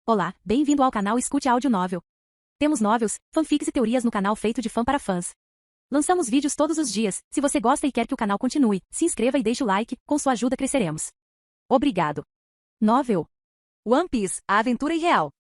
Olá, bem-vindo ao canal Escute Áudio Novel. Temos novels, fanfics e teorias no canal feito de fã para fãs. Lançamos vídeos todos os dias. Se você gosta e quer que o canal continue, se inscreva e deixe o like, com sua ajuda cresceremos. Obrigado. Novel. One Piece, a aventura irreal.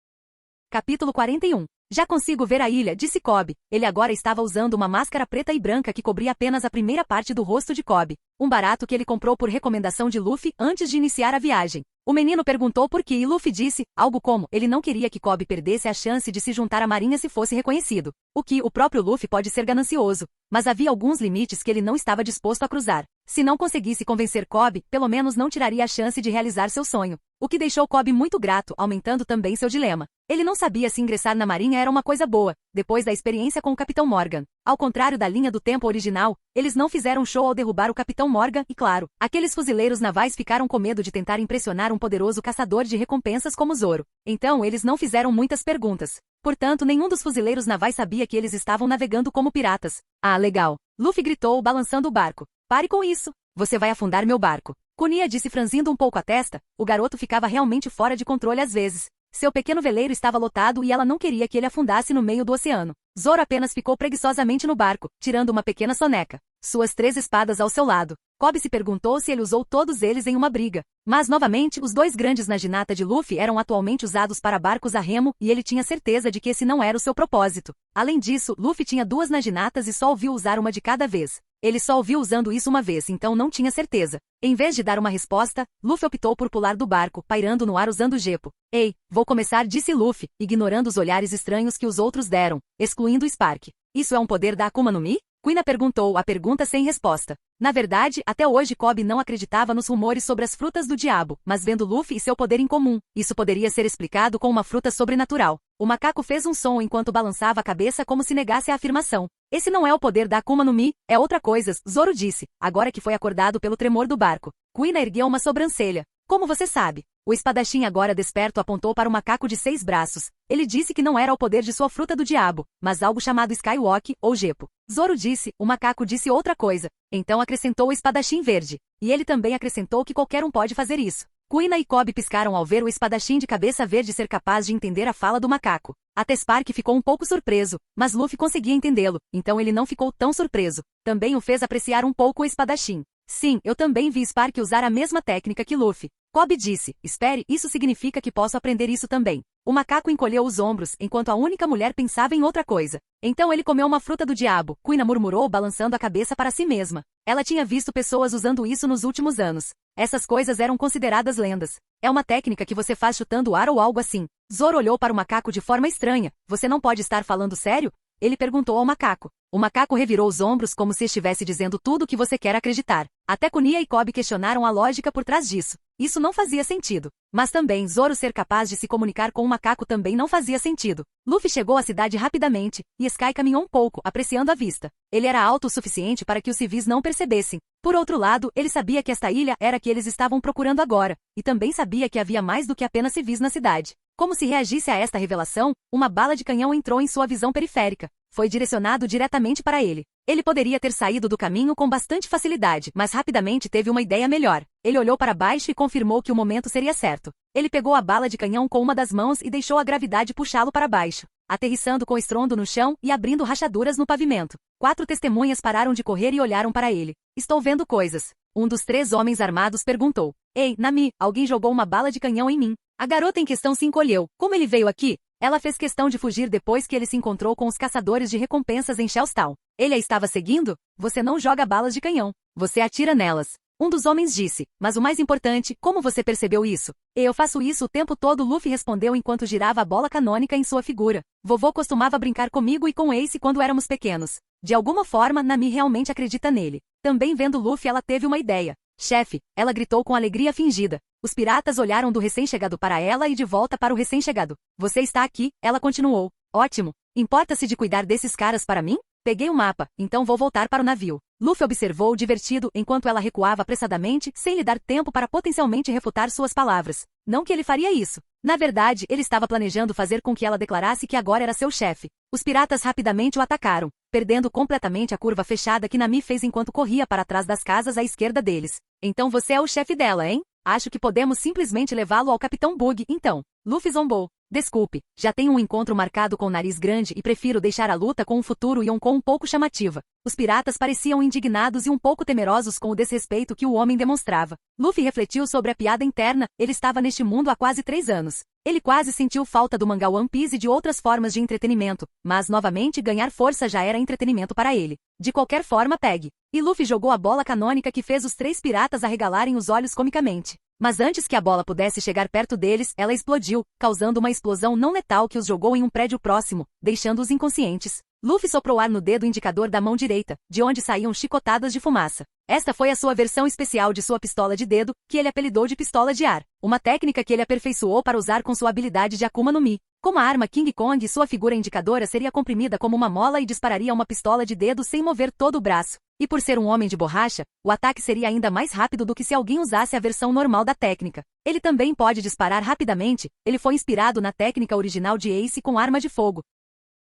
Capítulo 41. Já consigo ver a ilha, disse Kobe. Ele agora estava usando uma máscara preta e branca que cobria apenas a primeira parte do rosto de Kobe. Um barato que ele comprou por recomendação de Luffy antes de iniciar a viagem. O menino perguntou por quê e Luffy disse, algo como, ele não queria que Kobe perdesse a chance de se juntar à marinha se fosse reconhecido. O próprio Luffy pode ser ganancioso, mas havia alguns limites que ele não estava disposto a cruzar. Se não conseguisse convencer Kobe, pelo menos não tiraria a chance de realizar seu sonho. O que deixou Kobe muito grato, aumentando também seu dilema. Ele não sabia se ingressar na marinha era uma coisa boa, depois da experiência com o Capitão Morgan. Ao contrário da linha do tempo original, eles não fizeram show ao derrubar o Capitão Morgan e, claro, aqueles fuzileiros navais ficaram com medo de tentar impressionar um poderoso caçador de recompensas como Zoro. Então eles não fizeram muitas perguntas. Portanto, nenhum dos fuzileiros navais sabia que eles estavam navegando como piratas. Ah, legal. Luffy gritou, balançando o barco. Pare com isso. Você vai afundar meu barco. Kunia disse franzindo um pouco a testa. O garoto ficava realmente fora de controle às vezes. Seu pequeno veleiro estava lotado e ela não queria que ele afundasse no meio do oceano. Zoro apenas ficou preguiçosamente no barco, tirando uma pequena soneca. Suas 3 espadas ao seu lado. Kobe se perguntou se ele usou todos eles em uma briga. Mas, novamente, os 2 grandes naginata de Luffy eram atualmente usados para barcos a remo e ele tinha certeza de que esse não era o seu propósito. Além disso, Luffy tinha 2 naginatas e só o viu usar uma de cada vez. Ele só o viu usando isso uma vez, então não tinha certeza. Em vez de dar uma resposta, Luffy optou por pular do barco, pairando no ar usando o gepo. Ei, vou começar, disse Luffy, ignorando os olhares estranhos que os outros deram, excluindo Spark. Isso é um poder da Akuma no Mi? Kuina perguntou a pergunta sem resposta. Na verdade, até hoje Kobe não acreditava nos rumores sobre as frutas do diabo, mas vendo Luffy e seu poder em comum, isso poderia ser explicado com uma fruta sobrenatural. O macaco fez um som enquanto balançava a cabeça como se negasse a afirmação. Esse não é o poder da Akuma no Mi, é outra coisa, Zoro disse, agora que foi acordado pelo tremor do barco. Kuina ergueu uma sobrancelha. Como você sabe? O espadachim agora desperto apontou para o macaco de 6 braços. Ele disse que não era o poder de sua fruta do diabo, mas algo chamado Skywalk, ou Gepo. Zoro disse, o macaco disse outra coisa. Então acrescentou o espadachim verde. E ele também acrescentou que qualquer um pode fazer isso. Kuina e Kobe piscaram ao ver o espadachim de cabeça verde ser capaz de entender a fala do macaco. Até Spark ficou um pouco surpreso, mas Luffy conseguia entendê-lo, então ele não ficou tão surpreso. Também o fez apreciar um pouco o espadachim. Sim, eu também vi Spark usar a mesma técnica que Luffy. Kobe disse, espere, isso significa que posso aprender isso também. O macaco encolheu os ombros, enquanto a única mulher pensava em outra coisa. Então ele comeu uma fruta do diabo, Kuina murmurou balançando a cabeça para si mesma. Ela tinha visto pessoas usando isso nos últimos anos. Essas coisas eram consideradas lendas. É uma técnica que você faz chutando ar ou algo assim. Zoro olhou para o macaco de forma estranha. Você não pode estar falando sério? Ele perguntou ao macaco. O macaco revirou os ombros como se estivesse dizendo tudo o que você quer acreditar. Até Kunia e Kobe questionaram a lógica por trás disso. Isso não fazia sentido. Mas também Zoro ser capaz de se comunicar com um macaco também não fazia sentido. Luffy chegou à cidade rapidamente, e Sky caminhou um pouco, apreciando a vista. Ele era alto o suficiente para que os civis não percebessem. Por outro lado, ele sabia que esta ilha era a que eles estavam procurando agora, e também sabia que havia mais do que apenas civis na cidade. Como se reagisse a esta revelação, uma bala de canhão entrou em sua visão periférica. Foi direcionado diretamente para ele. Ele poderia ter saído do caminho com bastante facilidade, mas rapidamente teve uma ideia melhor. Ele olhou para baixo e confirmou que o momento seria certo. Ele pegou a bala de canhão com uma das mãos e deixou a gravidade puxá-lo para baixo, aterrissando com estrondo no chão e abrindo rachaduras no pavimento. 4 testemunhas pararam de correr e olharam para ele. Estou vendo coisas. Um dos 3 homens armados perguntou. Ei, Nami, alguém jogou uma bala de canhão em mim. A garota em questão se encolheu. Como ele veio aqui? Ela fez questão de fugir depois que ele se encontrou com os caçadores de recompensas em Shellstown. Ele a estava seguindo? Você não joga balas de canhão. Você atira nelas. Um dos homens disse, mas o mais importante, como você percebeu isso? Eu faço isso o tempo todo, Luffy respondeu enquanto girava a bola canônica em sua figura. Vovô costumava brincar comigo e com Ace quando éramos pequenos. De alguma forma, Nami realmente acredita nele. Também vendo Luffy, ela teve uma ideia. Chefe, ela gritou com alegria fingida. Os piratas olharam do recém-chegado para ela e de volta para o recém-chegado. Você está aqui, ela continuou. Ótimo. Importa-se de cuidar desses caras para mim? Peguei o mapa, então vou voltar para o navio. Luffy observou divertido enquanto ela recuava apressadamente, sem lhe dar tempo para potencialmente refutar suas palavras. Não que ele faria isso. Na verdade, ele estava planejando fazer com que ela declarasse que agora era seu chefe. Os piratas rapidamente o atacaram, perdendo completamente a curva fechada que Nami fez enquanto corria para trás das casas à esquerda deles. Então você é o chefe dela, hein? Acho que podemos simplesmente levá-lo ao Capitão Bug, então. Luffy zombou. Desculpe, já tenho um encontro marcado com o nariz grande e prefiro deixar a luta com um futuro Yonkou um pouco chamativa. Os piratas pareciam indignados e um pouco temerosos com o desrespeito que o homem demonstrava. Luffy refletiu sobre a piada interna, ele estava neste mundo há quase 3 anos. Ele quase sentiu falta do mangá One Piece e de outras formas de entretenimento, mas novamente ganhar força já era entretenimento para ele. De qualquer forma, pegue. E Luffy jogou a bola canônica que fez os 3 piratas arregalarem os olhos comicamente. Mas antes que a bola pudesse chegar perto deles, ela explodiu, causando uma explosão não letal que os jogou em um prédio próximo, deixando-os inconscientes. Luffy soprou ar no dedo indicador da mão direita, de onde saíam chicotadas de fumaça. Esta foi a sua versão especial de sua pistola de dedo, que ele apelidou de pistola de ar, uma técnica que ele aperfeiçoou para usar com sua habilidade de Akuma no Mi. Como a arma King Kong, sua figura indicadora seria comprimida como uma mola e dispararia uma pistola de dedo sem mover todo o braço. E por ser um homem de borracha, o ataque seria ainda mais rápido do que se alguém usasse a versão normal da técnica. Ele também pode disparar rapidamente, ele foi inspirado na técnica original de Ace com arma de fogo.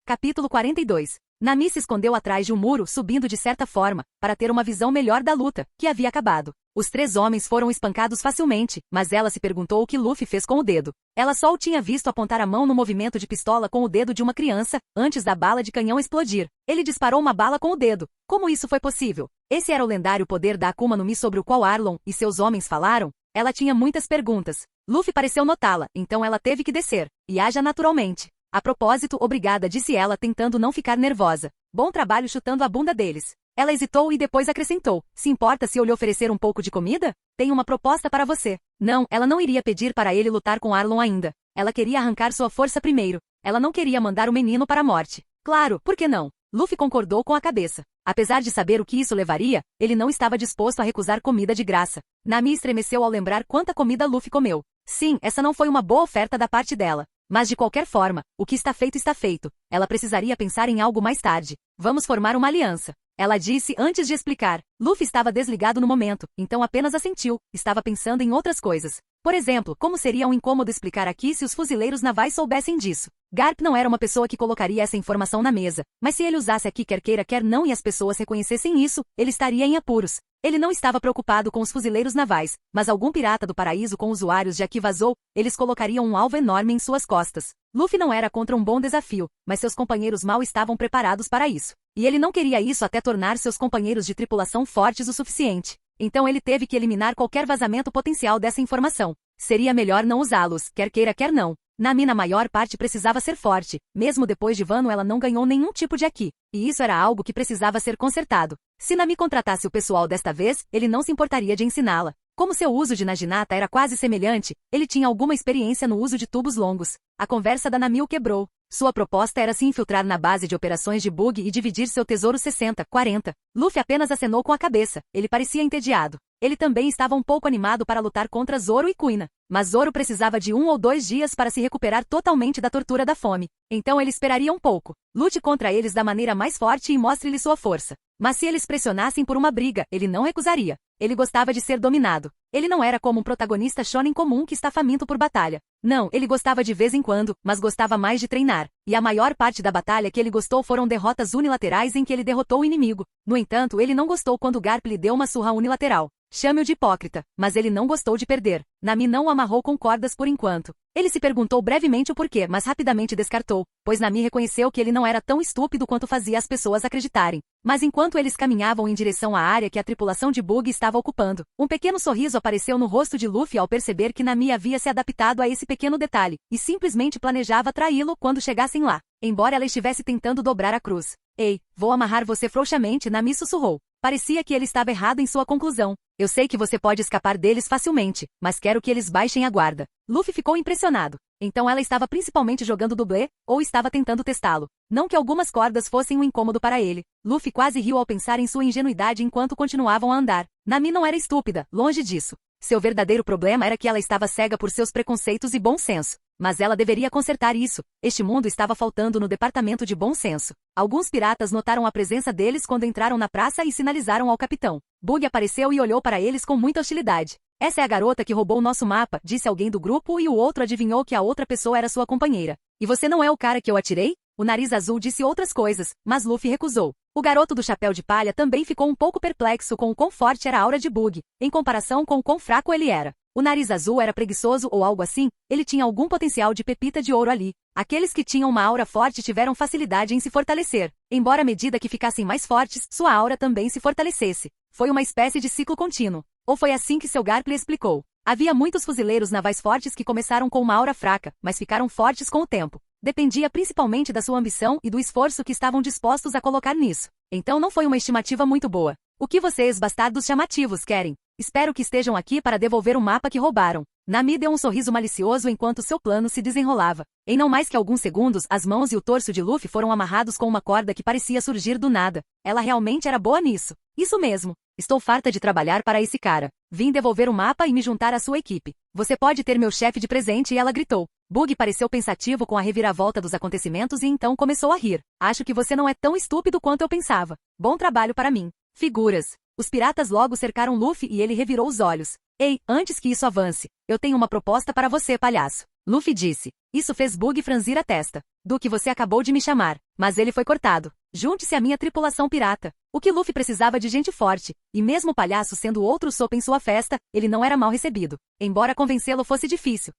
Capítulo 42. Nami se escondeu atrás de um muro, subindo de certa forma, para ter uma visão melhor da luta, que havia acabado. Os 3 homens foram espancados facilmente, mas ela se perguntou o que Luffy fez com o dedo. Ela só o tinha visto apontar a mão no movimento de pistola com o dedo de uma criança, antes da bala de canhão explodir. Ele disparou uma bala com o dedo. Como isso foi possível? Esse era o lendário poder da Akuma no Mi sobre o qual Arlong e seus homens falaram? Ela tinha muitas perguntas. Luffy pareceu notá-la, então ela teve que descer. E haja naturalmente. A propósito, obrigada, disse ela tentando não ficar nervosa. Bom trabalho chutando a bunda deles. Ela hesitou e depois acrescentou. Se importa se eu lhe oferecer um pouco de comida? Tenho uma proposta para você. Não, ela não iria pedir para ele lutar com Arlong ainda. Ela queria arrancar sua força primeiro. Ela não queria mandar o menino para a morte. Claro, por que não? Luffy concordou com a cabeça. Apesar de saber o que isso levaria, ele não estava disposto a recusar comida de graça. Nami estremeceu ao lembrar quanta comida Luffy comeu. Sim, essa não foi uma boa oferta da parte dela. Mas de qualquer forma, o que está feito está feito. Ela precisaria pensar em algo mais tarde. Vamos formar uma aliança. Ela disse antes de explicar. Luffy estava desligado no momento, então apenas assentiu. Estava pensando em outras coisas. Por exemplo, como seria um incômodo explicar aqui se os fuzileiros navais soubessem disso? Garp não era uma pessoa que colocaria essa informação na mesa, mas se ele usasse aqui quer queira quer não e as pessoas reconhecessem isso, ele estaria em apuros. Ele não estava preocupado com os fuzileiros navais, mas algum pirata do paraíso com usuários de Aqui vazou, eles colocariam um alvo enorme em suas costas. Luffy não era contra um bom desafio, mas seus companheiros mal estavam preparados para isso. E ele não queria isso até tornar seus companheiros de tripulação fortes o suficiente. Então ele teve que eliminar qualquer vazamento potencial dessa informação. Seria melhor não usá-los, quer queira quer não. Nami na maior parte precisava ser forte, mesmo depois de Wano ela não ganhou nenhum tipo de Aqui, e isso era algo que precisava ser consertado. Se Nami contratasse o pessoal desta vez, ele não se importaria de ensiná-la. Como seu uso de Naginata era quase semelhante, ele tinha alguma experiência no uso de tubos longos. A conversa da Nami o quebrou. Sua proposta era se infiltrar na base de operações de Bug e dividir seu tesouro 60-40. Luffy apenas acenou com a cabeça, ele parecia entediado. Ele também estava um pouco animado para lutar contra Zoro e Kuina. Mas Zoro precisava de 1 ou 2 dias para se recuperar totalmente da tortura da fome. Então ele esperaria um pouco. Lute contra eles da maneira mais forte e mostre-lhe sua força. Mas se eles pressionassem por uma briga, ele não recusaria. Ele gostava de ser dominado. Ele não era como um protagonista shonen comum que está faminto por batalha. Não, ele gostava de vez em quando, mas gostava mais de treinar. E a maior parte da batalha que ele gostou foram derrotas unilaterais em que ele derrotou o inimigo. No entanto, ele não gostou quando Garp lhe deu uma surra unilateral. Chame-o de hipócrita, mas ele não gostou de perder. Nami não o amarrou com cordas por enquanto. Ele se perguntou brevemente o porquê, mas rapidamente descartou, pois Nami reconheceu que ele não era tão estúpido quanto fazia as pessoas acreditarem. Mas enquanto eles caminhavam em direção à área que a tripulação de Bug estava ocupando, um pequeno sorriso apareceu no rosto de Luffy ao perceber que Nami havia se adaptado a esse pequeno detalhe, e simplesmente planejava traí-lo quando chegassem lá, embora ela estivesse tentando dobrar a cruz. Ei, vou amarrar você frouxamente, Nami sussurrou. Parecia que ele estava errado em sua conclusão. Eu sei que você pode escapar deles facilmente, mas quero que eles baixem a guarda. Luffy ficou impressionado. Então ela estava principalmente jogando dublê, ou estava tentando testá-lo. Não que algumas cordas fossem um incômodo para ele. Luffy quase riu ao pensar em sua ingenuidade enquanto continuavam a andar. Nami não era estúpida, longe disso. Seu verdadeiro problema era que ela estava cega por seus preconceitos e bom senso. Mas ela deveria consertar isso. Este mundo estava faltando no departamento de bom senso. Alguns piratas notaram a presença deles quando entraram na praça e sinalizaram ao capitão. Bug apareceu e olhou para eles com muita hostilidade. Essa é a garota que roubou nosso mapa, disse alguém do grupo e o outro adivinhou que a outra pessoa era sua companheira. E você não é o cara que eu atirei? O nariz azul disse outras coisas, mas Luffy recusou. O garoto do chapéu de palha também ficou um pouco perplexo com o quão forte era a aura de Bug, em comparação com o quão fraco ele era. O nariz azul era preguiçoso ou algo assim, ele tinha algum potencial de pepita de ouro ali. Aqueles que tinham uma aura forte tiveram facilidade em se fortalecer. Embora à medida que ficassem mais fortes, sua aura também se fortalecesse. Foi uma espécie de ciclo contínuo. Ou foi assim que seu Garp lhe explicou. Havia muitos fuzileiros navais fortes que começaram com uma aura fraca, mas ficaram fortes com o tempo. Dependia principalmente da sua ambição e do esforço que estavam dispostos a colocar nisso. Então não foi uma estimativa muito boa. O que vocês, bastardos chamativos, querem? Espero que estejam aqui para devolver o mapa que roubaram. Nami deu um sorriso malicioso enquanto seu plano se desenrolava. Em não mais que alguns segundos, as mãos e o torso de Luffy foram amarrados com uma corda que parecia surgir do nada. Ela realmente era boa nisso. Isso mesmo. Estou farta de trabalhar para esse cara. Vim devolver o mapa e me juntar à sua equipe. Você pode ter meu chefe de presente, e ela gritou. Bug pareceu pensativo com a reviravolta dos acontecimentos e então começou a rir. Acho que você não é tão estúpido quanto eu pensava. Bom trabalho para mim. Figuras. Os piratas logo cercaram Luffy e ele revirou os olhos. Ei, antes que isso avance, eu tenho uma proposta para você, palhaço. Luffy disse. Isso fez Bug franzir a testa. Do que você acabou de me chamar. Mas ele foi cortado. Junte-se à minha tripulação pirata. O que Luffy precisava de gente forte. E mesmo o palhaço sendo outro sopa em sua festa, ele não era mal recebido. Embora convencê-lo fosse difícil.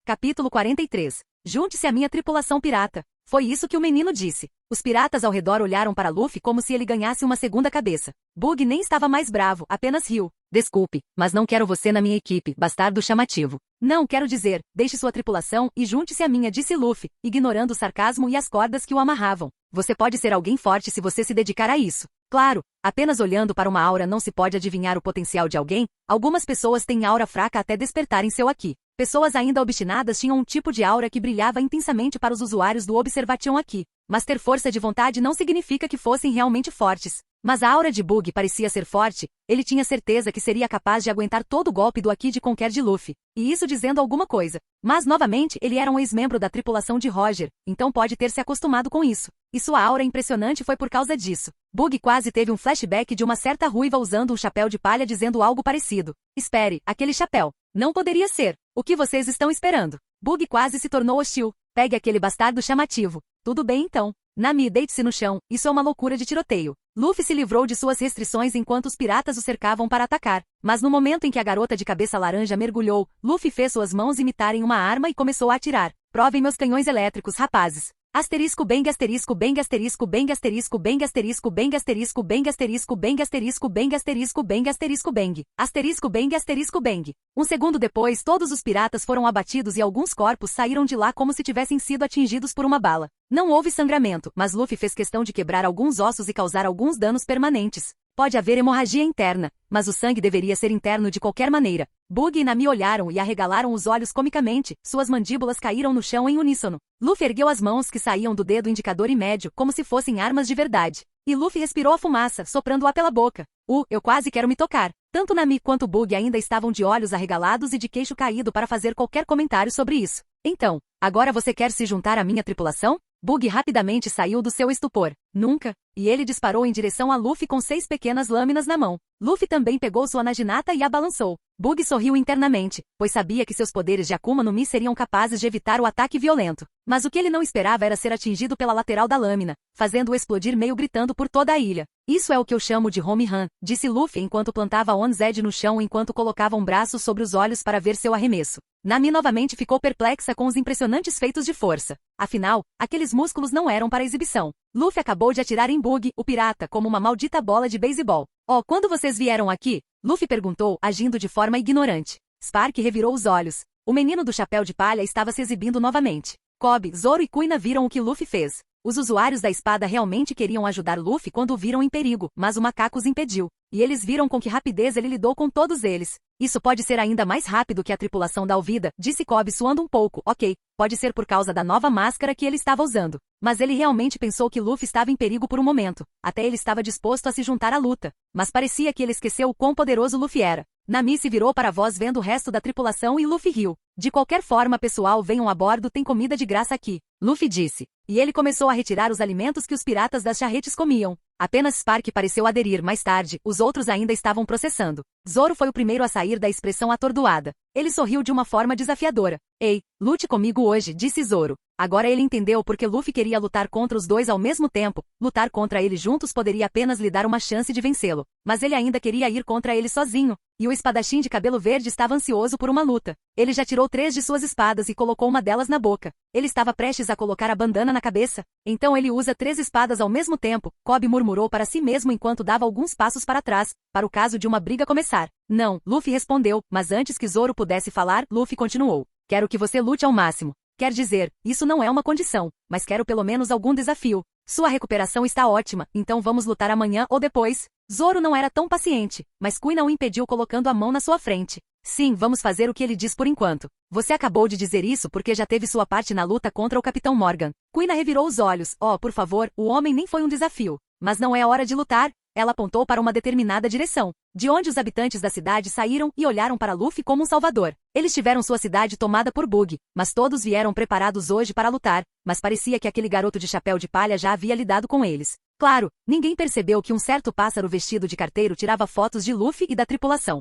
Capítulo 43. Junte-se à minha tripulação pirata. Foi isso que o menino disse. Os piratas ao redor olharam para Luffy como se ele ganhasse uma segunda cabeça. Bug nem estava mais bravo, apenas riu. Desculpe, mas não quero você na minha equipe, bastardo chamativo. Não, quero dizer, deixe sua tripulação e junte-se à minha, disse Luffy, ignorando o sarcasmo e as cordas que o amarravam. Você pode ser alguém forte se você se dedicar a isso. Claro, apenas olhando para uma aura não se pode adivinhar o potencial de alguém. Algumas pessoas têm aura fraca até despertarem seu Haki. Pessoas ainda obstinadas tinham um tipo de aura que brilhava intensamente para os usuários do Observation Haki. Mas ter força de vontade não significa que fossem realmente fortes. Mas a aura de Bug parecia ser forte, ele tinha certeza que seria capaz de aguentar todo o golpe do Haki de Conquer de Luffy. E isso dizendo alguma coisa. Mas, novamente, ele era um ex-membro da tripulação de Roger, então pode ter se acostumado com isso. E sua aura impressionante foi por causa disso. Bug quase teve um flashback de uma certa ruiva usando um chapéu de palha dizendo algo parecido. Espere, aquele chapéu. Não poderia ser. O que vocês estão esperando? Bug quase se tornou hostil. Pegue aquele bastardo chamativo. Tudo bem então. Nami, deite-se no chão, isso é uma loucura de tiroteio. Luffy se livrou de suas restrições enquanto os piratas o cercavam para atacar. Mas no momento em que a garota de cabeça laranja mergulhou, Luffy fez suas mãos imitarem uma arma e começou a atirar. Provem meus canhões elétricos, rapazes. Asterisco bang asterisco bang asterisco bang asterisco bang asterisco bang asterisco bang asterisco bang asterisco bang asterisco bang asterisco bang asterisco bang asterisco bang. Um segundo depois todos os piratas foram abatidos e alguns corpos saíram de lá como se tivessem sido atingidos por uma bala. Não houve sangramento, mas Luffy fez questão de quebrar alguns ossos e causar alguns danos permanentes. Pode haver hemorragia interna, mas o sangue deveria ser interno de qualquer maneira. Bug e Nami olharam e arregalaram os olhos comicamente, suas mandíbulas caíram no chão em uníssono. Luffy ergueu as mãos que saíam do dedo indicador e médio como se fossem armas de verdade. E Luffy respirou a fumaça, soprando-a pela boca. Eu quase quero me tocar. Tanto Nami quanto Bug ainda estavam de olhos arregalados e de queixo caído para fazer qualquer comentário sobre isso. Então, agora você quer se juntar à minha tripulação? Bug rapidamente saiu do seu estupor. Nunca. E ele disparou em direção a Luffy com 6 pequenas lâminas na mão. Luffy também pegou sua naginata e a balançou. Bug sorriu internamente, pois sabia que seus poderes de Akuma no Mi seriam capazes de evitar o ataque violento. Mas o que ele não esperava era ser atingido pela lateral da lâmina, fazendo-o explodir meio gritando por toda a ilha. Isso é o que eu chamo de home run, disse Luffy enquanto plantava Onzed no chão enquanto colocava um braço sobre os olhos para ver seu arremesso. Nami novamente ficou perplexa com os impressionantes feitos de força. Afinal, aqueles músculos não eram para exibição. Luffy acabou de atirar em Bug, o pirata, como uma maldita bola de beisebol. Quando vocês vieram aqui? Luffy perguntou, agindo de forma ignorante. Spark revirou os olhos. O menino do chapéu de palha estava se exibindo novamente. Kobe, Zoro e Kuina viram o que Luffy fez. Os usuários da espada realmente queriam ajudar Luffy quando o viram em perigo, mas o macaco os impediu. E eles viram com que rapidez ele lidou com todos eles. Isso pode ser ainda mais rápido que a tripulação da Alvida, disse Kobe suando um pouco. Ok, pode ser por causa da nova máscara que ele estava usando. Mas ele realmente pensou que Luffy estava em perigo por um momento. Até ele estava disposto a se juntar à luta. Mas parecia que ele esqueceu o quão poderoso Luffy era. Nami se virou para a voz vendo o resto da tripulação e Luffy riu. De qualquer forma, pessoal, venham a bordo, tem comida de graça aqui, Luffy disse. E ele começou a retirar os alimentos que os piratas das charretes comiam. Apenas Spark pareceu aderir mais tarde, os outros ainda estavam processando. Zoro foi o primeiro a sair da expressão atordoada. Ele sorriu de uma forma desafiadora. Ei, lute comigo hoje, disse Zoro. Agora ele entendeu porque Luffy queria lutar contra os dois ao mesmo tempo. Lutar contra ele juntos poderia apenas lhe dar uma chance de vencê-lo. Mas ele ainda queria ir contra ele sozinho. E o espadachim de cabelo verde estava ansioso por uma luta. Ele já tirou 3 de suas espadas e colocou uma delas na boca. Ele estava prestes a colocar a bandana na cabeça. Então ele usa 3 espadas ao mesmo tempo, Kobe murmurou para si mesmo enquanto dava alguns passos para trás, para o caso de uma briga começar. Não, Luffy respondeu, mas antes que Zoro pudesse falar, Luffy continuou. Quero que você lute ao máximo. Quer dizer, isso não é uma condição, mas quero pelo menos algum desafio. Sua recuperação está ótima, então vamos lutar amanhã ou depois. Zoro não era tão paciente, mas Kuina o impediu colocando a mão na sua frente. Sim, vamos fazer o que ele diz por enquanto. Você acabou de dizer isso porque já teve sua parte na luta contra o Capitão Morgan. Kuina revirou os olhos. Oh, por favor, o homem nem foi um desafio. Mas não é hora de lutar? Ela apontou para uma determinada direção, de onde os habitantes da cidade saíram e olharam para Luffy como um salvador. Eles tiveram sua cidade tomada por Bug, mas todos vieram preparados hoje para lutar, mas parecia que aquele garoto de chapéu de palha já havia lidado com eles. Claro, ninguém percebeu que um certo pássaro vestido de carteiro tirava fotos de Luffy e da tripulação.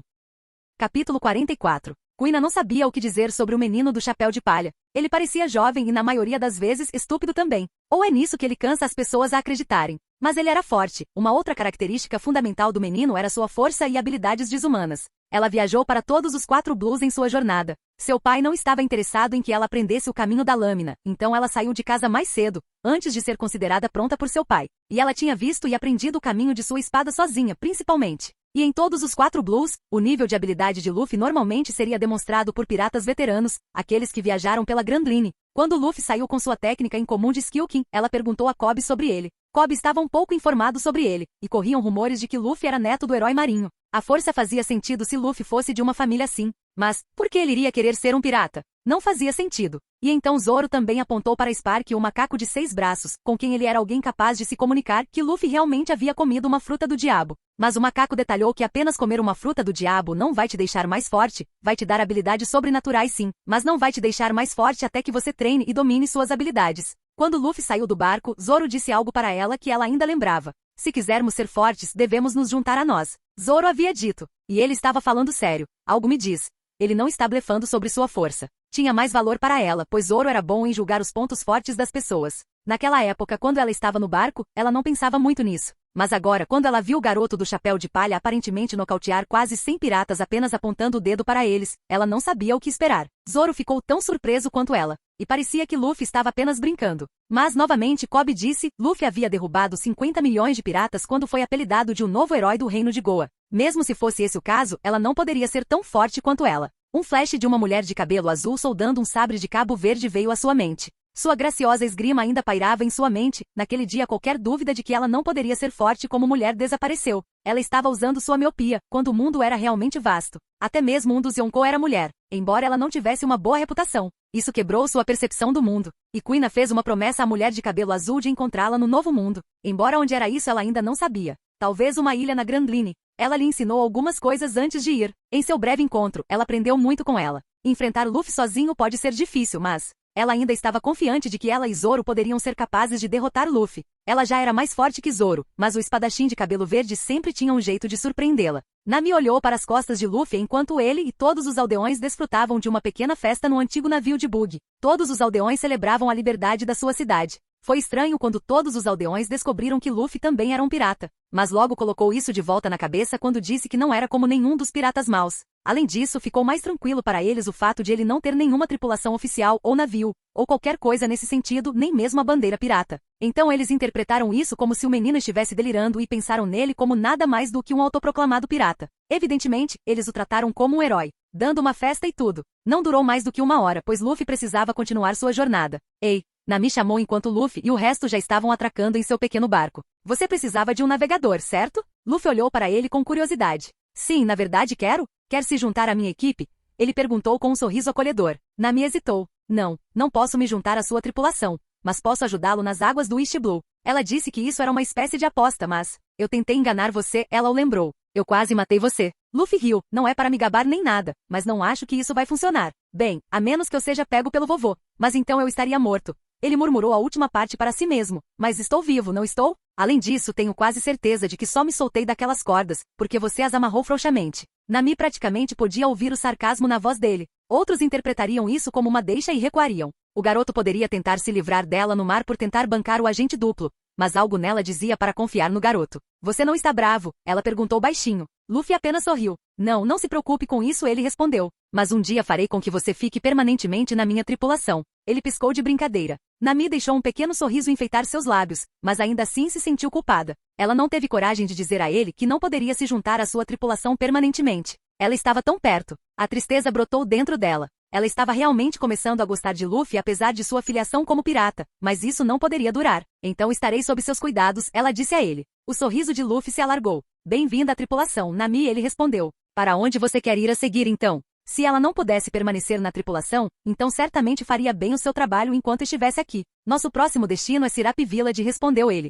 Capítulo 44. Kuina não sabia o que dizer sobre o menino do chapéu de palha. Ele parecia jovem e na maioria das vezes estúpido também. Ou é nisso que ele cansa as pessoas a acreditarem. Mas ele era forte. Uma outra característica fundamental do menino era sua força e habilidades desumanas. Ela viajou para todos os 4 Blues em sua jornada. Seu pai não estava interessado em que ela aprendesse o caminho da lâmina, então ela saiu de casa mais cedo, antes de ser considerada pronta por seu pai. E ela tinha visto e aprendido o caminho de sua espada sozinha, principalmente. E em todos os 4 Blues, o nível de habilidade de Luffy normalmente seria demonstrado por piratas veteranos, aqueles que viajaram pela Grand Line. Quando Luffy saiu com sua técnica incomum de Skilking, ela perguntou a Kobe sobre ele. Kobe estava um pouco informado sobre ele, e corriam rumores de que Luffy era neto do herói marinho. A força fazia sentido se Luffy fosse de uma família assim, mas, por que ele iria querer ser um pirata? Não fazia sentido. E então Zoro também apontou para Spark, o macaco de 6 braços, com quem ele era alguém capaz de se comunicar, que Luffy realmente havia comido uma fruta do diabo. Mas o macaco detalhou que apenas comer uma fruta do diabo não vai te deixar mais forte, vai te dar habilidades sobrenaturais sim, mas não vai te deixar mais forte até que você treine e domine suas habilidades. Quando Luffy saiu do barco, Zoro disse algo para ela que ela ainda lembrava. Se quisermos ser fortes, devemos nos juntar a nós. Zoro havia dito. E ele estava falando sério. Algo me diz. Ele não está blefando sobre sua força. Tinha mais valor para ela, pois Zoro era bom em julgar os pontos fortes das pessoas. Naquela época, quando ela estava no barco, ela não pensava muito nisso. Mas agora, quando ela viu o garoto do chapéu de palha aparentemente nocautear quase 100 piratas apenas apontando o dedo para eles, ela não sabia o que esperar. Zoro ficou tão surpreso quanto ela. E parecia que Luffy estava apenas brincando. Mas, novamente, Kobe disse, Luffy havia derrubado 50 milhões de piratas quando foi apelidado de um novo herói do reino de Goa. Mesmo se fosse esse o caso, ela não poderia ser tão forte quanto ela. Um flash de uma mulher de cabelo azul soldando um sabre de cabo verde veio à sua mente. Sua graciosa esgrima ainda pairava em sua mente. Naquele dia qualquer dúvida de que ela não poderia ser forte como mulher desapareceu. Ela estava usando sua miopia, quando o mundo era realmente vasto. Até mesmo um dos Yonkou era mulher, embora ela não tivesse uma boa reputação. Isso quebrou sua percepção do mundo. E Kuina fez uma promessa à mulher de cabelo azul de encontrá-la no novo mundo. Embora onde era isso ela ainda não sabia. Talvez uma ilha na Grand Line. Ela lhe ensinou algumas coisas antes de ir. Em seu breve encontro, ela aprendeu muito com ela. Enfrentar Luffy sozinho pode ser difícil, mas... ela ainda estava confiante de que ela e Zoro poderiam ser capazes de derrotar Luffy. Ela já era mais forte que Zoro, mas o espadachim de cabelo verde sempre tinha um jeito de surpreendê-la. Nami olhou para as costas de Luffy enquanto ele e todos os aldeões desfrutavam de uma pequena festa no antigo navio de Bug. Todos os aldeões celebravam a liberdade da sua cidade. Foi estranho quando todos os aldeões descobriram que Luffy também era um pirata. Mas logo colocou isso de volta na cabeça quando disse que não era como nenhum dos piratas maus. Além disso, ficou mais tranquilo para eles o fato de ele não ter nenhuma tripulação oficial ou navio, ou qualquer coisa nesse sentido, nem mesmo a bandeira pirata. Então eles interpretaram isso como se o menino estivesse delirando e pensaram nele como nada mais do que um autoproclamado pirata. Evidentemente, eles o trataram como um herói, dando uma festa e tudo. Não durou mais do que 1 hora, pois Luffy precisava continuar sua jornada. Ei! Nami chamou enquanto Luffy e o resto já estavam atracando em seu pequeno barco. Você precisava de um navegador, certo? Luffy olhou para ele com curiosidade. Sim, na verdade quero. Quer se juntar à minha equipe? Ele perguntou com um sorriso acolhedor. Nami hesitou. Não posso me juntar à sua tripulação, mas posso ajudá-lo nas águas do East Blue. Ela disse que isso era uma espécie de aposta, mas... eu tentei enganar você, ela o lembrou. Eu quase matei você. Luffy riu, não é para me gabar nem nada, mas não acho que isso vai funcionar. Bem, a menos que eu seja pego pelo vovô, mas então eu estaria morto. Ele murmurou a última parte para si mesmo, mas estou vivo, não estou? Além disso, tenho quase certeza de que só me soltei daquelas cordas, porque você as amarrou frouxamente. Nami praticamente podia ouvir o sarcasmo na voz dele. Outros interpretariam isso como uma deixa e recuariam. O garoto poderia tentar se livrar dela no mar por tentar bancar o agente duplo, mas algo nela dizia para confiar no garoto. Você não está bravo? Ela perguntou baixinho. Luffy apenas sorriu. Não, não se preocupe com isso, ele respondeu. Mas um dia farei com que você fique permanentemente na minha tripulação. Ele piscou de brincadeira. Nami deixou um pequeno sorriso enfeitar seus lábios, mas ainda assim se sentiu culpada. Ela não teve coragem de dizer a ele que não poderia se juntar à sua tripulação permanentemente. Ela estava tão perto. A tristeza brotou dentro dela. Ela estava realmente começando a gostar de Luffy apesar de sua filiação como pirata, mas isso não poderia durar. Então estarei sob seus cuidados, ela disse a ele. O sorriso de Luffy se alargou. Bem-vinda à tripulação, Nami, ele respondeu. Para onde você quer ir a seguir então? Se ela não pudesse permanecer na tripulação, então certamente faria bem o seu trabalho enquanto estivesse aqui. Nosso próximo destino é Sirap Village, respondeu ele.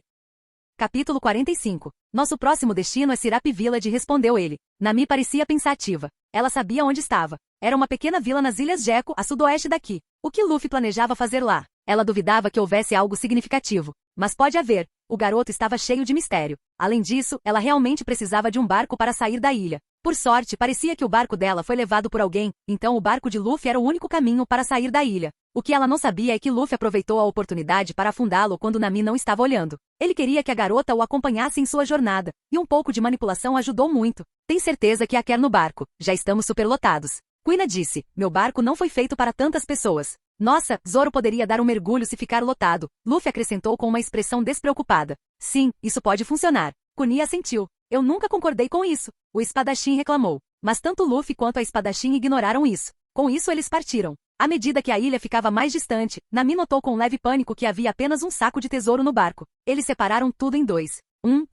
Capítulo 45. Nosso próximo destino é Sirap Village, respondeu ele. Nami parecia pensativa. Ela sabia onde estava. Era uma pequena vila nas Ilhas Gecko, a sudoeste daqui. O que Luffy planejava fazer lá? Ela duvidava que houvesse algo significativo. Mas pode haver. O garoto estava cheio de mistério. Além disso, ela realmente precisava de um barco para sair da ilha. Por sorte, parecia que o barco dela foi levado por alguém, então o barco de Luffy era o único caminho para sair da ilha. O que ela não sabia é que Luffy aproveitou a oportunidade para afundá-lo quando Nami não estava olhando. Ele queria que a garota o acompanhasse em sua jornada, e um pouco de manipulação ajudou muito. Tem certeza que a quer no barco. Já estamos superlotados. Kuina disse, meu barco não foi feito para tantas pessoas. Nossa, Zoro poderia dar um mergulho se ficar lotado. Luffy acrescentou com uma expressão despreocupada. Sim, isso pode funcionar. Kunia assentiu. Eu nunca concordei com isso. O espadachim reclamou. Mas tanto Luffy quanto a espadachim ignoraram isso. Com isso eles partiram. À medida que a ilha ficava mais distante, Nami notou com leve pânico que havia apenas um saco de tesouro no barco. Eles separaram tudo em dois.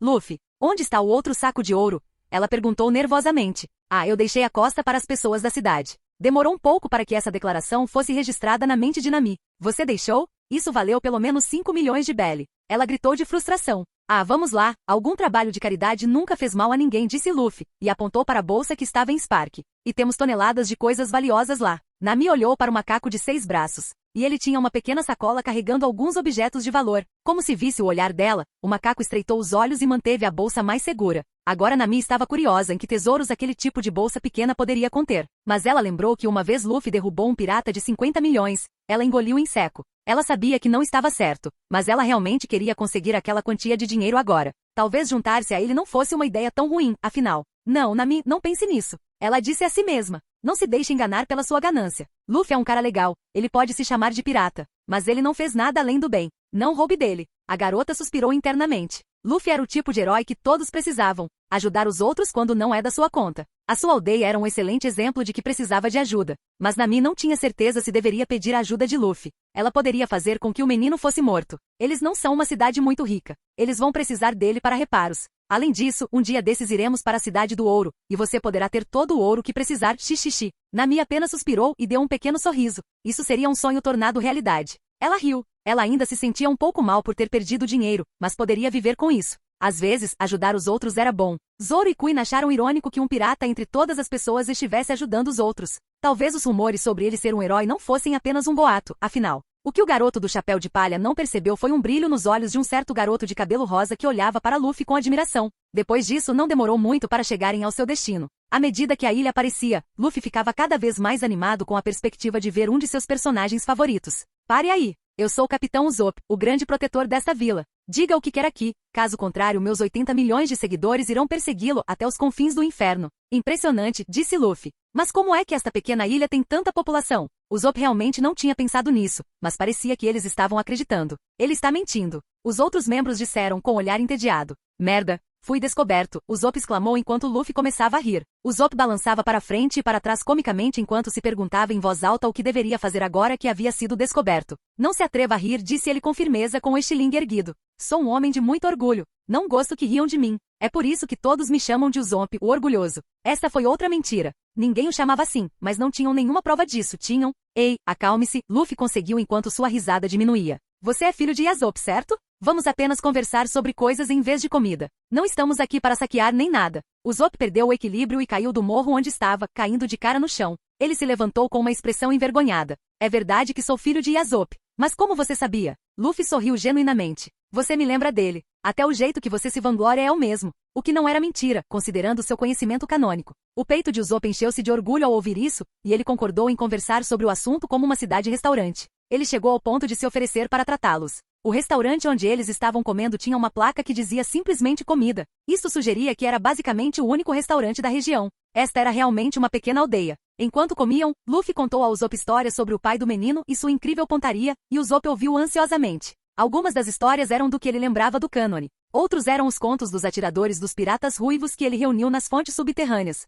Luffy. Onde está o outro saco de ouro? Ela perguntou nervosamente. Ah, eu deixei a costa para as pessoas da cidade. Demorou um pouco para que essa declaração fosse registrada na mente de Nami. Você deixou? Isso valeu pelo menos 5 milhões de belly. Ela gritou de frustração. Ah, vamos lá, algum trabalho de caridade nunca fez mal a ninguém, disse Luffy, e apontou para a bolsa que estava em Spark. E temos toneladas de coisas valiosas lá. Nami olhou para o macaco de 6 braços. E ele tinha uma pequena sacola carregando alguns objetos de valor. Como se visse o olhar dela, o macaco estreitou os olhos e manteve a bolsa mais segura. Agora Nami estava curiosa em que tesouros aquele tipo de bolsa pequena poderia conter. Mas ela lembrou que uma vez Luffy derrubou um pirata de 50 milhões. Ela engoliu em seco. Ela sabia que não estava certo, mas ela realmente queria conseguir aquela quantia de dinheiro agora. Talvez juntar-se a ele não fosse uma ideia tão ruim, afinal. Não, Nami, não pense nisso. Ela disse a si mesma. Não se deixe enganar pela sua ganância. Luffy é um cara legal, ele pode se chamar de pirata, mas ele não fez nada além do bem. Não roube dele. A garota suspirou internamente. Luffy era o tipo de herói que todos precisavam. Ajudar os outros quando não é da sua conta. A sua aldeia era um excelente exemplo de que precisava de ajuda. Mas Nami não tinha certeza se deveria pedir a ajuda de Luffy. Ela poderia fazer com que o menino fosse morto. Eles não são uma cidade muito rica. Eles vão precisar dele para reparos. Além disso, um dia desses iremos para a Cidade do Ouro, e você poderá ter todo o ouro que precisar, xixixi. Nami apenas suspirou e deu um pequeno sorriso. Isso seria um sonho tornado realidade. Ela riu. Ela ainda se sentia um pouco mal por ter perdido dinheiro, mas poderia viver com isso. Às vezes, ajudar os outros era bom. Zoro e Queen acharam irônico que um pirata entre todas as pessoas estivesse ajudando os outros. Talvez os rumores sobre ele ser um herói não fossem apenas um boato, afinal. O que o garoto do chapéu de palha não percebeu foi um brilho nos olhos de um certo garoto de cabelo rosa que olhava para Luffy com admiração. Depois disso, não demorou muito para chegarem ao seu destino. À medida que a ilha aparecia, Luffy ficava cada vez mais animado com a perspectiva de ver um de seus personagens favoritos. Pare aí! Eu sou o Capitão Usopp, o grande protetor desta vila. Diga o que quer aqui, caso contrário meus 80 milhões de seguidores irão persegui-lo até os confins do inferno. Impressionante, disse Luffy. Mas como é que esta pequena ilha tem tanta população? Usopp realmente não tinha pensado nisso, mas parecia que eles estavam acreditando. Ele está mentindo. Os outros membros disseram com olhar entediado. Merda! Fui descoberto, Usopp exclamou enquanto Luffy começava a rir. Usopp balançava para frente e para trás comicamente enquanto se perguntava em voz alta o que deveria fazer agora que havia sido descoberto. Não se atreva a rir, disse ele com firmeza com o estilingue erguido. Sou um homem de muito orgulho. Não gosto que riam de mim. É por isso que todos me chamam de Usopp, o orgulhoso. Esta foi outra mentira. Ninguém o chamava assim, mas não tinham nenhuma prova disso, tinham? Ei, acalme-se, Luffy conseguiu enquanto sua risada diminuía. Você é filho de Yasop, certo? Vamos apenas conversar sobre coisas em vez de comida. Não estamos aqui para saquear nem nada. Usopp perdeu o equilíbrio e caiu do morro onde estava, caindo de cara no chão. Ele se levantou com uma expressão envergonhada. É verdade que sou filho de Yasop. Mas como você sabia? Luffy sorriu genuinamente. Você me lembra dele. Até o jeito que você se vangloria é o mesmo. O que não era mentira, considerando seu conhecimento canônico. O peito de Usopp encheu-se de orgulho ao ouvir isso, e ele concordou em conversar sobre o assunto como uma cidade-restaurante. Ele chegou ao ponto de se oferecer para tratá-los. O restaurante onde eles estavam comendo tinha uma placa que dizia simplesmente comida. Isso sugeria que era basicamente o único restaurante da região. Esta era realmente uma pequena aldeia. Enquanto comiam, Luffy contou a Usopp histórias sobre o pai do menino e sua incrível pontaria, e Usopp ouviu ansiosamente. Algumas das histórias eram do que ele lembrava do cânone. Outros eram os contos dos atiradores dos piratas ruivos que ele reuniu nas fontes subterrâneas.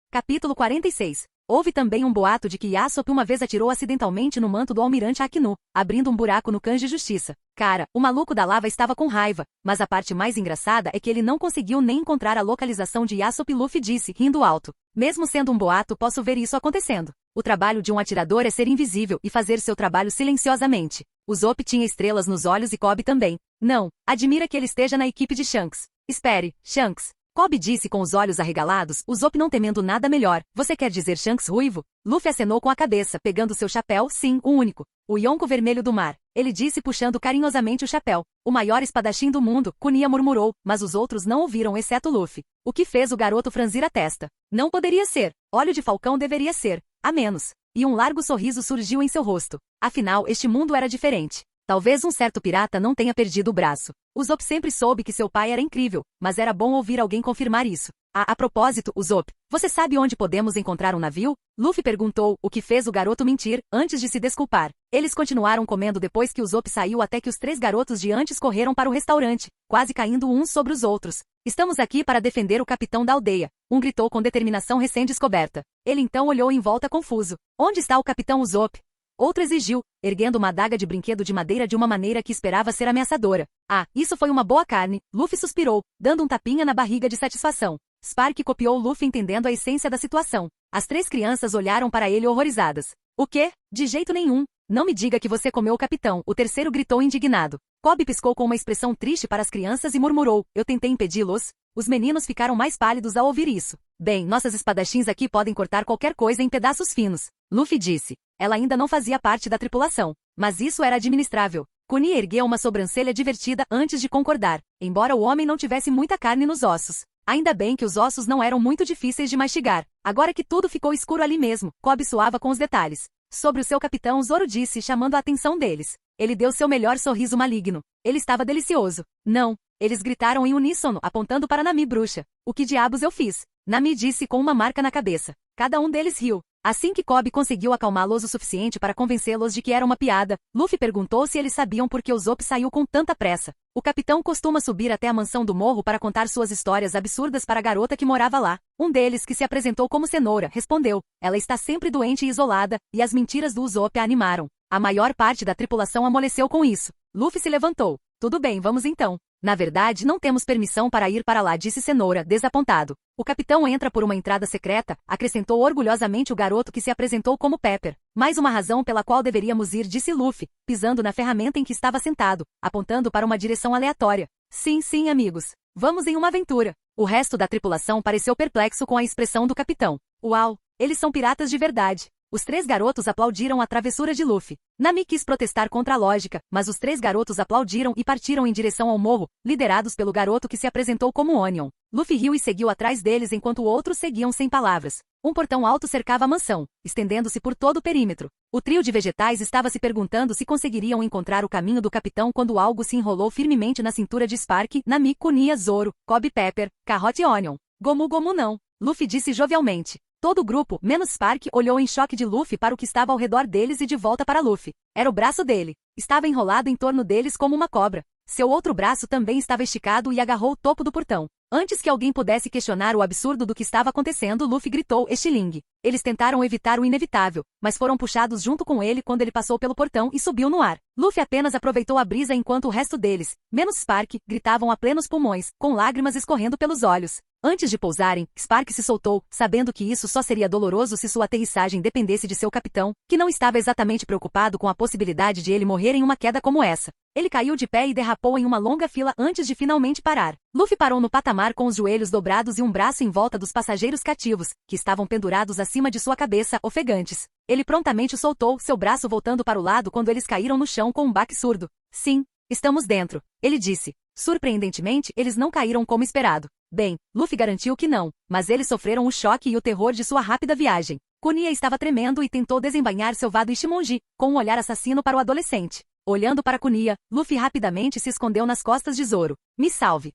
Capítulo 46. Houve também um boato de que Yasop uma vez atirou acidentalmente no manto do almirante Akinu, abrindo um buraco no Kanji Justiça. Cara, o maluco da lava estava com raiva, mas a parte mais engraçada é que ele não conseguiu nem encontrar a localização de Yasop. Luffy disse, rindo alto. Mesmo sendo um boato, posso ver isso acontecendo. O trabalho de um atirador é ser invisível e fazer seu trabalho silenciosamente. Usopp tinha estrelas nos olhos e Kobe também. Não, admira que ele esteja na equipe de Shanks. Espere, Shanks. Kobe disse com os olhos arregalados, Usopp não temendo nada melhor. Você quer dizer Shanks ruivo? Luffy acenou com a cabeça, pegando seu chapéu, sim, o único. O Yonko vermelho do mar. Ele disse puxando carinhosamente o chapéu. O maior espadachim do mundo, Kunia murmurou, mas os outros não ouviram exceto Luffy. O que fez o garoto franzir a testa? Não poderia ser. Olho de falcão deveria ser. A menos. E um largo sorriso surgiu em seu rosto. Afinal, este mundo era diferente. Talvez um certo pirata não tenha perdido o braço. Usopp sempre soube que seu pai era incrível, mas era bom ouvir alguém confirmar isso. A propósito, Usopp, você sabe onde podemos encontrar um navio? Luffy perguntou, o que fez o garoto mentir, antes de se desculpar. Eles continuaram comendo depois que Usopp saiu até que os 3 garotos de antes correram para o restaurante, quase caindo uns sobre os outros. Estamos aqui para defender o capitão da aldeia. Um gritou com determinação recém-descoberta. Ele então olhou em volta confuso. Onde está o capitão Usopp? Outro exigiu, erguendo uma adaga de brinquedo de madeira de uma maneira que esperava ser ameaçadora. Ah, isso foi uma boa carne, Luffy suspirou, dando um tapinha na barriga de satisfação. Spark copiou Luffy entendendo a essência da situação. As 3 crianças olharam para ele horrorizadas. O quê? De jeito nenhum. Não me diga que você comeu o capitão, o terceiro gritou indignado. Kobe piscou com uma expressão triste para as crianças e murmurou, eu tentei impedi-los. Os meninos ficaram mais pálidos ao ouvir isso. Bem, nossas espadachins aqui podem cortar qualquer coisa em pedaços finos. Luffy disse. Ela ainda não fazia parte da tripulação. Mas isso era administrável. Kuni ergueu uma sobrancelha divertida antes de concordar, embora o homem não tivesse muita carne nos ossos. Ainda bem que os ossos não eram muito difíceis de mastigar. Agora que tudo ficou escuro ali mesmo, Kobe suava com os detalhes. Sobre o seu capitão, Zoro disse, chamando a atenção deles. Ele deu seu melhor sorriso maligno. Ele estava delicioso. Não. Eles gritaram em uníssono, apontando para Nami bruxa. O que diabos eu fiz? Nami disse com uma marca na cabeça. Cada um deles riu. Assim que Kobe conseguiu acalmá-los o suficiente para convencê-los de que era uma piada, Luffy perguntou se eles sabiam por que Usopp saiu com tanta pressa. O capitão costuma subir até a mansão do morro para contar suas histórias absurdas para a garota que morava lá. Um deles, que se apresentou como Cenoura, respondeu. Ela está sempre doente e isolada, e as mentiras do Usopp a animaram. A maior parte da tripulação amoleceu com isso. Luffy se levantou. Tudo bem, vamos então. Na verdade, não temos permissão para ir para lá, disse Cenoura, desapontado. O capitão entra por uma entrada secreta, acrescentou orgulhosamente o garoto que se apresentou como Pepper. Mais uma razão pela qual deveríamos ir, disse Luffy, pisando na ferramenta em que estava sentado, apontando para uma direção aleatória. Sim, sim, amigos. Vamos em uma aventura. O resto da tripulação pareceu perplexo com a expressão do capitão. Uau, eles são piratas de verdade. Os 3 garotos aplaudiram a travessura de Luffy. Nami quis protestar contra a lógica, mas os 3 garotos aplaudiram e partiram em direção ao morro, liderados pelo garoto que se apresentou como Onion. Luffy riu e seguiu atrás deles enquanto outros seguiam sem palavras. Um portão alto cercava a mansão, estendendo-se por todo o perímetro. O trio de vegetais estava se perguntando se conseguiriam encontrar o caminho do capitão quando algo se enrolou firmemente na cintura de Spark, Nami, Kunia, Zoro, Kobe, Pepper, Carrot e Onion. Gomu Gomu não, Luffy disse jovialmente. Todo o grupo, menos Spark, olhou em choque de Luffy para o que estava ao redor deles e de volta para Luffy. Era o braço dele. Estava enrolado em torno deles como uma cobra. Seu outro braço também estava esticado e agarrou o topo do portão. Antes que alguém pudesse questionar o absurdo do que estava acontecendo, Luffy gritou, Estiling. Eles tentaram evitar o inevitável, mas foram puxados junto com ele quando ele passou pelo portão e subiu no ar. Luffy apenas aproveitou a brisa enquanto o resto deles, menos Spark, gritavam a plenos pulmões, com lágrimas escorrendo pelos olhos. Antes de pousarem, Spark se soltou, sabendo que isso só seria doloroso se sua aterrissagem dependesse de seu capitão, que não estava exatamente preocupado com a possibilidade de ele morrer em uma queda como essa. Ele caiu de pé e derrapou em uma longa fila antes de finalmente parar. Luffy parou no patamar com os joelhos dobrados e um braço em volta dos passageiros cativos, que estavam pendurados acima de sua cabeça, ofegantes. Ele prontamente o soltou, seu braço voltando para o lado quando eles caíram no chão com um baque surdo. Sim, estamos dentro, ele disse. Surpreendentemente, eles não caíram como esperado. Bem, Luffy garantiu que não, mas eles sofreram o choque e o terror de sua rápida viagem. Kunia estava tremendo e tentou desembainhar seu vado Ichimonji, com um olhar assassino para o adolescente. Olhando para Kunia, Luffy rapidamente se escondeu nas costas de Zoro. Me salve.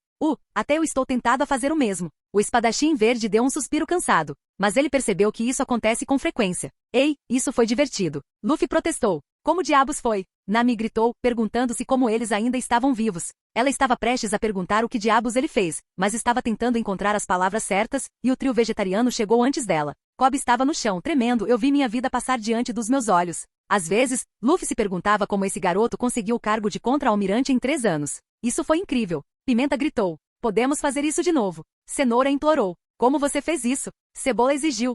Até eu estou tentado a fazer o mesmo. O espadachim verde deu um suspiro cansado, mas ele percebeu que isso acontece com frequência. Ei, isso foi divertido. Luffy protestou. Como diabos foi? Nami gritou, perguntando-se como eles ainda estavam vivos. Ela estava prestes a perguntar o que diabos ele fez, mas estava tentando encontrar as palavras certas, e o trio vegetariano chegou antes dela. Cobb estava no chão, tremendo, eu vi minha vida passar diante dos meus olhos. Às vezes, Luffy se perguntava como esse garoto conseguiu o cargo de contra-almirante em 3 anos. Isso foi incrível. Pimenta gritou. Podemos fazer isso de novo. Cenoura implorou. Como você fez isso? Cebola exigiu.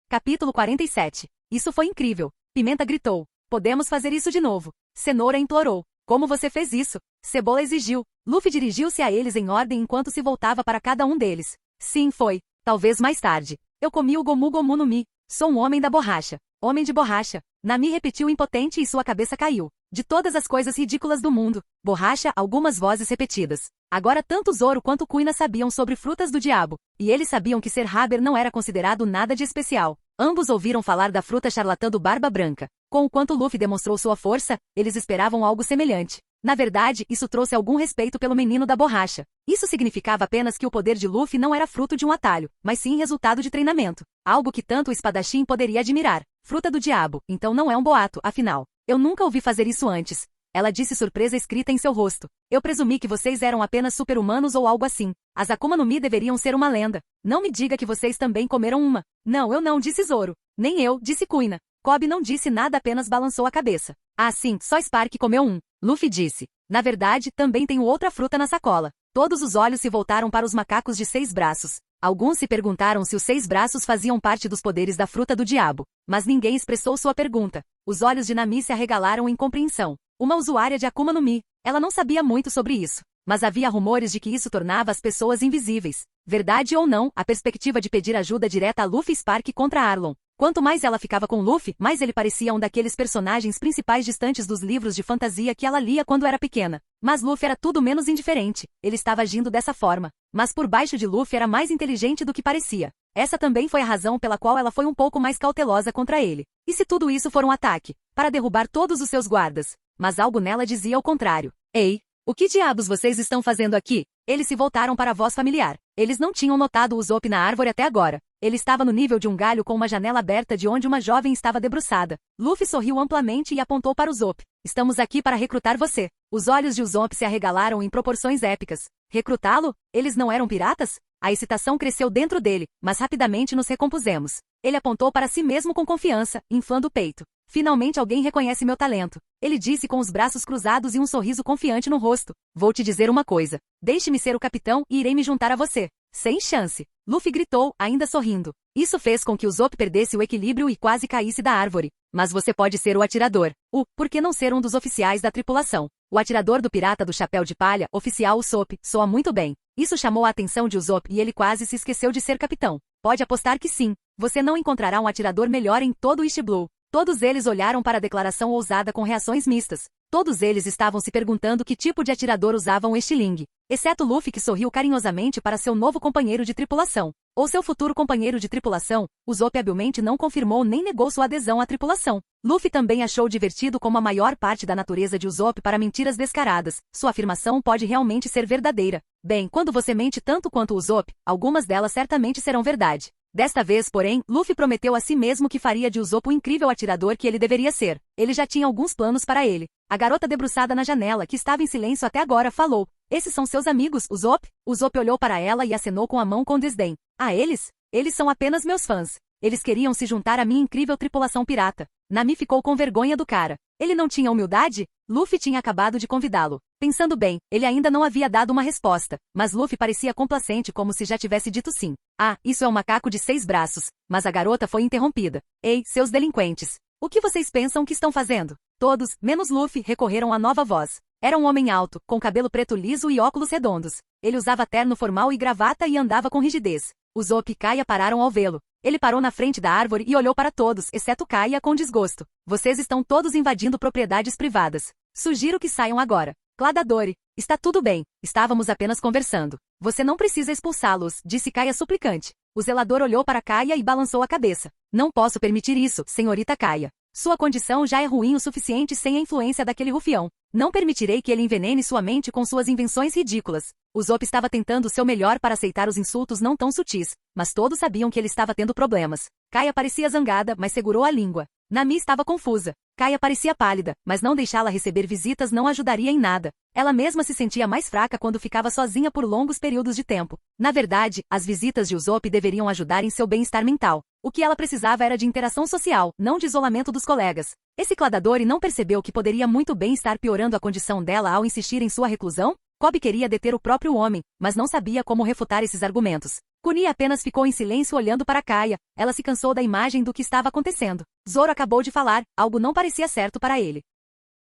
Capítulo 47. Isso foi incrível. Pimenta gritou. Podemos fazer isso de novo. Cenoura implorou. Como você fez isso? Cebola exigiu. Luffy dirigiu-se a eles em ordem enquanto se voltava para cada um deles. Sim, foi. Talvez mais tarde. Eu comi o Gomu Gomu no Mi. Sou um homem da borracha. Homem de borracha. Nami repetiu impotente e sua cabeça caiu. De todas as coisas ridículas do mundo. Borracha, algumas vozes repetidas. Agora tanto Zoro quanto Kuina sabiam sobre frutas do diabo. E eles sabiam que ser Haber não era considerado nada de especial. Ambos ouviram falar da fruta charlatã do Barba Branca. Com o quanto Luffy demonstrou sua força, eles esperavam algo semelhante. Na verdade, isso trouxe algum respeito pelo menino da borracha. Isso significava apenas que o poder de Luffy não era fruto de um atalho, mas sim resultado de treinamento. Algo que tanto o espadachim poderia admirar. Fruta do diabo, então não é um boato, afinal. Eu nunca ouvi fazer isso antes. Ela disse, surpresa escrita em seu rosto. Eu presumi que vocês eram apenas super-humanos ou algo assim. As Akuma no Mi deveriam ser uma lenda. Não me diga que vocês também comeram uma. Não, eu não, disse Zoro. Nem eu, disse Kuina. Cobb não disse nada, apenas balançou a cabeça. Ah, sim, só Spark comeu um. Luffy disse. Na verdade, também tenho outra fruta na sacola. Todos os olhos se voltaram para os macacos de 6 braços. Alguns se perguntaram se os 6 braços faziam parte dos poderes da fruta do diabo. Mas ninguém expressou sua pergunta. Os olhos de Nami se arregalaram em compreensão. Uma usuária de Akuma no Mi. Ela não sabia muito sobre isso. Mas havia rumores de que isso tornava as pessoas invisíveis. Verdade ou não, a perspectiva de pedir ajuda direta a Luffy e Spark contra Arlong. Quanto mais ela ficava com Luffy, mais ele parecia um daqueles personagens principais distantes dos livros de fantasia que ela lia quando era pequena. Mas Luffy era tudo menos indiferente. Ele estava agindo dessa forma. Mas por baixo de Luffy era mais inteligente do que parecia. Essa também foi a razão pela qual ela foi um pouco mais cautelosa contra ele. E se tudo isso for um ataque? Para derrubar todos os seus guardas. Mas algo nela dizia o contrário. Ei, o que diabos vocês estão fazendo aqui? Eles se voltaram para a voz familiar. Eles não tinham notado o Usopp na árvore até agora. Ele estava no nível de um galho com uma janela aberta de onde uma jovem estava debruçada. Luffy sorriu amplamente e apontou para Usopp. Estamos aqui para recrutar você. Os olhos de Usopp se arregalaram em proporções épicas. Recrutá-lo? Eles não eram piratas? A excitação cresceu dentro dele, mas rapidamente nos recompusemos. Ele apontou para si mesmo com confiança, inflando o peito. Finalmente alguém reconhece meu talento. Ele disse com os braços cruzados e um sorriso confiante no rosto. Vou te dizer uma coisa. Deixe-me ser o capitão e irei me juntar a você. Sem chance. Luffy gritou, ainda sorrindo. Isso fez com que Usopp perdesse o equilíbrio e quase caísse da árvore. Mas você pode ser o atirador. Por que não ser um dos oficiais da tripulação? O atirador do pirata do chapéu de palha, oficial Usopp, soa muito bem. Isso chamou a atenção de Usopp e ele quase se esqueceu de ser capitão. Pode apostar que sim. Você não encontrará um atirador melhor em todo o East Blue. Todos eles olharam para a declaração ousada com reações mistas. Todos eles estavam se perguntando que tipo de atirador usavam este Ling. Exceto Luffy, que sorriu carinhosamente para seu novo companheiro de tripulação. Ou seu futuro companheiro de tripulação, Usopp habilmente não confirmou nem negou sua adesão à tripulação. Luffy também achou divertido como a maior parte da natureza de Usopp para mentiras descaradas. Sua afirmação pode realmente ser verdadeira. Bem, quando você mente tanto quanto Usopp, algumas delas certamente serão verdade. Desta vez, porém, Luffy prometeu a si mesmo que faria de Usopp o incrível atirador que ele deveria ser. Ele já tinha alguns planos para ele. A garota debruçada na janela, que estava em silêncio até agora, falou. Esses são seus amigos, Usopp? Usopp olhou para ela e acenou com a mão com desdém. Ah, eles? Eles são apenas meus fãs. Eles queriam se juntar à minha incrível tripulação pirata. Nami ficou com vergonha do cara. Ele não tinha humildade? Luffy tinha acabado de convidá-lo. Pensando bem, ele ainda não havia dado uma resposta, mas Luffy parecia complacente como se já tivesse dito sim. Ah, isso é um macaco de 6 braços. Mas a garota foi interrompida. Ei, seus delinquentes. O que vocês pensam que estão fazendo? Todos, menos Luffy, recorreram à nova voz. Era um homem alto, com cabelo preto liso e óculos redondos. Ele usava terno formal e gravata e andava com rigidez. Usopp e Kaia pararam ao vê-lo. Ele parou na frente da árvore e olhou para todos, exceto Kaia, com desgosto. Vocês estão todos invadindo propriedades privadas. Sugiro que saiam agora. Cladadori, está tudo bem. Estávamos apenas conversando. Você não precisa expulsá-los, disse Kaia suplicante. O zelador olhou para Kaia e balançou a cabeça. Não posso permitir isso, senhorita Kaia. Sua condição já é ruim o suficiente sem a influência daquele rufião. Não permitirei que ele envenene sua mente com suas invenções ridículas. Usopp estava tentando o seu melhor para aceitar os insultos não tão sutis, mas todos sabiam que ele estava tendo problemas. Kaia parecia zangada, mas segurou a língua. Nami estava confusa. Kaia parecia pálida, mas não deixá-la receber visitas não ajudaria em nada. Ela mesma se sentia mais fraca quando ficava sozinha por longos períodos de tempo. Na verdade, as visitas de Usopp deveriam ajudar em seu bem-estar mental. O que ela precisava era de interação social, não de isolamento dos colegas. Esse Cladadori não percebeu que poderia muito bem estar piorando a condição dela ao insistir em sua reclusão? Kobe queria deter o próprio homem, mas não sabia como refutar esses argumentos. Kuni apenas ficou em silêncio olhando para Kaia. Ela se cansou da imagem do que estava acontecendo. Zoro acabou de falar, algo não parecia certo para ele.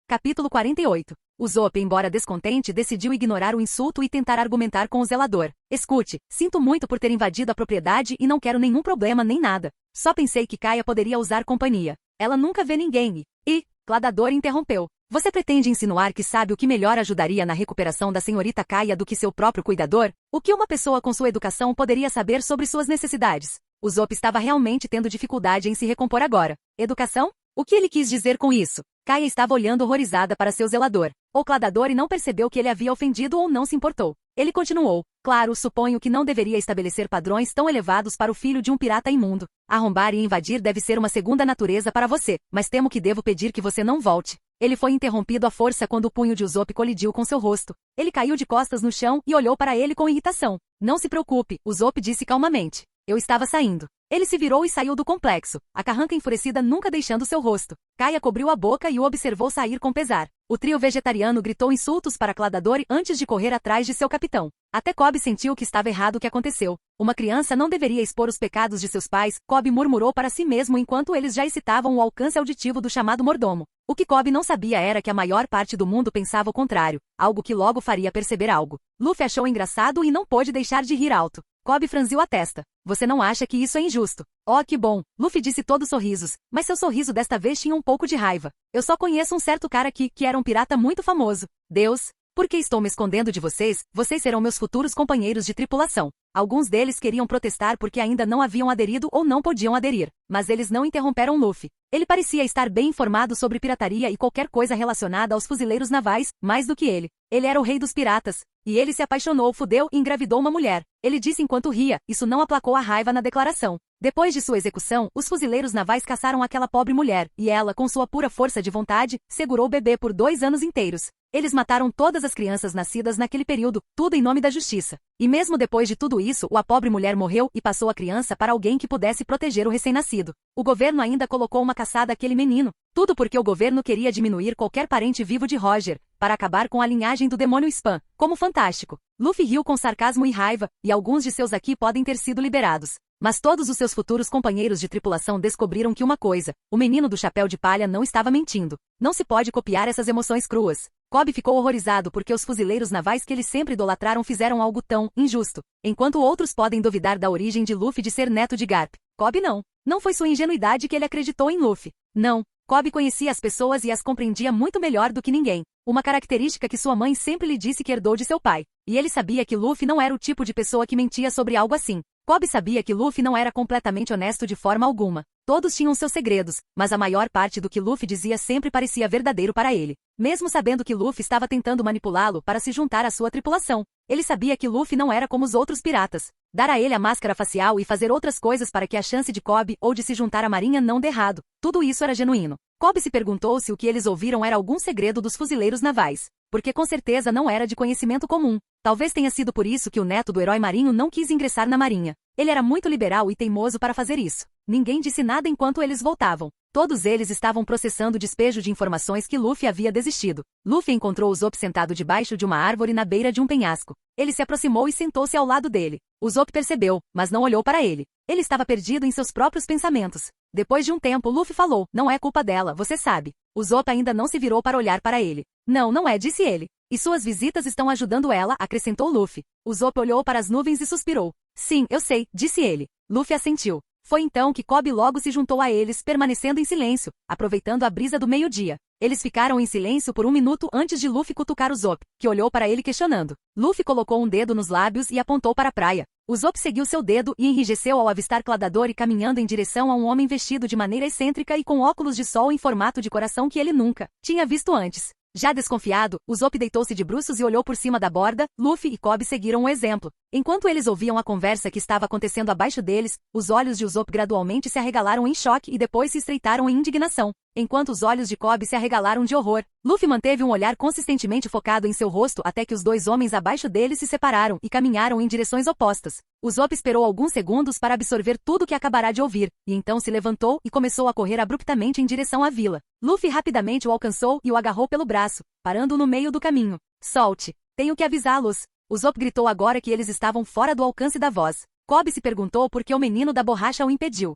Capítulo 48. Usopp, embora descontente, decidiu ignorar o insulto e tentar argumentar com o zelador. Escute, sinto muito por ter invadido a propriedade e não quero nenhum problema nem nada. Só pensei que Kaia poderia usar companhia. Ela nunca vê ninguém e... Cladador interrompeu. Você pretende insinuar que sabe o que melhor ajudaria na recuperação da senhorita Kaia do que seu próprio cuidador? O que uma pessoa com sua educação poderia saber sobre suas necessidades? Usopp estava realmente tendo dificuldade em se recompor agora. Educação? O que ele quis dizer com isso? Kaia estava olhando horrorizada para seu zelador. O Cladador não percebeu que ele havia ofendido ou não se importou. Ele continuou. Claro, suponho que não deveria estabelecer padrões tão elevados para o filho de um pirata imundo. Arrombar e invadir deve ser uma segunda natureza para você, mas temo que devo pedir que você não volte. Ele foi interrompido à força quando o punho de Usopp colidiu com seu rosto. Ele caiu de costas no chão e olhou para ele com irritação. Não se preocupe, Usopp disse calmamente. Eu estava saindo. Ele se virou e saiu do complexo, a carranca enfurecida nunca deixando seu rosto. Kaia cobriu a boca e o observou sair com pesar. O trio vegetariano gritou insultos para Cladadori antes de correr atrás de seu capitão. Até Kobe sentiu que estava errado o que aconteceu. Uma criança não deveria expor os pecados de seus pais, Kobe murmurou para si mesmo enquanto eles já excitavam o alcance auditivo do chamado mordomo. O que Kobe não sabia era que a maior parte do mundo pensava o contrário, algo que logo faria perceber algo. Luffy achou engraçado e não pôde deixar de rir alto. Kobe franziu a testa. Você não acha que isso é injusto? Oh, que bom! Luffy disse todo sorrisos, mas seu sorriso desta vez tinha um pouco de raiva. Eu só conheço um certo cara aqui que era um pirata muito famoso. Deus! Por que estou me escondendo de vocês? Vocês serão meus futuros companheiros de tripulação. Alguns deles queriam protestar porque ainda não haviam aderido ou não podiam aderir, mas eles não interromperam Luffy. Ele parecia estar bem informado sobre pirataria e qualquer coisa relacionada aos fuzileiros navais, mais do que ele. Ele era o rei dos piratas. E ele se apaixonou, fudeu e engravidou uma mulher. Ele disse enquanto ria, isso não aplacou a raiva na declaração. Depois de sua execução, os fuzileiros navais caçaram aquela pobre mulher, e ela, com sua pura força de vontade, segurou o bebê por 2 anos inteiros. Eles mataram todas as crianças nascidas naquele período, tudo em nome da justiça. E mesmo depois de tudo isso, a pobre mulher morreu e passou a criança para alguém que pudesse proteger o recém-nascido. O governo ainda colocou uma caçada àquele menino. Tudo porque o governo queria diminuir qualquer parente vivo de Roger, para acabar com a linhagem do demônio Spam. Como fantástico! Luffy riu com sarcasmo e raiva, e alguns de seus aqui podem ter sido liberados. Mas todos os seus futuros companheiros de tripulação descobriram que uma coisa, o menino do chapéu de palha não estava mentindo. Não se pode copiar essas emoções cruas. Kobe ficou horrorizado porque os fuzileiros navais que eles sempre idolatraram fizeram algo tão injusto. Enquanto outros podem duvidar da origem de Luffy de ser neto de Garp, Kobe não. Não foi sua ingenuidade que ele acreditou em Luffy. Não. Kobe conhecia as pessoas e as compreendia muito melhor do que ninguém. Uma característica que sua mãe sempre lhe disse que herdou de seu pai. E ele sabia que Luffy não era o tipo de pessoa que mentia sobre algo assim. Kobe sabia que Luffy não era completamente honesto de forma alguma. Todos tinham seus segredos, mas a maior parte do que Luffy dizia sempre parecia verdadeiro para ele. Mesmo sabendo que Luffy estava tentando manipulá-lo para se juntar à sua tripulação, ele sabia que Luffy não era como os outros piratas. Dar a ele a máscara facial e fazer outras coisas para que a chance de Kobe ou de se juntar à marinha não dê errado. Tudo isso era genuíno. Kobe se perguntou se o que eles ouviram era algum segredo dos fuzileiros navais. porque com certeza não era de conhecimento comum. Talvez tenha sido por isso que o neto do herói marinho não quis ingressar na marinha. Ele era muito liberal e teimoso para fazer isso. Ninguém disse nada enquanto eles voltavam. Todos eles estavam processando o despejo de informações que Luffy havia desistido. Luffy encontrou Usopp sentado debaixo de uma árvore na beira de um penhasco. Ele se aproximou e sentou-se ao lado dele. Usopp percebeu, mas não olhou para ele. Ele estava perdido em seus próprios pensamentos. Depois de um tempo, Luffy falou, não é culpa dela, você sabe. Usopp ainda não se virou para olhar para ele. Não, não é, disse ele. E suas visitas estão ajudando ela, acrescentou Luffy. Usopp olhou para as nuvens e suspirou. Sim, eu sei, disse ele. Luffy assentiu. Foi então que Kobe logo se juntou a eles, permanecendo em silêncio, aproveitando a brisa do meio-dia. Eles ficaram em silêncio por um minuto antes de Luffy cutucar Usopp, que olhou para ele questionando. Luffy colocou um dedo nos lábios e apontou para a praia. Usopp seguiu seu dedo e enrijeceu ao avistar Cladador caminhando em direção a um homem vestido de maneira excêntrica e com óculos de sol em formato de coração que ele nunca tinha visto antes. Já desconfiado, Usopp deitou-se de bruços e olhou por cima da borda. Luffy e Kobe seguiram o exemplo. Enquanto eles ouviam a conversa que estava acontecendo abaixo deles, os olhos de Usopp gradualmente se arregalaram em choque e depois se estreitaram em indignação, enquanto os olhos de Kobe se arregalaram de horror. Luffy manteve um olhar consistentemente focado em seu rosto até que os dois homens abaixo dele se separaram e caminharam em direções opostas. Usopp esperou alguns segundos para absorver tudo que acabará de ouvir, e então se levantou e começou a correr abruptamente em direção à vila. Luffy rapidamente o alcançou e o agarrou pelo braço, parando-o no meio do caminho. Solte! Tenho que avisá-los! Usopp gritou agora que eles estavam fora do alcance da voz. Kobe se perguntou por que o menino da borracha o impediu.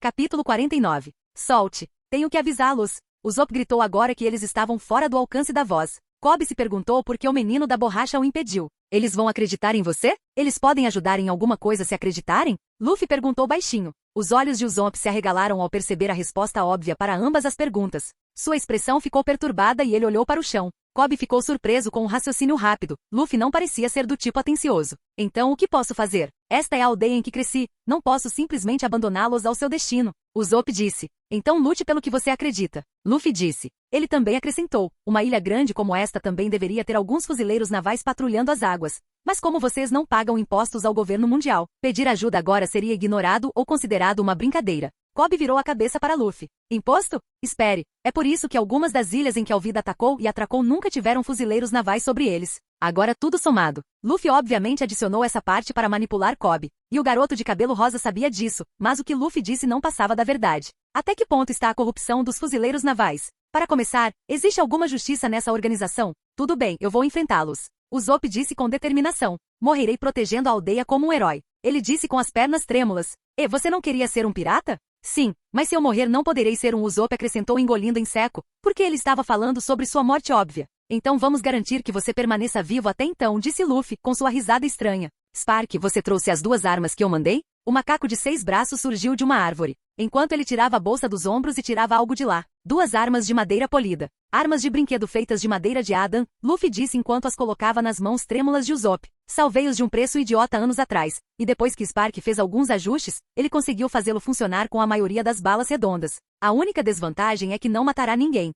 Capítulo 49. Solte! Tenho que avisá-los! Usopp gritou agora que eles estavam fora do alcance da voz. Kobe se perguntou por que o menino da borracha o impediu. Eles vão acreditar em você? Eles podem ajudar em alguma coisa se acreditarem? Luffy perguntou baixinho. Os olhos de Usopp se arregalaram ao perceber a resposta óbvia para ambas as perguntas. Sua expressão ficou perturbada e ele olhou para o chão. Kobe ficou surpreso com um raciocínio rápido. Luffy não parecia ser do tipo atencioso. Então o que posso fazer? Esta é a aldeia em que cresci. Não posso simplesmente abandoná-los ao seu destino. Usopp disse. Então lute pelo que você acredita. Luffy disse. Ele também acrescentou. Uma ilha grande como esta também deveria ter alguns fuzileiros navais patrulhando as águas. Mas como vocês não pagam impostos ao governo mundial, pedir ajuda agora seria ignorado ou considerado uma brincadeira. Kobe virou a cabeça para Luffy. Imposto? Espere. É por isso que algumas das ilhas em que Alvida atacou e atracou nunca tiveram fuzileiros navais sobre eles. Agora tudo somado. Luffy obviamente adicionou essa parte para manipular Kobe. E o garoto de cabelo rosa sabia disso, mas o que Luffy disse não passava da verdade. Até que ponto está a corrupção dos fuzileiros navais? Para começar, existe alguma justiça nessa organização? Tudo bem, eu vou enfrentá-los. Usopp disse com determinação. Morrerei protegendo a aldeia como um herói. Ele disse com as pernas trêmulas. E você não queria ser um pirata? Sim, mas se eu morrer não poderei ser um, Usopp acrescentou engolindo em seco, porque ele estava falando sobre sua morte óbvia. Então vamos garantir que você permaneça vivo até então, disse Luffy, com sua risada estranha. Spark, você trouxe as duas armas que eu mandei? O macaco de 6 braços surgiu de uma árvore, enquanto ele tirava a bolsa dos ombros e tirava algo de lá. 2 armas de madeira polida. Armas de brinquedo feitas de madeira de Adam, Luffy disse enquanto as colocava nas mãos trêmulas de Usopp. Salvei-os de um preço idiota anos atrás, e depois que Spark fez alguns ajustes, ele conseguiu fazê-lo funcionar com a maioria das balas redondas. A única desvantagem é que não matará ninguém.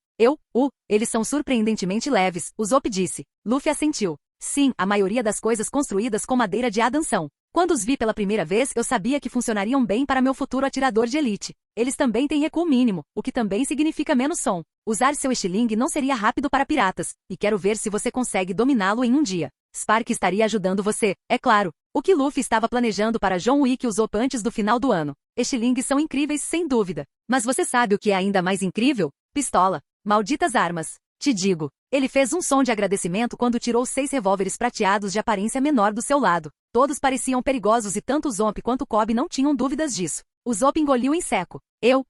Eles são surpreendentemente leves, Usopp disse. Luffy assentiu. Sim, a maioria das coisas construídas com madeira de Adam são. Quando os vi pela primeira vez, eu sabia que funcionariam bem para meu futuro atirador de elite. Eles também têm recuo mínimo, o que também significa menos som. Usar seu estilingue não seria rápido para piratas, e quero ver se você consegue dominá-lo em um dia. Spark estaria ajudando você, é claro. O que Luffy estava planejando para John Wick usou antes do final do ano. Estilingues são incríveis, sem dúvida. Mas você sabe o que é ainda mais incrível? Pistola. Malditas armas. Te digo. Ele fez um som de agradecimento quando tirou 6 revólveres prateados de aparência menor do seu lado. Todos pareciam perigosos e tanto Usopp quanto Kobe não tinham dúvidas disso. Usopp engoliu em seco.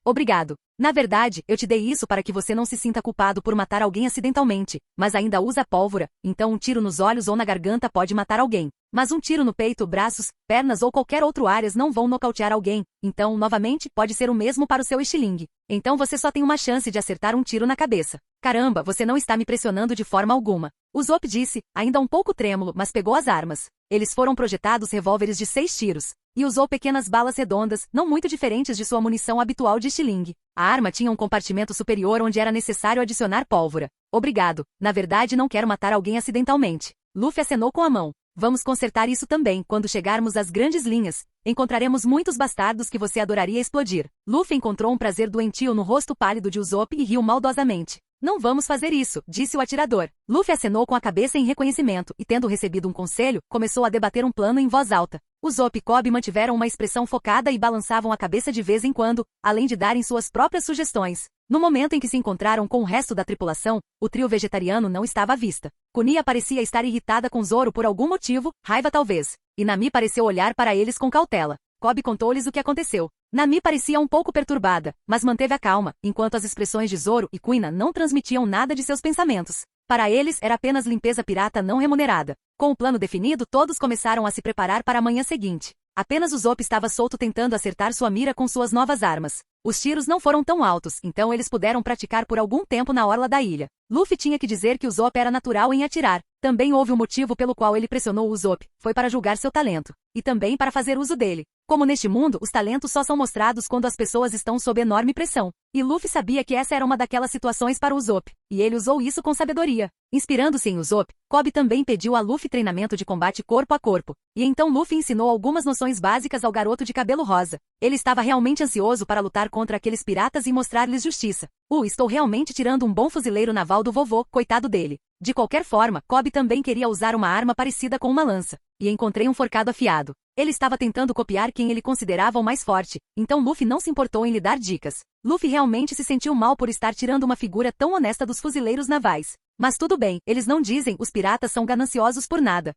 Obrigado. Na verdade, eu te dei isso para que você não se sinta culpado por matar alguém acidentalmente, mas ainda usa pólvora, então um tiro nos olhos ou na garganta pode matar alguém. Mas um tiro no peito, braços, pernas ou qualquer outro áreas não vão nocautear alguém, então, novamente, pode ser o mesmo para o seu estilingue. Então você só tem uma chance de acertar um tiro na cabeça. Caramba, você não está me pressionando de forma alguma. Usopp disse, ainda um pouco trêmulo, mas pegou as armas. Eles foram projetados revólveres de 6 tiros, e usou pequenas balas redondas, não muito diferentes de sua munição habitual de estilingue. A arma tinha um compartimento superior onde era necessário adicionar pólvora. Obrigado, na verdade não quero matar alguém acidentalmente. Luffy acenou com a mão. Vamos consertar isso também, quando chegarmos às grandes linhas. Encontraremos muitos bastardos que você adoraria explodir. Luffy encontrou um prazer doentio no rosto pálido de Usopp e riu maldosamente. Não vamos fazer isso, disse o atirador. Luffy acenou com a cabeça em reconhecimento e, tendo recebido um conselho, começou a debater um plano em voz alta. Usopp e Kobe mantiveram uma expressão focada e balançavam a cabeça de vez em quando, além de darem suas próprias sugestões. No momento em que se encontraram com o resto da tripulação, o trio vegetariano não estava à vista. Kunia parecia estar irritada com Zoro por algum motivo, raiva talvez. E Nami pareceu olhar para eles com cautela. Kobe contou-lhes o que aconteceu. Nami parecia um pouco perturbada, mas manteve a calma, enquanto as expressões de Zoro e Kuina não transmitiam nada de seus pensamentos. Para eles era apenas limpeza pirata não remunerada. Com o plano definido, todos começaram a se preparar para a manhã seguinte. Apenas Usopp estava solto tentando acertar sua mira com suas novas armas. Os tiros não foram tão altos, então eles puderam praticar por algum tempo na orla da ilha. Luffy tinha que dizer que Usopp era natural em atirar. Também houve um motivo pelo qual ele pressionou Usopp, foi para julgar seu talento. E também para fazer uso dele. Como neste mundo, os talentos só são mostrados quando as pessoas estão sob enorme pressão. E Luffy sabia que essa era uma daquelas situações para Usopp, e ele usou isso com sabedoria. Inspirando-se em Usopp, Kobe também pediu a Luffy treinamento de combate corpo a corpo. E então Luffy ensinou algumas noções básicas ao garoto de cabelo rosa. Ele estava realmente ansioso para lutar contra aqueles piratas e mostrar-lhes justiça. Estou realmente tirando um bom fuzileiro naval do vovô, coitado dele. De qualquer forma, Kobe também queria usar uma arma parecida com uma lança. E encontrei um forcado afiado. Ele estava tentando copiar quem ele considerava o mais forte, então Luffy não se importou em lhe dar dicas. Luffy realmente se sentiu mal por estar tirando uma figura tão honesta dos fuzileiros navais. Mas tudo bem, eles não dizem, os piratas são gananciosos por nada.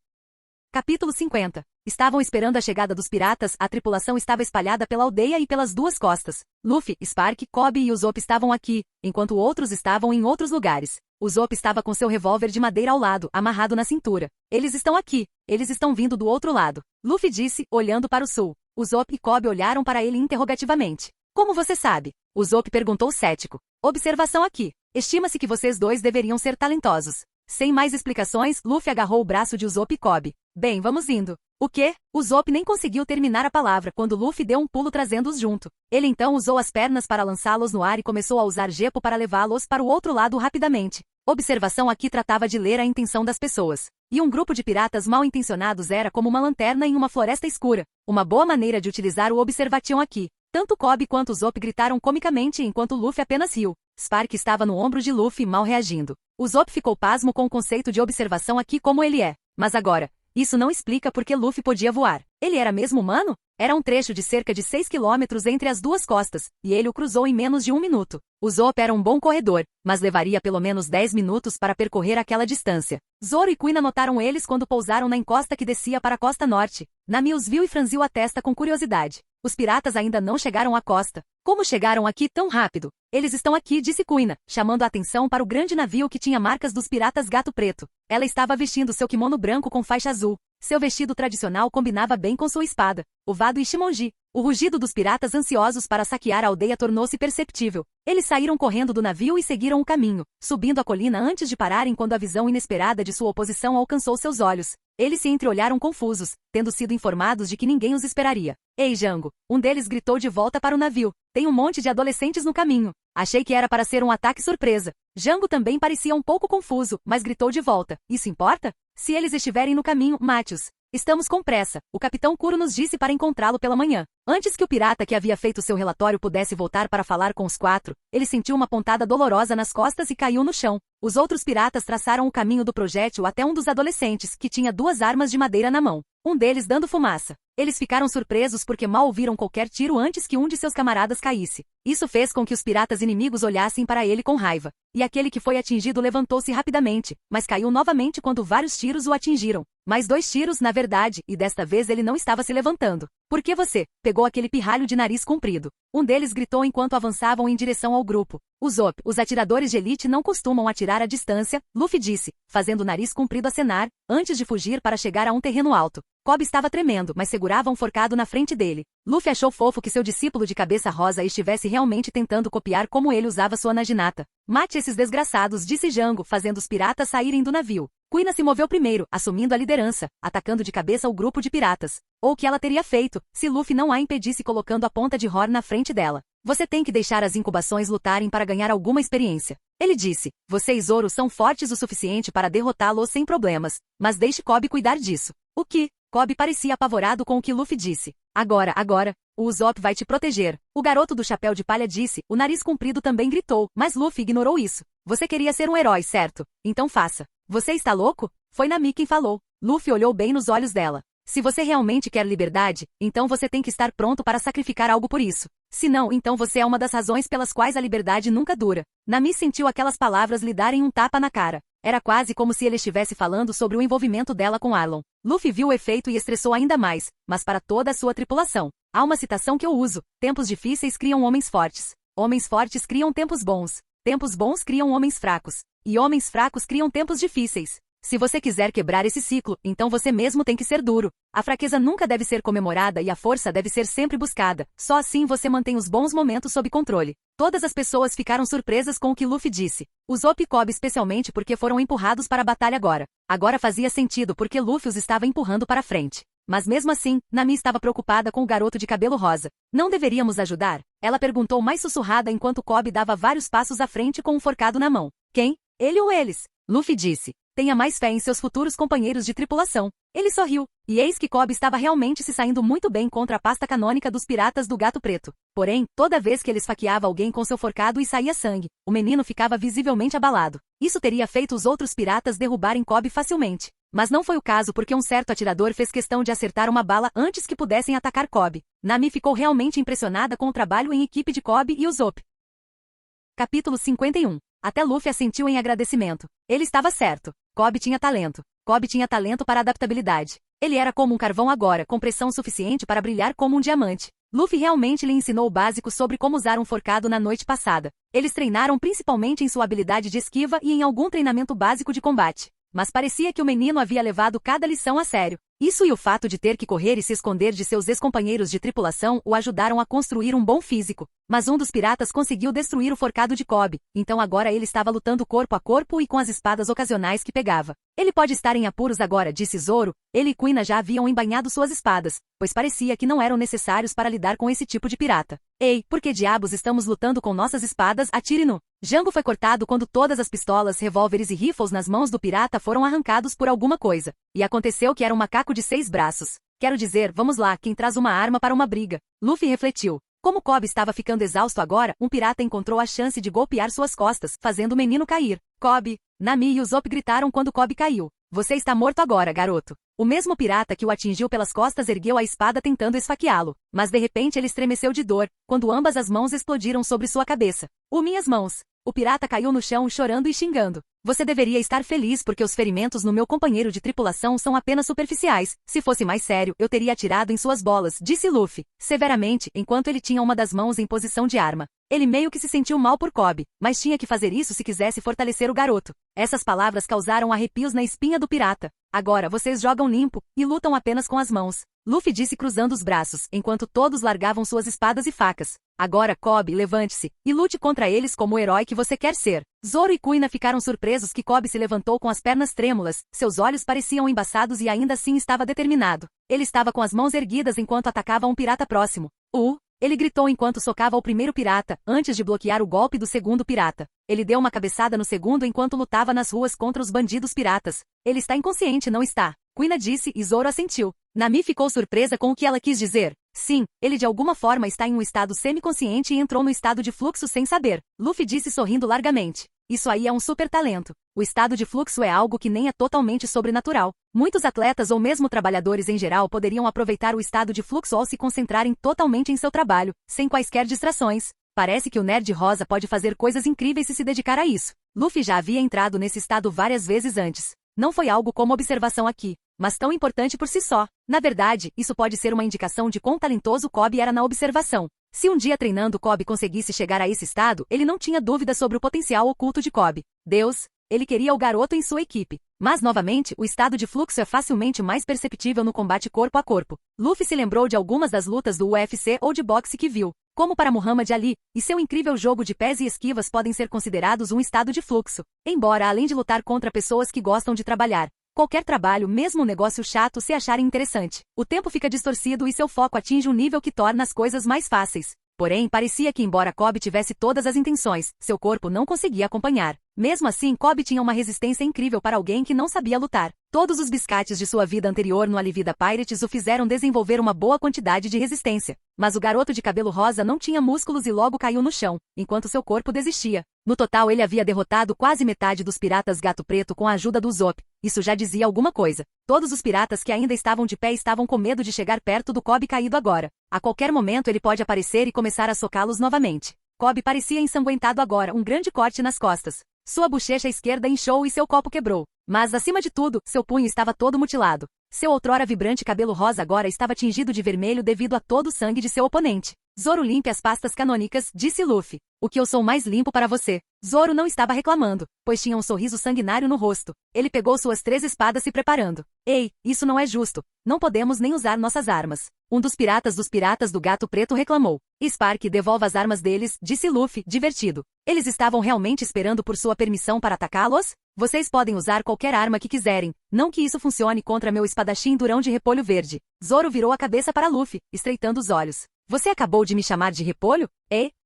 Capítulo 50. Estavam esperando a chegada dos piratas, a tripulação estava espalhada pela aldeia e pelas duas costas. Luffy, Spark, Kobe e Usopp estavam aqui, enquanto outros estavam em outros lugares. Usopp estava com seu revólver de madeira ao lado, amarrado na cintura. Eles estão aqui. Eles estão vindo do outro lado. Luffy disse, olhando para o sul. Usopp e Kobe olharam para ele interrogativamente. Como você sabe? Usopp perguntou cético. Observação aqui. Estima-se que vocês dois deveriam ser talentosos. Sem mais explicações, Luffy agarrou o braço de Usopp e Kobe. Bem, vamos indo. O quê? Usopp nem conseguiu terminar a palavra quando Luffy deu um pulo trazendo-os junto. Ele então usou as pernas para lançá-los no ar e começou a usar Gepo para levá-los para o outro lado rapidamente. Observação aqui tratava de ler a intenção das pessoas. E um grupo de piratas mal intencionados era como uma lanterna em uma floresta escura. Uma boa maneira de utilizar o observation aqui. Tanto Kobe quanto Usopp gritaram comicamente enquanto Luffy apenas riu. Spark estava no ombro de Luffy mal reagindo. Usopp ficou pasmo com o conceito de observação aqui como ele é. Mas agora, isso não explica por que Luffy podia voar. Ele era mesmo humano? Era um trecho de cerca de 6 quilômetros entre as duas costas, e ele o cruzou em menos de 1 minuto. Usopp era um bom corredor, mas levaria pelo menos 10 minutos para percorrer aquela distância. Zoro e Kuina notaram eles quando pousaram na encosta que descia para a costa norte. Nami os viu e franziu a testa com curiosidade. Os piratas ainda não chegaram à costa. Como chegaram aqui tão rápido? Eles estão aqui, disse Kuina, chamando a atenção para o grande navio que tinha marcas dos piratas Gato Preto. Ela estava vestindo seu kimono branco com faixa azul. Seu vestido tradicional combinava bem com sua espada, o vado Ichimonji. O rugido dos piratas ansiosos para saquear a aldeia tornou-se perceptível. Eles saíram correndo do navio e seguiram o caminho, subindo a colina antes de pararem quando a visão inesperada de sua oposição alcançou seus olhos. Eles se entreolharam confusos, tendo sido informados de que ninguém os esperaria. Ei, Jango! Um deles gritou de volta para o navio. Tem um monte de adolescentes no caminho. Achei que era para ser um ataque surpresa. Jango também parecia um pouco confuso, mas gritou de volta. Isso importa? Se eles estiverem no caminho, mate-os. Estamos com pressa. O capitão Kuro nos disse para encontrá-lo pela manhã. Antes que o pirata que havia feito seu relatório pudesse voltar para falar com os quatro, ele sentiu uma pontada dolorosa nas costas e caiu no chão. Os outros piratas traçaram o caminho do projétil até um dos adolescentes, que tinha 2 armas de madeira na mão. Um deles dando fumaça. Eles ficaram surpresos porque mal ouviram qualquer tiro antes que um de seus camaradas caísse. Isso fez com que os piratas inimigos olhassem para ele com raiva. E aquele que foi atingido levantou-se rapidamente, mas caiu novamente quando vários tiros o atingiram. Mais 2 tiros, na verdade, e desta vez ele não estava se levantando. Por que você? Pegou aquele pirralho de nariz comprido. Um deles gritou enquanto avançavam em direção ao grupo. Usopp, os atiradores de elite não costumam atirar à distância, Luffy disse, fazendo o nariz comprido acenar, antes de fugir para chegar a um terreno alto. Kobe estava tremendo, mas segurava um forcado na frente dele. Luffy achou fofo que seu discípulo de cabeça rosa estivesse realmente tentando copiar como ele usava sua naginata. Mate esses desgraçados, disse Jango, fazendo os piratas saírem do navio. Kuina se moveu primeiro, assumindo a liderança, atacando de cabeça o grupo de piratas. Ou o que ela teria feito, se Luffy não a impedisse colocando a ponta de Horn na frente dela. Você tem que deixar as incubações lutarem para ganhar alguma experiência. Ele disse, você e Zoro são fortes o suficiente para derrotá-los sem problemas, mas deixe Kobe cuidar disso. O que? Kobe parecia apavorado com o que Luffy disse. Agora, o Usopp vai te proteger. O garoto do chapéu de palha disse, o nariz comprido também gritou, mas Luffy ignorou isso. Você queria ser um herói, certo? Então faça. Você está louco? Foi Nami quem falou. Luffy olhou bem nos olhos dela. Se você realmente quer liberdade, então você tem que estar pronto para sacrificar algo por isso. Se não, então você é uma das razões pelas quais a liberdade nunca dura. Nami sentiu aquelas palavras lhe darem um tapa na cara. Era quase como se ele estivesse falando sobre o envolvimento dela com Arlong. Luffy viu o efeito e estressou ainda mais, mas para toda a sua tripulação. Há uma citação que eu uso: tempos difíceis criam homens fortes. Homens fortes criam tempos bons. Tempos bons criam homens fracos. E homens fracos criam tempos difíceis. Se você quiser quebrar esse ciclo, então você mesmo tem que ser duro. A fraqueza nunca deve ser comemorada e a força deve ser sempre buscada. Só assim você mantém os bons momentos sob controle. Todas as pessoas ficaram surpresas com o que Luffy disse. Usopp e Kobe especialmente porque foram empurrados para a batalha agora. Agora fazia sentido porque Luffy os estava empurrando para frente. Mas mesmo assim, Nami estava preocupada com o garoto de cabelo rosa. Não deveríamos ajudar? Ela perguntou mais sussurrada enquanto Kobe dava vários passos à frente com um forcado na mão. Quem? Ele ou eles? Luffy disse. Tenha mais fé em seus futuros companheiros de tripulação. Ele sorriu, e eis que Kobe estava realmente se saindo muito bem contra a pasta canônica dos piratas do Gato Preto. Porém, toda vez que ele esfaqueava alguém com seu forcado e saía sangue, o menino ficava visivelmente abalado. Isso teria feito os outros piratas derrubarem Kobe facilmente. Mas não foi o caso porque um certo atirador fez questão de acertar uma bala antes que pudessem atacar Kobe. Nami ficou realmente impressionada com o trabalho em equipe de Kobe e Usopp. Capítulo 51. Até Luffy assentiu em agradecimento. Ele estava certo. Kobe tinha talento. Kobe tinha talento para adaptabilidade. Ele era como um carvão agora, com pressão suficiente para brilhar como um diamante. Luffy realmente lhe ensinou o básico sobre como usar um forcado na noite passada. Eles treinaram principalmente em sua habilidade de esquiva e em algum treinamento básico de combate. Mas parecia que o menino havia levado cada lição a sério. Isso e o fato de ter que correr e se esconder de seus ex-companheiros de tripulação o ajudaram a construir um bom físico. Mas um dos piratas conseguiu destruir o forcado de Kobe, então agora ele estava lutando corpo a corpo e com as espadas ocasionais que pegava. Ele pode estar em apuros agora, disse Zoro. Ele e Kuina já haviam embainhado suas espadas, pois parecia que não eram necessários para lidar com esse tipo de pirata. Ei, por que diabos estamos lutando com nossas espadas? Atire-no! Django foi cortado quando todas as pistolas, revólveres e rifles nas mãos do pirata foram arrancados por alguma coisa. E aconteceu que era um macaco de 6 braços. Quero dizer, vamos lá, quem traz uma arma para uma briga? Luffy refletiu. Como Kobe estava ficando exausto agora, um pirata encontrou a chance de golpear suas costas, fazendo o menino cair. Kobe! Nami e Usopp gritaram quando Kobe caiu. Você está morto agora, garoto. O mesmo pirata que o atingiu pelas costas ergueu a espada tentando esfaqueá-lo. Mas de repente ele estremeceu de dor, quando ambas as mãos explodiram sobre sua cabeça. Minhas mãos! O pirata caiu no chão chorando e xingando. Você deveria estar feliz porque os ferimentos no meu companheiro de tripulação são apenas superficiais. Se fosse mais sério, eu teria atirado em suas bolas, disse Luffy, severamente, enquanto ele tinha uma das mãos em posição de arma. Ele meio que se sentiu mal por Kobe, mas tinha que fazer isso se quisesse fortalecer o garoto. Essas palavras causaram arrepios na espinha do pirata. Agora vocês jogam limpo e lutam apenas com as mãos. Luffy disse cruzando os braços, enquanto todos largavam suas espadas e facas. Agora, Kobe, levante-se e lute contra eles como o herói que você quer ser. Zoro e Kuina ficaram surpresos que Kobe se levantou com as pernas trêmulas, seus olhos pareciam embaçados e ainda assim estava determinado. Ele estava com as mãos erguidas enquanto atacava um pirata próximo. Ele gritou enquanto socava o primeiro pirata, antes de bloquear o golpe do segundo pirata. Ele deu uma cabeçada no segundo enquanto lutava nas ruas contra os bandidos piratas. Ele está inconsciente, não está? Kuina disse e Zoro assentiu. Nami ficou surpresa com o que ela quis dizer. Sim, ele de alguma forma está em um estado semiconsciente e entrou no estado de fluxo sem saber. Luffy disse sorrindo largamente. Isso aí é um super talento. O estado de fluxo é algo que nem é totalmente sobrenatural. Muitos atletas ou mesmo trabalhadores em geral poderiam aproveitar o estado de fluxo ao se concentrarem totalmente em seu trabalho, sem quaisquer distrações. Parece que o nerd rosa pode fazer coisas incríveis se dedicar a isso. Luffy já havia entrado nesse estado várias vezes antes. Não foi algo como observação aqui, mas tão importante por si só. Na verdade, isso pode ser uma indicação de quão talentoso Kobe era na observação. Se um dia treinando Kobe conseguisse chegar a esse estado, ele não tinha dúvida sobre o potencial oculto de Kobe. Deus, ele queria o garoto em sua equipe. Mas novamente, o estado de fluxo é facilmente mais perceptível no combate corpo a corpo. Luffy se lembrou de algumas das lutas do UFC ou de boxe que viu, como para Muhammad Ali, e seu incrível jogo de pés e esquivas podem ser considerados um estado de fluxo. Embora além de lutar contra pessoas que gostam de trabalhar, qualquer trabalho, mesmo um negócio chato, se acharem interessante, o tempo fica distorcido e seu foco atinge um nível que torna as coisas mais fáceis. Porém, parecia que embora Kobe tivesse todas as intenções, seu corpo não conseguia acompanhar. Mesmo assim, Kobe tinha uma resistência incrível para alguém que não sabia lutar. Todos os biscates de sua vida anterior no Alivida Pirates o fizeram desenvolver uma boa quantidade de resistência. Mas o garoto de cabelo rosa não tinha músculos e logo caiu no chão, enquanto seu corpo desistia. No total, ele havia derrotado quase metade dos piratas Gato Preto com a ajuda do Usopp. Isso já dizia alguma coisa. Todos os piratas que ainda estavam de pé estavam com medo de chegar perto do Kobe caído agora. A qualquer momento ele pode aparecer e começar a socá-los novamente. Kobe parecia ensanguentado agora, um grande corte nas costas. Sua bochecha esquerda inchou e seu copo quebrou. Mas, acima de tudo, seu punho estava todo mutilado. Seu outrora vibrante cabelo rosa agora estava tingido de vermelho devido a todo o sangue de seu oponente. Zoro, limpe as pastas canônicas, disse Luffy. O que eu sou mais limpo para você. Zoro não estava reclamando, pois tinha um sorriso sanguinário no rosto. Ele pegou suas 3 espadas se preparando. Ei, isso não é justo. Não podemos nem usar nossas armas. Um dos piratas do Gato Preto reclamou. Spark, devolva as armas deles, disse Luffy, divertido. Eles estavam realmente esperando por sua permissão para atacá-los? Vocês podem usar qualquer arma que quiserem, não que isso funcione contra meu espadachim durão de repolho verde. Zoro virou a cabeça para Luffy, estreitando os olhos. Você acabou de me chamar de repolho?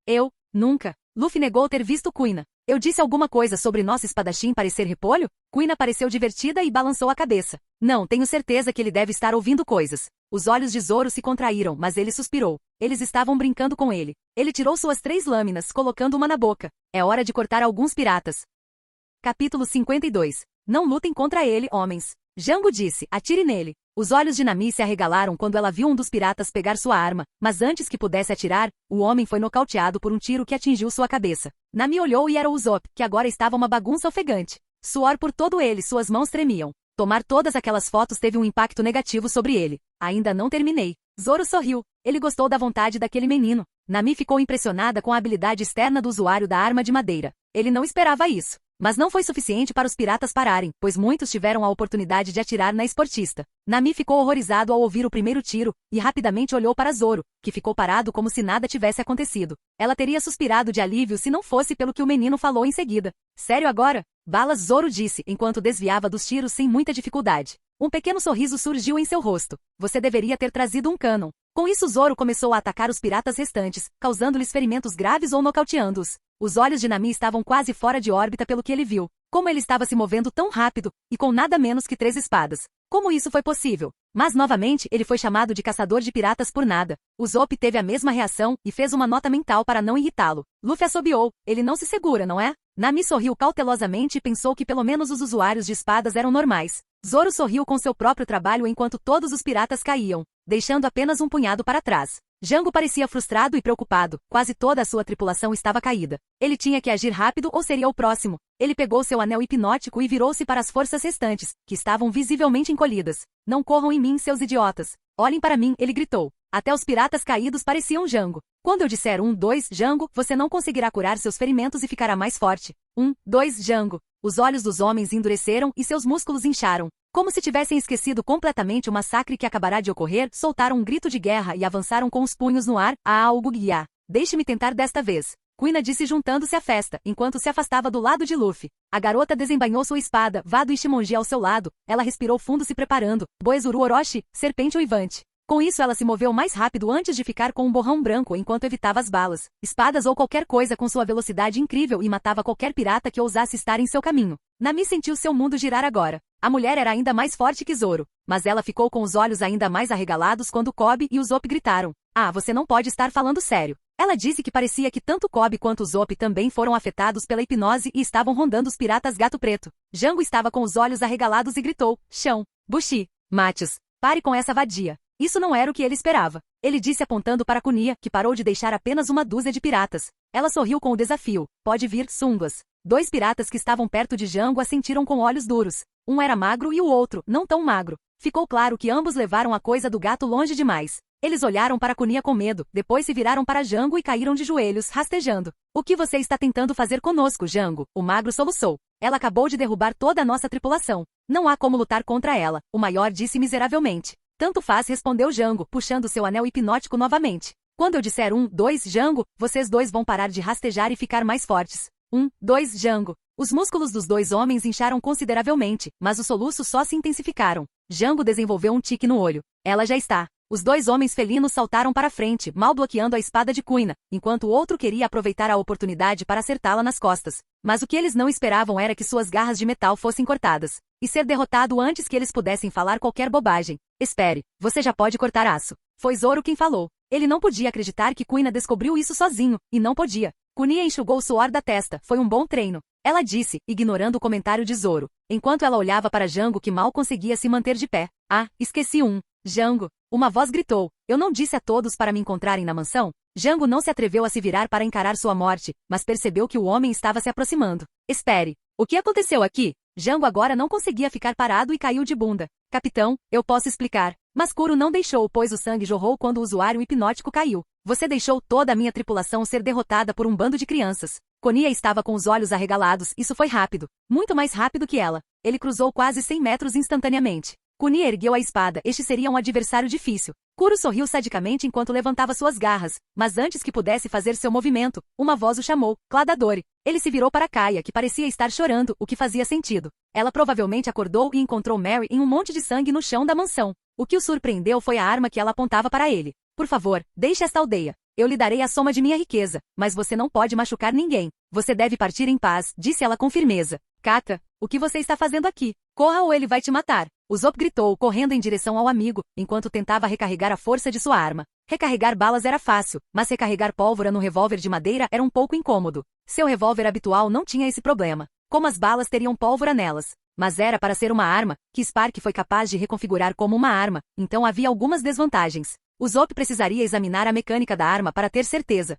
Eu? Nunca. Luffy negou ter visto Kuina. Eu disse alguma coisa sobre nosso espadachim parecer repolho? Kuina pareceu divertida e balançou a cabeça. Não, tenho certeza que ele deve estar ouvindo coisas. Os olhos de Zoro se contraíram, mas ele suspirou. Eles estavam brincando com ele. Ele tirou suas 3 lâminas, colocando uma na boca. É hora de cortar alguns piratas. Capítulo 52. Não lutem contra ele, homens. Jango disse, atire nele. Os olhos de Nami se arregalaram quando ela viu um dos piratas pegar sua arma, mas antes que pudesse atirar, o homem foi nocauteado por um tiro que atingiu sua cabeça. Nami olhou e era o Usopp, que agora estava uma bagunça ofegante. Suor por todo ele, suas mãos tremiam. Tomar todas aquelas fotos teve um impacto negativo sobre ele. Ainda não terminei. Zoro sorriu. Ele gostou da vontade daquele menino. Nami ficou impressionada com a habilidade externa do usuário da arma de madeira. Ele não esperava isso. Mas não foi suficiente para os piratas pararem, pois muitos tiveram a oportunidade de atirar na esportista. Nami ficou horrorizado ao ouvir o primeiro tiro, e rapidamente olhou para Zoro, que ficou parado como se nada tivesse acontecido. Ela teria suspirado de alívio se não fosse pelo que o menino falou em seguida. Sério agora? Balas, Zoro disse, enquanto desviava dos tiros sem muita dificuldade. Um pequeno sorriso surgiu em seu rosto. Você deveria ter trazido um cânon. Com isso, Zoro começou a atacar os piratas restantes, causando-lhes ferimentos graves ou nocauteando-os. Os olhos de Nami estavam quase fora de órbita pelo que ele viu. Como ele estava se movendo tão rápido, e com nada menos que 3 espadas. Como isso foi possível? Mas novamente ele foi chamado de caçador de piratas por nada. Usopp teve a mesma reação, e fez uma nota mental para não irritá-lo. Luffy assobiou. Ele não se segura, não é? Nami sorriu cautelosamente e pensou que pelo menos os usuários de espadas eram normais. Zoro sorriu com seu próprio trabalho enquanto todos os piratas caíam, deixando apenas um punhado para trás. Jango parecia frustrado e preocupado, quase toda a sua tripulação estava caída. Ele tinha que agir rápido ou seria o próximo. Ele pegou seu anel hipnótico e virou-se para as forças restantes, que estavam visivelmente encolhidas. Não corram em mim, seus idiotas. Olhem para mim, ele gritou. Até os piratas caídos pareciam Jango. Quando eu disser 1, 2, Jango, você não conseguirá curar seus ferimentos e ficará mais forte. 1, 2, Jango. Os olhos dos homens endureceram e seus músculos incharam. Como se tivessem esquecido completamente o massacre que acabará de ocorrer, soltaram um grito de guerra e avançaram com os punhos no ar. Guiá. Deixe-me tentar desta vez. Kuina disse juntando-se à festa, enquanto se afastava do lado de Luffy. A garota desembainhou sua espada, Vado Ichimonji ao seu lado. Ela respirou fundo se preparando. Boezuru Orochi, serpente uivante. Com isso ela se moveu mais rápido antes de ficar com um borrão branco enquanto evitava as balas, espadas ou qualquer coisa com sua velocidade incrível e matava qualquer pirata que ousasse estar em seu caminho. Nami sentiu seu mundo girar agora. A mulher era ainda mais forte que Zoro, mas ela ficou com os olhos ainda mais arregalados quando Kobe e Usopp gritaram. Você não pode estar falando sério. Ela disse que parecia que tanto Kobe quanto Usopp também foram afetados pela hipnose e estavam rondando os piratas Gato Preto. Jango estava com os olhos arregalados e gritou, chão, Bushi, Matius, pare com essa vadia. Isso não era o que ele esperava. Ele disse apontando para Kunia, que parou de deixar apenas uma dúzia de piratas. Ela sorriu com o desafio. Pode vir, sungas. 2 piratas que estavam perto de Jango assentiram com olhos duros. Um era magro e o outro, não tão magro. Ficou claro que ambos levaram a coisa do gato longe demais. Eles olharam para Kunia com medo, depois se viraram para Jango e caíram de joelhos, rastejando. O que você está tentando fazer conosco, Jango? O magro soluçou. Ela acabou de derrubar toda a nossa tripulação. Não há como lutar contra ela, o maior disse miseravelmente. Tanto faz, respondeu Jango, puxando seu anel hipnótico novamente. Quando eu disser 1, 2, Jango, vocês 2 vão parar de rastejar e ficar mais fortes. 1, 2, Jango. Os músculos dos 2 homens incharam consideravelmente, mas os soluços só se intensificaram. Jango desenvolveu um tique no olho. Ela já está. Os dois homens felinos saltaram para frente, mal bloqueando a espada de Kuina, enquanto o outro queria aproveitar a oportunidade para acertá-la nas costas. Mas o que eles não esperavam era que suas garras de metal fossem cortadas, e ser derrotado antes que eles pudessem falar qualquer bobagem. Espere, você já pode cortar aço. Foi Zoro quem falou. Ele não podia acreditar que Kuina descobriu isso sozinho, e não podia. Kunia enxugou o suor da testa, foi um bom treino. Ela disse, ignorando o comentário de Zoro, enquanto ela olhava para Jango que mal conseguia se manter de pé. Ah, esqueci um. Jango. Uma voz gritou. Eu não disse a todos para me encontrarem na mansão? Jango não se atreveu a se virar para encarar sua morte, mas percebeu que o homem estava se aproximando. Espere. O que aconteceu aqui? Jango agora não conseguia ficar parado e caiu de bunda. Capitão, eu posso explicar. Mas Kuro não deixou, pois o sangue jorrou quando o usuário hipnótico caiu. Você deixou toda a minha tripulação ser derrotada por um bando de crianças. Konia estava com os olhos arregalados, isso foi rápido. Muito mais rápido que ela. Ele cruzou quase 100 metros instantaneamente. Kunia ergueu a espada, este seria um adversário difícil. Kuro sorriu sadicamente enquanto levantava suas garras, mas antes que pudesse fazer seu movimento, uma voz o chamou, Cladadori. Ele se virou para Kaia, que parecia estar chorando, o que fazia sentido. Ela provavelmente acordou e encontrou Mary em um monte de sangue no chão da mansão. O que o surpreendeu foi a arma que ela apontava para ele. Por favor, deixe esta aldeia. Eu lhe darei a soma de minha riqueza, mas você não pode machucar ninguém. Você deve partir em paz, disse ela com firmeza. Kaka, o que você está fazendo aqui? Corra ou ele vai te matar. Usopp gritou, correndo em direção ao amigo, enquanto tentava recarregar a força de sua arma. Recarregar balas era fácil, mas recarregar pólvora no revólver de madeira era um pouco incômodo. Seu revólver habitual não tinha esse problema. Como as balas teriam pólvora nelas? Mas era para ser uma arma, que Spark foi capaz de reconfigurar como uma arma, então havia algumas desvantagens. Usopp precisaria examinar a mecânica da arma para ter certeza.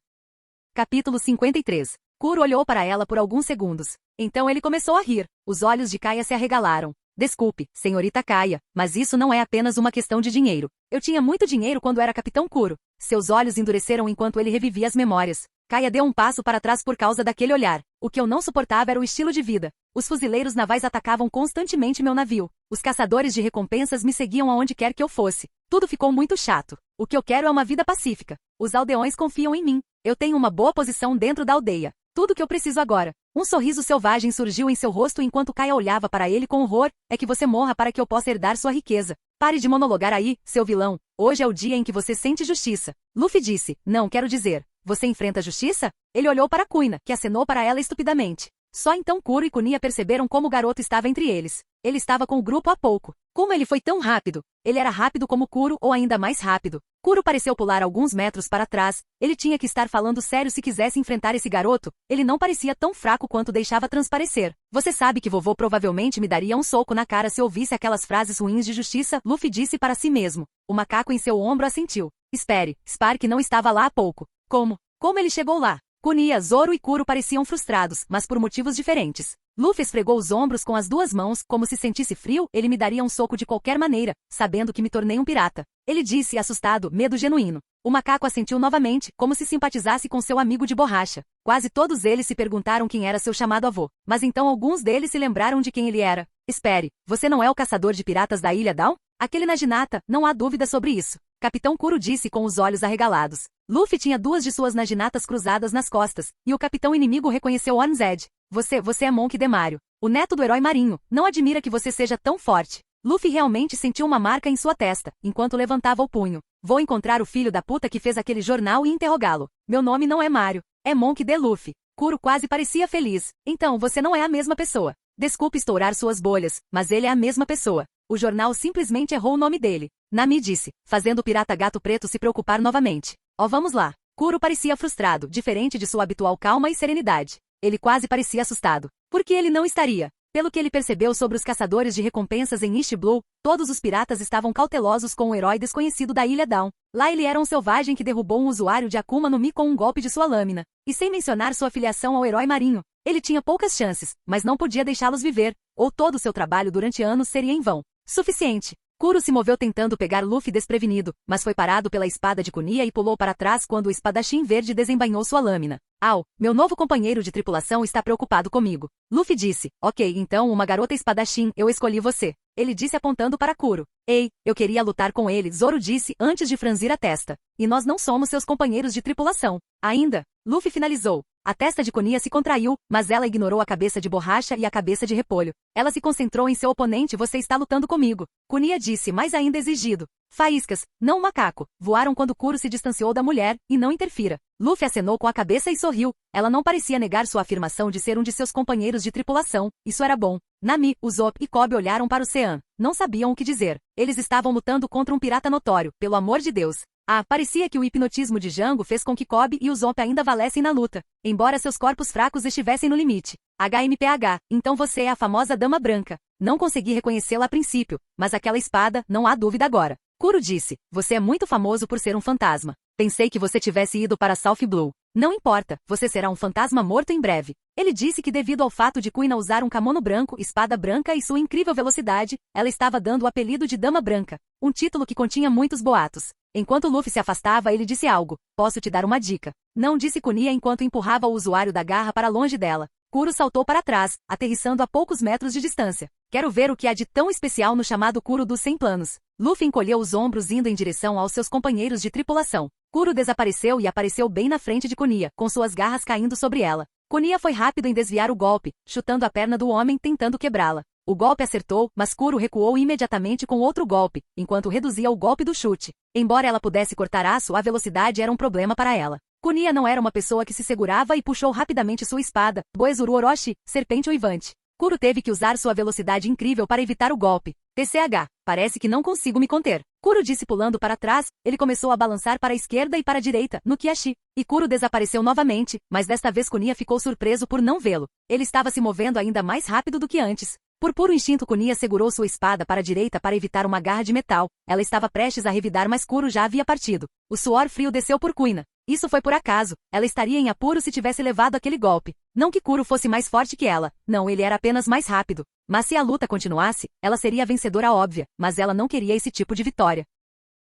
Capítulo 53. Kuro olhou para ela por alguns segundos. Então ele começou a rir. Os olhos de Kaia se arregalaram. Desculpe, senhorita Kaia, mas isso não é apenas uma questão de dinheiro. Eu tinha muito dinheiro quando era Capitão Kuro. Seus olhos endureceram enquanto ele revivia as memórias. Kaia deu um passo para trás por causa daquele olhar. O que eu não suportava era o estilo de vida. Os fuzileiros navais atacavam constantemente meu navio. Os caçadores de recompensas me seguiam aonde quer que eu fosse. Tudo ficou muito chato. O que eu quero é uma vida pacífica. Os aldeões confiam em mim. Eu tenho uma boa posição dentro da aldeia. Tudo que eu preciso agora. Um sorriso selvagem surgiu em seu rosto enquanto Kaia olhava para ele com horror. É que você morra para que eu possa herdar sua riqueza. Pare de monologar aí, seu vilão. Hoje é o dia em que você sente justiça. Luffy disse, não quero dizer. Você enfrenta a justiça? Ele olhou para Kuina, que acenou para ela estupidamente. Só então Kuro e Kunia perceberam como o garoto estava entre eles. Ele estava com o grupo há pouco. Como ele foi tão rápido? Ele era rápido como Kuro ou ainda mais rápido. Kuro pareceu pular alguns metros para trás. Ele tinha que estar falando sério se quisesse enfrentar esse garoto. Ele não parecia tão fraco quanto deixava transparecer. Você sabe que vovô provavelmente me daria um soco na cara se ouvisse aquelas frases ruins de justiça, Luffy disse para si mesmo. O macaco em seu ombro assentiu. Espere, Spark não estava lá há pouco. Como? Como ele chegou lá? Kunia, Zoro e Kuro pareciam frustrados, mas por motivos diferentes. Luffy esfregou os ombros com as duas mãos, como se sentisse frio, ele me daria um soco de qualquer maneira, sabendo que me tornei um pirata. Ele disse, assustado, medo genuíno. O macaco assentiu novamente, como se simpatizasse com seu amigo de borracha. Quase todos eles se perguntaram quem era seu chamado avô, mas então alguns deles se lembraram de quem ele era. Espere, você não é o caçador de piratas da Ilha Down? Aquele Naginata, não há dúvida sobre isso. Capitão Kuro disse com os olhos arregalados. Luffy tinha duas de suas Naginatas cruzadas nas costas, e o capitão inimigo reconheceu One Zed. Você é Monk Demario, o neto do herói marinho, não admira que você seja tão forte. Luffy realmente sentiu uma marca em sua testa, enquanto levantava o punho. Vou encontrar o filho da puta que fez aquele jornal e interrogá-lo. Meu nome não é Mario, é Monk D. Luffy. Kuro quase parecia feliz. Então você não é a mesma pessoa. Desculpe estourar suas bolhas, mas ele é a mesma pessoa. O jornal simplesmente errou o nome dele. Nami disse, fazendo o pirata gato preto se preocupar novamente. Vamos lá. Kuro parecia frustrado, diferente de sua habitual calma e serenidade. Ele quase parecia assustado. Por que ele não estaria? Pelo que ele percebeu sobre os caçadores de recompensas em East Blue, todos os piratas estavam cautelosos com o herói desconhecido da Ilha Down. Lá ele era um selvagem que derrubou um usuário de Akuma no Mi com um golpe de sua lâmina. E sem mencionar sua filiação ao herói marinho. Ele tinha poucas chances, mas não podia deixá-los viver, ou todo o seu trabalho durante anos seria em vão. Suficiente. Kuro se moveu tentando pegar Luffy desprevenido, mas foi parado pela espada de Kunia e pulou para trás quando o espadachim verde desembainhou sua lâmina. Au, meu novo companheiro de tripulação está preocupado comigo. Luffy disse, ok, então uma garota espadachim, eu escolhi você. Ele disse apontando para Kuro. Ei, eu queria lutar com ele, Zoro disse antes de franzir a testa. E nós não somos seus companheiros de tripulação. Ainda? Luffy finalizou. A testa de Konia se contraiu, mas ela ignorou a cabeça de borracha e a cabeça de repolho. Ela se concentrou em seu oponente. Você está lutando comigo. Konia disse, mais ainda exigido. Faíscas, não um macaco, voaram quando Kuro se distanciou da mulher, e não interfira. Luffy acenou com a cabeça e sorriu. Ela não parecia negar sua afirmação de ser um de seus companheiros de tripulação. Isso era bom. Nami, Usopp e Kobe olharam para o Sean. Não sabiam o que dizer. Eles estavam lutando contra um pirata notório, pelo amor de Deus. Parecia que o hipnotismo de Django fez com que Kobe e Usopp ainda valessem na luta, embora seus corpos fracos estivessem no limite. HMPH, então você é a famosa Dama Branca. Não consegui reconhecê-la a princípio, mas aquela espada, não há dúvida agora. Kuro disse, você é muito famoso por ser um fantasma. Pensei que você tivesse ido para South Blue. Não importa, você será um fantasma morto em breve. Ele disse que devido ao fato de Kuina usar um kimono branco, espada branca e sua incrível velocidade, ela estava dando o apelido de Dama Branca, um título que continha muitos boatos. Enquanto Luffy se afastava, ele disse algo. Posso te dar uma dica. Não, disse Kunia enquanto empurrava o usuário da garra para longe dela. Kuro saltou para trás, aterrissando a poucos metros de distância. Quero ver o que há de tão especial no chamado Kuro dos 100 planos. Luffy encolheu os ombros indo em direção aos seus companheiros de tripulação. Kuro desapareceu e apareceu bem na frente de Kunia, com suas garras caindo sobre ela. Kunia foi rápido em desviar o golpe, chutando a perna do homem tentando quebrá-la. O golpe acertou, mas Kuro recuou imediatamente com outro golpe, enquanto reduzia o golpe do chute. Embora ela pudesse cortar aço, a velocidade era um problema para ela. Kunia não era uma pessoa que se segurava e puxou rapidamente sua espada, Boezuru Orochi, serpente uivante. Kuro teve que usar sua velocidade incrível para evitar o golpe. TCH, parece que não consigo me conter. Kuro disse pulando para trás, ele começou a balançar para a esquerda e para a direita, no Kiashi. E Kuro desapareceu novamente, mas desta vez Kunia ficou surpreso por não vê-lo. Ele estava se movendo ainda mais rápido do que antes. Por puro instinto Kunia segurou sua espada para a direita para evitar uma garra de metal. Ela estava prestes a revidar, mas Kuro já havia partido. O suor frio desceu por Kuina. Isso foi por acaso. Ela estaria em apuro se tivesse levado aquele golpe. Não que Kuro fosse mais forte que ela. Não, ele era apenas mais rápido. Mas se a luta continuasse, ela seria a vencedora óbvia, mas ela não queria esse tipo de vitória.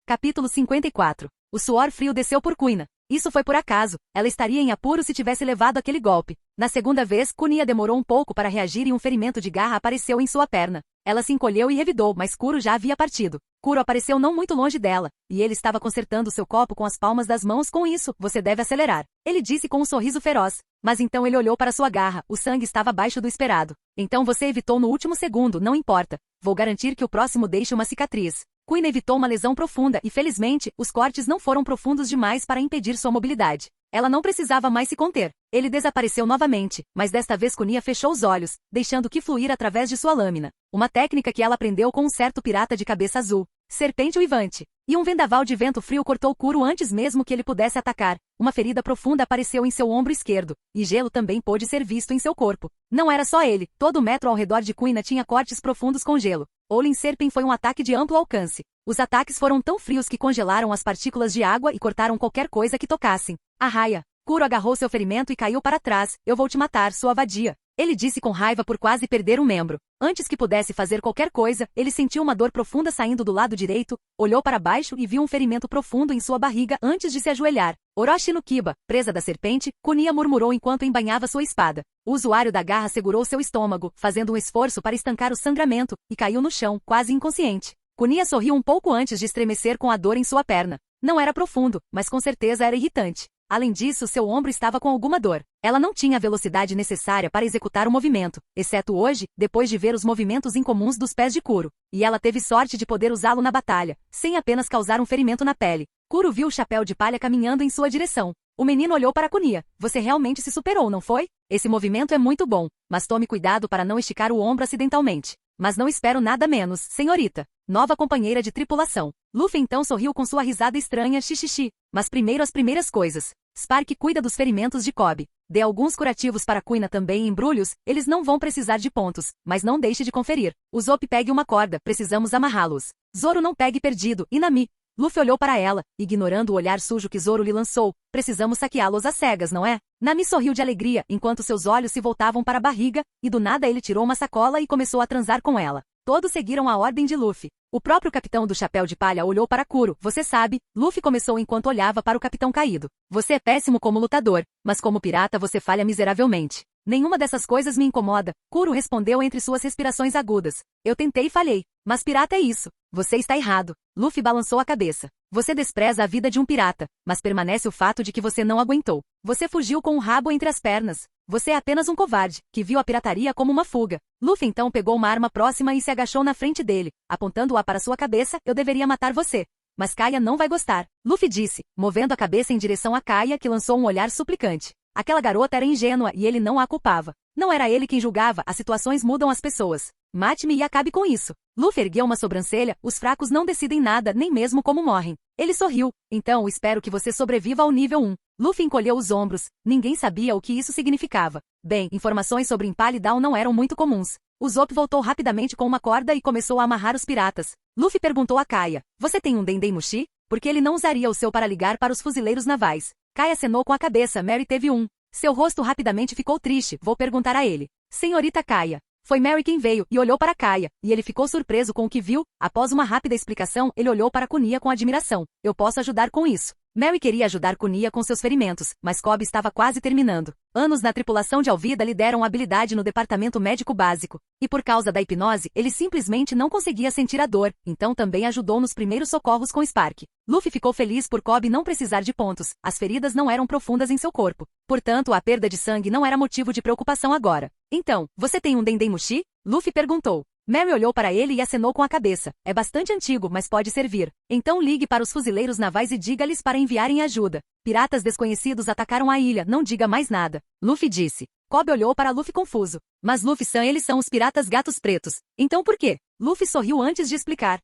Capítulo 54. O suor frio desceu por Kuina. Isso foi por acaso. Ela estaria em apuro se tivesse levado aquele golpe. Na segunda vez, Kunia demorou um pouco para reagir e um ferimento de garra apareceu em sua perna. Ela se encolheu e revidou, mas Kuro já havia partido. Kuro apareceu não muito longe dela, e ele estava consertando seu copo com as palmas das mãos. Com isso, você deve acelerar. Ele disse com um sorriso feroz. Mas então ele olhou para sua garra, o sangue estava abaixo do esperado. Então você evitou no último segundo, não importa. Vou garantir que o próximo deixe uma cicatriz. Kuina evitou uma lesão profunda e, felizmente, os cortes não foram profundos demais para impedir sua mobilidade. Ela não precisava mais se conter. Ele desapareceu novamente, mas desta vez Kunia fechou os olhos, deixando que fluir através de sua lâmina. Uma técnica que ela aprendeu com um certo pirata de cabeça azul. Serpente uivante. E um vendaval de vento frio cortou Kuro antes mesmo que ele pudesse atacar. Uma ferida profunda apareceu em seu ombro esquerdo, e gelo também pôde ser visto em seu corpo. Não era só ele, todo o metro ao redor de Kuina tinha cortes profundos com gelo. Olin Serpent foi um ataque de amplo alcance. Os ataques foram tão frios que congelaram as partículas de água e cortaram qualquer coisa que tocassem. Arraia. Kuro agarrou seu ferimento e caiu para trás. Eu vou te matar, sua vadia. Ele disse com raiva por quase perder um membro. Antes que pudesse fazer qualquer coisa, ele sentiu uma dor profunda saindo do lado direito, olhou para baixo e viu um ferimento profundo em sua barriga antes de se ajoelhar. Orochi no Kiba, presa da serpente, Kunia murmurou enquanto embainhava sua espada. O usuário da garra segurou seu estômago, fazendo um esforço para estancar o sangramento, e caiu no chão, quase inconsciente. Kunia sorriu um pouco antes de estremecer com a dor em sua perna. Não era profundo, mas com certeza era irritante. Além disso, seu ombro estava com alguma dor. Ela não tinha a velocidade necessária para executar o movimento, exceto hoje, depois de ver os movimentos incomuns dos pés de Kuro. E ela teve sorte de poder usá-lo na batalha, sem apenas causar um ferimento na pele. Kuro viu o chapéu de palha caminhando em sua direção. O menino olhou para Kunia. Você realmente se superou, não foi? Esse movimento é muito bom, mas tome cuidado para não esticar o ombro acidentalmente. Mas não espero nada menos, senhorita. Nova companheira de tripulação. Luffy então sorriu com sua risada estranha, xixixi. Mas primeiro as primeiras coisas. Spark cuida dos ferimentos de Kobe. Dê alguns curativos para Kuina também em embrulhos, eles não vão precisar de pontos, mas não deixe de conferir. Usopp pegue uma corda, precisamos amarrá-los. Zoro não pegue perdido, e Nami. Luffy olhou para ela, ignorando o olhar sujo que Zoro lhe lançou. Precisamos saqueá-los às cegas, não é? Nami sorriu de alegria, enquanto seus olhos se voltavam para a barriga, e do nada ele tirou uma sacola e começou a transar com ela. Todos seguiram a ordem de Luffy. O próprio capitão do chapéu de palha olhou para Kuro. Você sabe, Luffy começou enquanto olhava para o capitão caído. Você é péssimo como lutador, mas como pirata você falha miseravelmente. Nenhuma dessas coisas me incomoda, Kuro respondeu entre suas respirações agudas. Eu tentei e falhei. Mas pirata é isso. Você está errado. Luffy balançou a cabeça. Você despreza a vida de um pirata, mas permanece o fato de que você não aguentou. Você fugiu com o rabo entre as pernas. Você é apenas um covarde, que viu a pirataria como uma fuga. Luffy então pegou uma arma próxima e se agachou na frente dele, apontando-a para sua cabeça. Eu deveria matar você. Mas Kaia não vai gostar. Luffy disse, movendo a cabeça em direção a Kaia, que lançou um olhar suplicante. Aquela garota era ingênua e ele não a culpava. Não era ele quem julgava, as situações mudam as pessoas. Mate-me e acabe com isso. Luffy ergueu uma sobrancelha, os fracos não decidem nada, nem mesmo como morrem. Ele sorriu. Então espero que você sobreviva ao nível 1. Luffy encolheu os ombros. Ninguém sabia o que isso significava. Bem, informações sobre Impale Down não eram muito comuns. Usopp voltou rapidamente com uma corda e começou a amarrar os piratas. Luffy perguntou a Kaia, você tem um Dendemushi? Porque ele não usaria o seu para ligar para os fuzileiros navais. Kaia acenou com a cabeça. Mary teve um. Seu rosto rapidamente ficou triste. Vou perguntar a ele. Senhorita Kaia. Foi Mary quem veio e olhou para Kaia, e ele ficou surpreso com o que viu. Após uma rápida explicação, ele olhou para Kunia com admiração. Eu posso ajudar com isso. Mary queria ajudar Kunia com seus ferimentos, mas Kobe estava quase terminando. Anos na tripulação de Alvida lhe deram habilidade no departamento médico básico. E por causa da hipnose, ele simplesmente não conseguia sentir a dor, então também ajudou nos primeiros socorros com Spark. Luffy ficou feliz por Kobe não precisar de pontos, as feridas não eram profundas em seu corpo. Portanto, a perda de sangue não era motivo de preocupação agora. Então, você tem um Dendemushi? Luffy perguntou. Mary olhou para ele e acenou com a cabeça. É bastante antigo, mas pode servir. Então ligue para os fuzileiros navais e diga-lhes para enviarem ajuda. Piratas desconhecidos atacaram a ilha, não diga mais nada. Luffy disse. Kobe olhou para Luffy confuso. Mas Luffy-san, eles são os piratas gatos pretos. Então por quê? Luffy sorriu antes de explicar.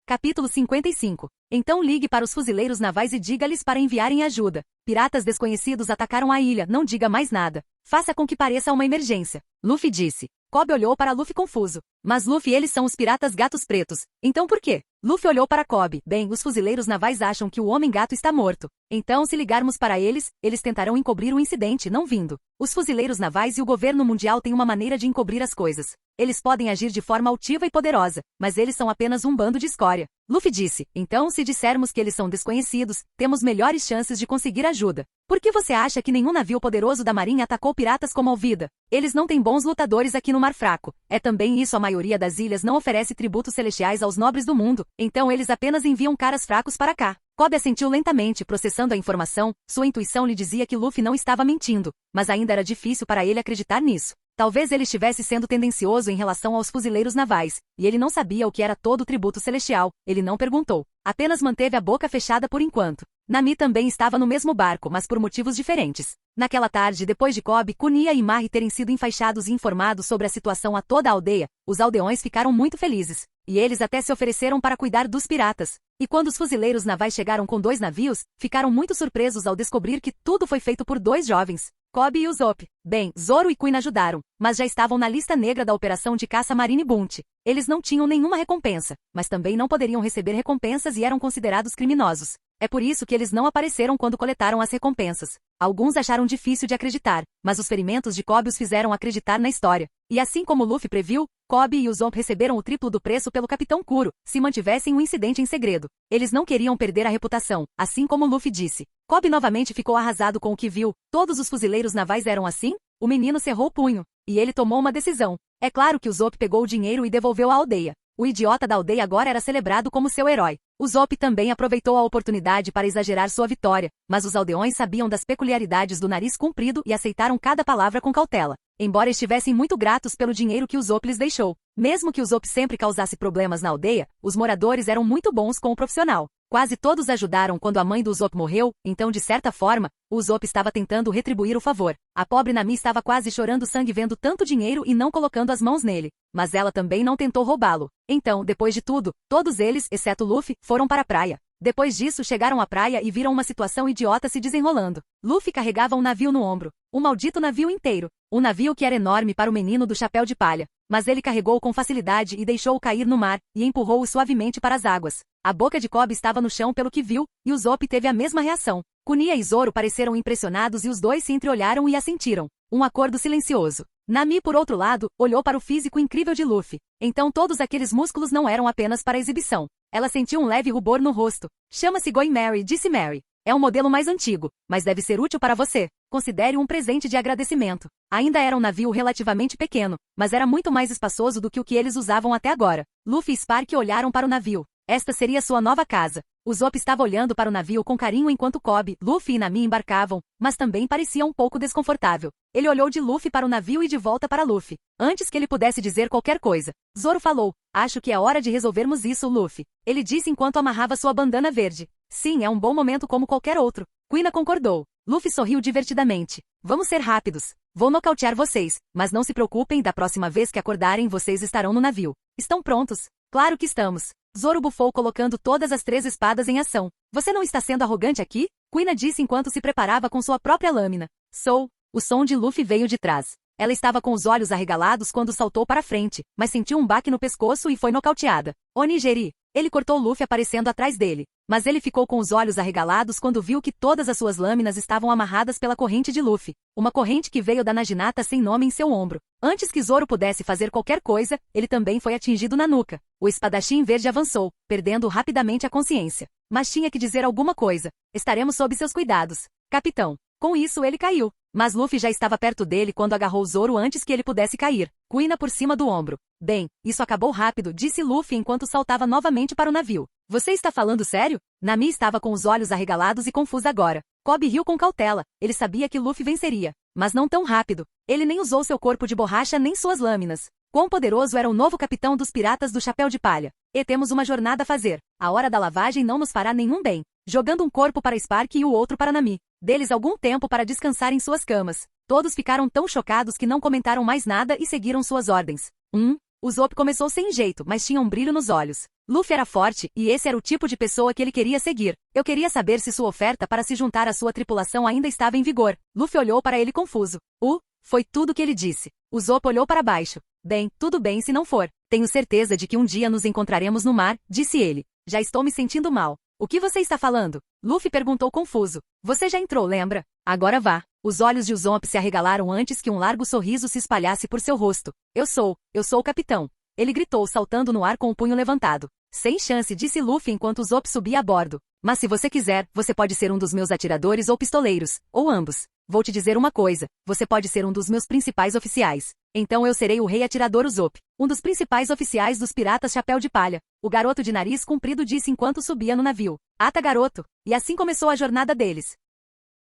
Capítulo 55. Então ligue para os fuzileiros navais e diga-lhes para enviarem ajuda. Piratas desconhecidos atacaram a ilha, não diga mais nada. Faça com que pareça uma emergência. Luffy disse. Kobe olhou para Luffy confuso. Mas Luffy, eles são os piratas gatos pretos. Então por quê? Luffy olhou para Kobe. Bem, os fuzileiros navais acham que o homem-gato está morto. Então se ligarmos para eles, eles tentarão encobrir o incidente, não vindo. Os fuzileiros navais e o governo mundial têm uma maneira de encobrir as coisas. Eles podem agir de forma altiva e poderosa, mas eles são apenas um bando de escória. Luffy disse, então se dissermos que eles são desconhecidos, temos melhores chances de conseguir ajuda. Por que você acha que nenhum navio poderoso da marinha atacou piratas como Alvida? Eles não têm bons lutadores aqui no Mar Fraco. É também isso, a maioria das ilhas não oferece tributos celestiais aos nobres do mundo, então eles apenas enviam caras fracos para cá. Kobe assentiu lentamente, processando a informação. Sua intuição lhe dizia que Luffy não estava mentindo, mas ainda era difícil para ele acreditar nisso. Talvez ele estivesse sendo tendencioso em relação aos fuzileiros navais, e ele não sabia o que era todo o tributo celestial. Ele não perguntou. Apenas manteve a boca fechada por enquanto. Nami também estava no mesmo barco, mas por motivos diferentes. Naquela tarde, depois de Kobe, Kunia e Mari terem sido enfaixados e informados sobre a situação a toda a aldeia, os aldeões ficaram muito felizes. E eles até se ofereceram para cuidar dos piratas. E quando os fuzileiros navais chegaram com 2 navios, ficaram muito surpresos ao descobrir que tudo foi feito por 2 jovens. Kobe e Usopp. Bem, Zoro e Queen ajudaram, mas já estavam na lista negra da operação de caça Marine Bounty. Eles não tinham nenhuma recompensa, mas também não poderiam receber recompensas e eram considerados criminosos. É por isso que eles não apareceram quando coletaram as recompensas. Alguns acharam difícil de acreditar, mas os ferimentos de Kobe os fizeram acreditar na história. E assim como Luffy previu, Kobe e Usopp receberam o triplo do preço pelo Capitão Kuro, se mantivessem o incidente em segredo. Eles não queriam perder a reputação, assim como Luffy disse. Kobe novamente ficou arrasado com o que viu. Todos os fuzileiros navais eram assim? O menino cerrou o punho. E ele tomou uma decisão. É claro que Usopp pegou o dinheiro e devolveu à aldeia. O idiota da aldeia agora era celebrado como seu herói. Usopp também aproveitou a oportunidade para exagerar sua vitória, mas os aldeões sabiam das peculiaridades do nariz comprido e aceitaram cada palavra com cautela. Embora estivessem muito gratos pelo dinheiro que Usopp lhes deixou. Mesmo que Usopp sempre causasse problemas na aldeia, os moradores eram muito bons com o profissional. Quase todos ajudaram quando a mãe do Usopp morreu, então de certa forma, o Usopp estava tentando retribuir o favor. A pobre Nami estava quase chorando sangue vendo tanto dinheiro e não colocando as mãos nele. Mas ela também não tentou roubá-lo. Então, depois de tudo, todos eles, exceto Luffy, foram para a praia. Depois disso chegaram à praia e viram uma situação idiota se desenrolando. Luffy carregava um navio no ombro. Um maldito navio inteiro. Um navio que era enorme para o menino do chapéu de palha. Mas ele carregou com facilidade e deixou-o cair no mar, e empurrou-o suavemente para as águas. A boca de Kobe estava no chão pelo que viu, e Usopp teve a mesma reação. Kunia e Zoro pareceram impressionados e os dois se entreolharam e assentiram. Um acordo silencioso. Nami, por outro lado, olhou para o físico incrível de Luffy. Então todos aqueles músculos não eram apenas para exibição. Ela sentiu um leve rubor no rosto. Chama-se Going Mary, disse Mary. É um modelo mais antigo, mas deve ser útil para você. Considere um presente de agradecimento. Ainda era um navio relativamente pequeno, mas era muito mais espaçoso do que o que eles usavam até agora. Luffy e Spark olharam para o navio. Esta seria sua nova casa. Usopp estava olhando para o navio com carinho enquanto Kobe, Luffy e Nami embarcavam, mas também parecia um pouco desconfortável. Ele olhou de Luffy para o navio e de volta para Luffy. Antes que ele pudesse dizer qualquer coisa, Zoro falou: "Acho que é hora de resolvermos isso, Luffy." Ele disse enquanto amarrava sua bandana verde. "Sim, é um bom momento como qualquer outro." Kuina concordou. Luffy sorriu divertidamente. "Vamos ser rápidos. Vou nocautear vocês, mas não se preocupem, da próxima vez que acordarem vocês estarão no navio." "Estão prontos?" "Claro que estamos." Zoro bufou colocando todas as 3 espadas em ação. "Você não está sendo arrogante aqui?" Kuina disse enquanto se preparava com sua própria lâmina. "Sou." O som de Luffy veio de trás. Ela estava com os olhos arregalados quando saltou para frente, mas sentiu um baque no pescoço e foi nocauteada. "Onigiri." Ele cortou Luffy aparecendo atrás dele. Mas ele ficou com os olhos arregalados quando viu que todas as suas lâminas estavam amarradas pela corrente de Luffy. Uma corrente que veio da Naginata sem nome em seu ombro. Antes que Zoro pudesse fazer qualquer coisa, ele também foi atingido na nuca. O espadachim verde avançou, perdendo rapidamente a consciência. Mas tinha que dizer alguma coisa. "Estaremos sob seus cuidados, capitão." Com isso ele caiu. Mas Luffy já estava perto dele quando agarrou Zoro antes que ele pudesse cair. Kuina por cima do ombro. "Bem, isso acabou rápido", disse Luffy enquanto saltava novamente para o navio. "Você está falando sério?" Nami estava com os olhos arregalados e confusa agora. Kobe riu com cautela. Ele sabia que Luffy venceria. Mas não tão rápido. Ele nem usou seu corpo de borracha nem suas lâminas. Quão poderoso era o novo capitão dos piratas do Chapéu de Palha. "E temos uma jornada a fazer. A hora da lavagem não nos fará nenhum bem." Jogando um corpo para Spark e o outro para Nami. Deles algum tempo para descansar em suas camas. Todos ficaram tão chocados que não comentaram mais nada e seguiram suas ordens. Usopp começou sem jeito, mas tinha um brilho nos olhos. Luffy era forte, e esse era o tipo de pessoa que ele queria seguir. Eu queria saber se sua oferta para se juntar à sua tripulação ainda estava em vigor. Luffy olhou para ele confuso. Foi tudo que ele disse. Usopp olhou para baixo. "Bem, tudo bem se não for. Tenho certeza de que um dia nos encontraremos no mar", disse ele. "Já estou me sentindo mal." "O que você está falando?" Luffy perguntou confuso. "Você já entrou, lembra? Agora vá." Os olhos de Usopp se arregalaram antes que um largo sorriso se espalhasse por seu rosto. Eu sou o capitão." Ele gritou saltando no ar com o punho levantado. "Sem chance", disse Luffy enquanto Usopp subia a bordo. "Mas se você quiser, você pode ser um dos meus atiradores ou pistoleiros, ou ambos. Vou te dizer uma coisa, você pode ser um dos meus principais oficiais. Então eu serei o rei atirador Usopp, um dos principais oficiais dos piratas Chapéu de Palha." O garoto de nariz comprido disse enquanto subia no navio. "Ata, garoto." E assim começou a jornada deles.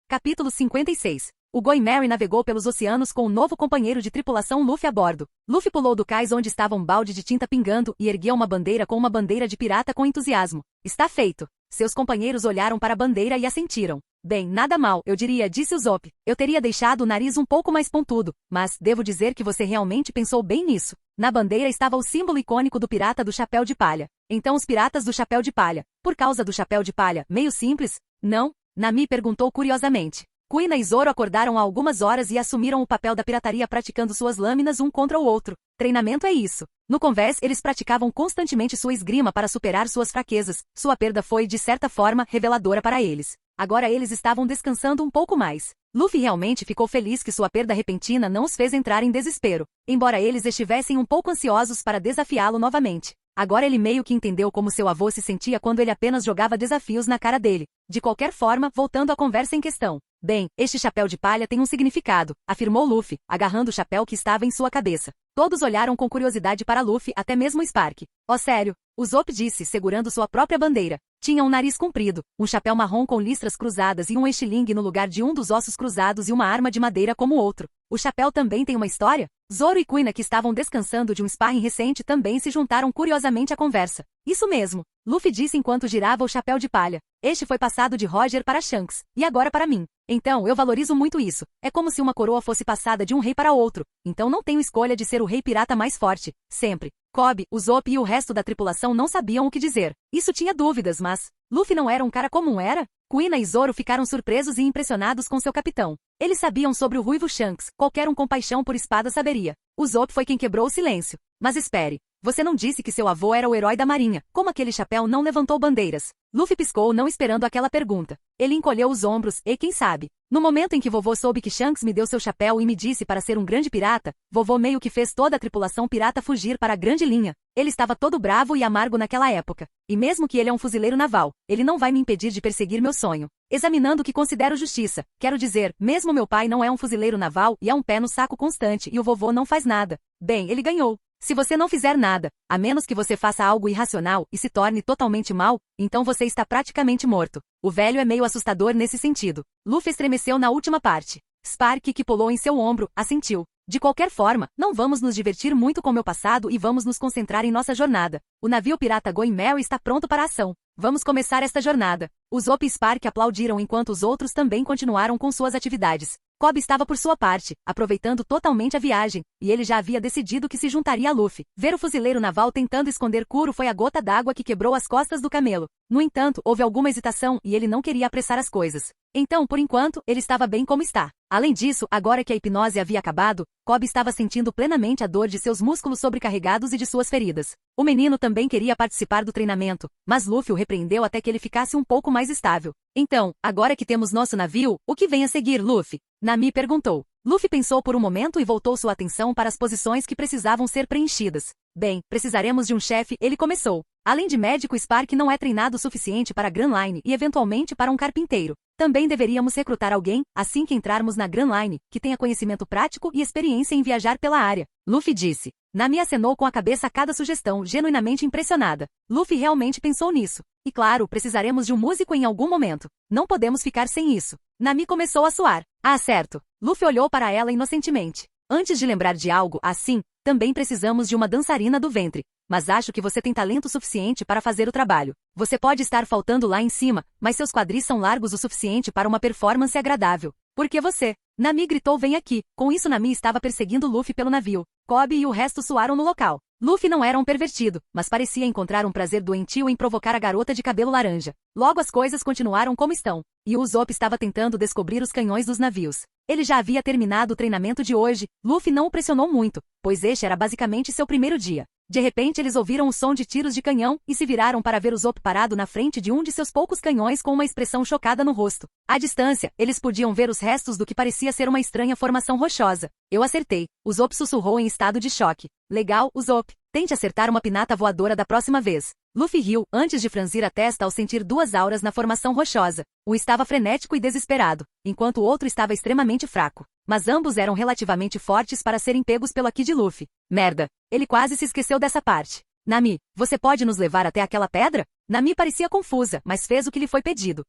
Capítulo 56. O Going Merry navegou pelos oceanos com o novo companheiro de tripulação Luffy a bordo. Luffy pulou do cais onde estava um balde de tinta pingando e ergueu uma bandeira com uma bandeira de pirata com entusiasmo. "Está feito." Seus companheiros olharam para a bandeira e assentiram. "Bem, nada mal, eu diria", disse Usopp. "Eu teria deixado o nariz um pouco mais pontudo, mas devo dizer que você realmente pensou bem nisso." Na bandeira estava o símbolo icônico do pirata do Chapéu de Palha. "Então os piratas do Chapéu de Palha, por causa do Chapéu de Palha, meio simples?" "Não?" Nami perguntou curiosamente. Kuina e Zoro acordaram há algumas horas e assumiram o papel da pirataria praticando suas lâminas um contra o outro. Treinamento é isso. No convés, eles praticavam constantemente sua esgrima para superar suas fraquezas. Sua perda foi, de certa forma, reveladora para eles. Agora eles estavam descansando um pouco mais. Luffy realmente ficou feliz que sua perda repentina não os fez entrar em desespero, embora eles estivessem um pouco ansiosos para desafiá-lo novamente. Agora ele meio que entendeu como seu avô se sentia quando ele apenas jogava desafios na cara dele. De qualquer forma, voltando à conversa em questão. "Bem, este chapéu de palha tem um significado", afirmou Luffy, agarrando o chapéu que estava em sua cabeça. Todos olharam com curiosidade para Luffy, até mesmo Spark. "Oh, sério?" Usopp disse, segurando sua própria bandeira. Tinha um nariz comprido, um chapéu marrom com listras cruzadas e um estilingue no lugar de um dos ossos cruzados e uma arma de madeira como o outro. "O chapéu também tem uma história?" Zoro e Kuina, que estavam descansando de um sparring recente, também se juntaram curiosamente à conversa. "Isso mesmo", Luffy disse enquanto girava o chapéu de palha. "Este foi passado de Roger para Shanks, e agora para mim. Então eu valorizo muito isso. É como se uma coroa fosse passada de um rei para outro. Então não tenho escolha de ser o rei pirata mais forte, sempre." Kobe, Usopp e o resto da tripulação não sabiam o que dizer. Isso tinha dúvidas, mas Luffy não era um cara comum, era? Kuina e Zoro ficaram surpresos e impressionados com seu capitão. Eles sabiam sobre o ruivo Shanks, qualquer um com paixão por espada saberia. Usopp foi quem quebrou o silêncio. Mas espere. Você não disse que seu avô era o herói da marinha, como aquele chapéu não levantou bandeiras? Luffy piscou não esperando aquela pergunta. Ele encolheu os ombros e quem sabe? No momento em que vovô soube que Shanks me deu seu chapéu e me disse para ser um grande pirata, vovô meio que fez toda a tripulação pirata fugir para a grande linha. Ele estava todo bravo e amargo naquela época. E mesmo que ele é um fuzileiro naval, ele não vai me impedir de perseguir meu sonho. Examinando o que considero justiça, quero dizer, mesmo meu pai não é um fuzileiro naval e é um pé no saco constante e o vovô não faz nada. Bem, ele ganhou. Se você não fizer nada, a menos que você faça algo irracional e se torne totalmente mal, então você está praticamente morto. O velho é meio assustador nesse sentido. Luffy estremeceu na última parte. Spark, que pulou em seu ombro, assentiu. De qualquer forma, não vamos nos divertir muito com meu passado e vamos nos concentrar em nossa jornada. O navio pirata Going Merry está pronto para a ação. Vamos começar esta jornada. Usopp e Spark aplaudiram enquanto os outros também continuaram com suas atividades. Cobb estava por sua parte, aproveitando totalmente a viagem, e ele já havia decidido que se juntaria a Luffy. Ver o fuzileiro naval tentando esconder Kuro foi a gota d'água que quebrou as costas do camelo. No entanto, houve alguma hesitação e ele não queria apressar as coisas. Então, por enquanto, ele estava bem como está. Além disso, agora que a hipnose havia acabado, Cobb estava sentindo plenamente a dor de seus músculos sobrecarregados e de suas feridas. O menino também queria participar do treinamento, mas Luffy o repreendeu até que ele ficasse um pouco mais estável. Então, agora que temos nosso navio, o que vem a seguir, Luffy? Nami perguntou. Luffy pensou por um momento e voltou sua atenção para as posições que precisavam ser preenchidas. Bem, precisaremos de um chefe, ele começou. Além de médico, Spark não é treinado o suficiente para a Grand Line e eventualmente para um carpinteiro. Também deveríamos recrutar alguém, assim que entrarmos na Grand Line, que tenha conhecimento prático e experiência em viajar pela área. Luffy disse. Nami acenou com a cabeça a cada sugestão, genuinamente impressionada. Luffy realmente pensou nisso. E claro, precisaremos de um músico em algum momento. Não podemos ficar sem isso. Nami começou a suar. Ah, certo. Luffy olhou para ela inocentemente. Antes de lembrar de algo assim, também precisamos de uma dançarina do ventre. Mas acho que você tem talento suficiente para fazer o trabalho. Você pode estar faltando lá em cima, mas seus quadris são largos o suficiente para uma performance agradável. Por que você? Nami gritou, vem aqui. Com isso Nami estava perseguindo Luffy pelo navio. Cobb e o resto suaram no local. Luffy não era um pervertido, mas parecia encontrar um prazer doentio em provocar a garota de cabelo laranja. Logo as coisas continuaram como estão. E o Usopp estava tentando descobrir os canhões dos navios. Ele já havia terminado o treinamento de hoje. Luffy não o pressionou muito, pois este era basicamente seu primeiro dia. De repente eles ouviram o som de tiros de canhão e se viraram para ver Usopp parado na frente de um de seus poucos canhões com uma expressão chocada no rosto. À distância, eles podiam ver os restos do que parecia ser uma estranha formação rochosa. Eu acertei. Usopp sussurrou em estado de choque. Legal, Usopp. Tente acertar uma pinata voadora da próxima vez. Luffy riu antes de franzir a testa ao sentir duas auras na formação rochosa. Um estava frenético e desesperado, enquanto o outro estava extremamente fraco. Mas ambos eram relativamente fortes para serem pegos pelo Ki de Luffy. Merda, ele quase se esqueceu dessa parte. Nami, você pode nos levar até aquela pedra? Nami parecia confusa, mas fez o que lhe foi pedido.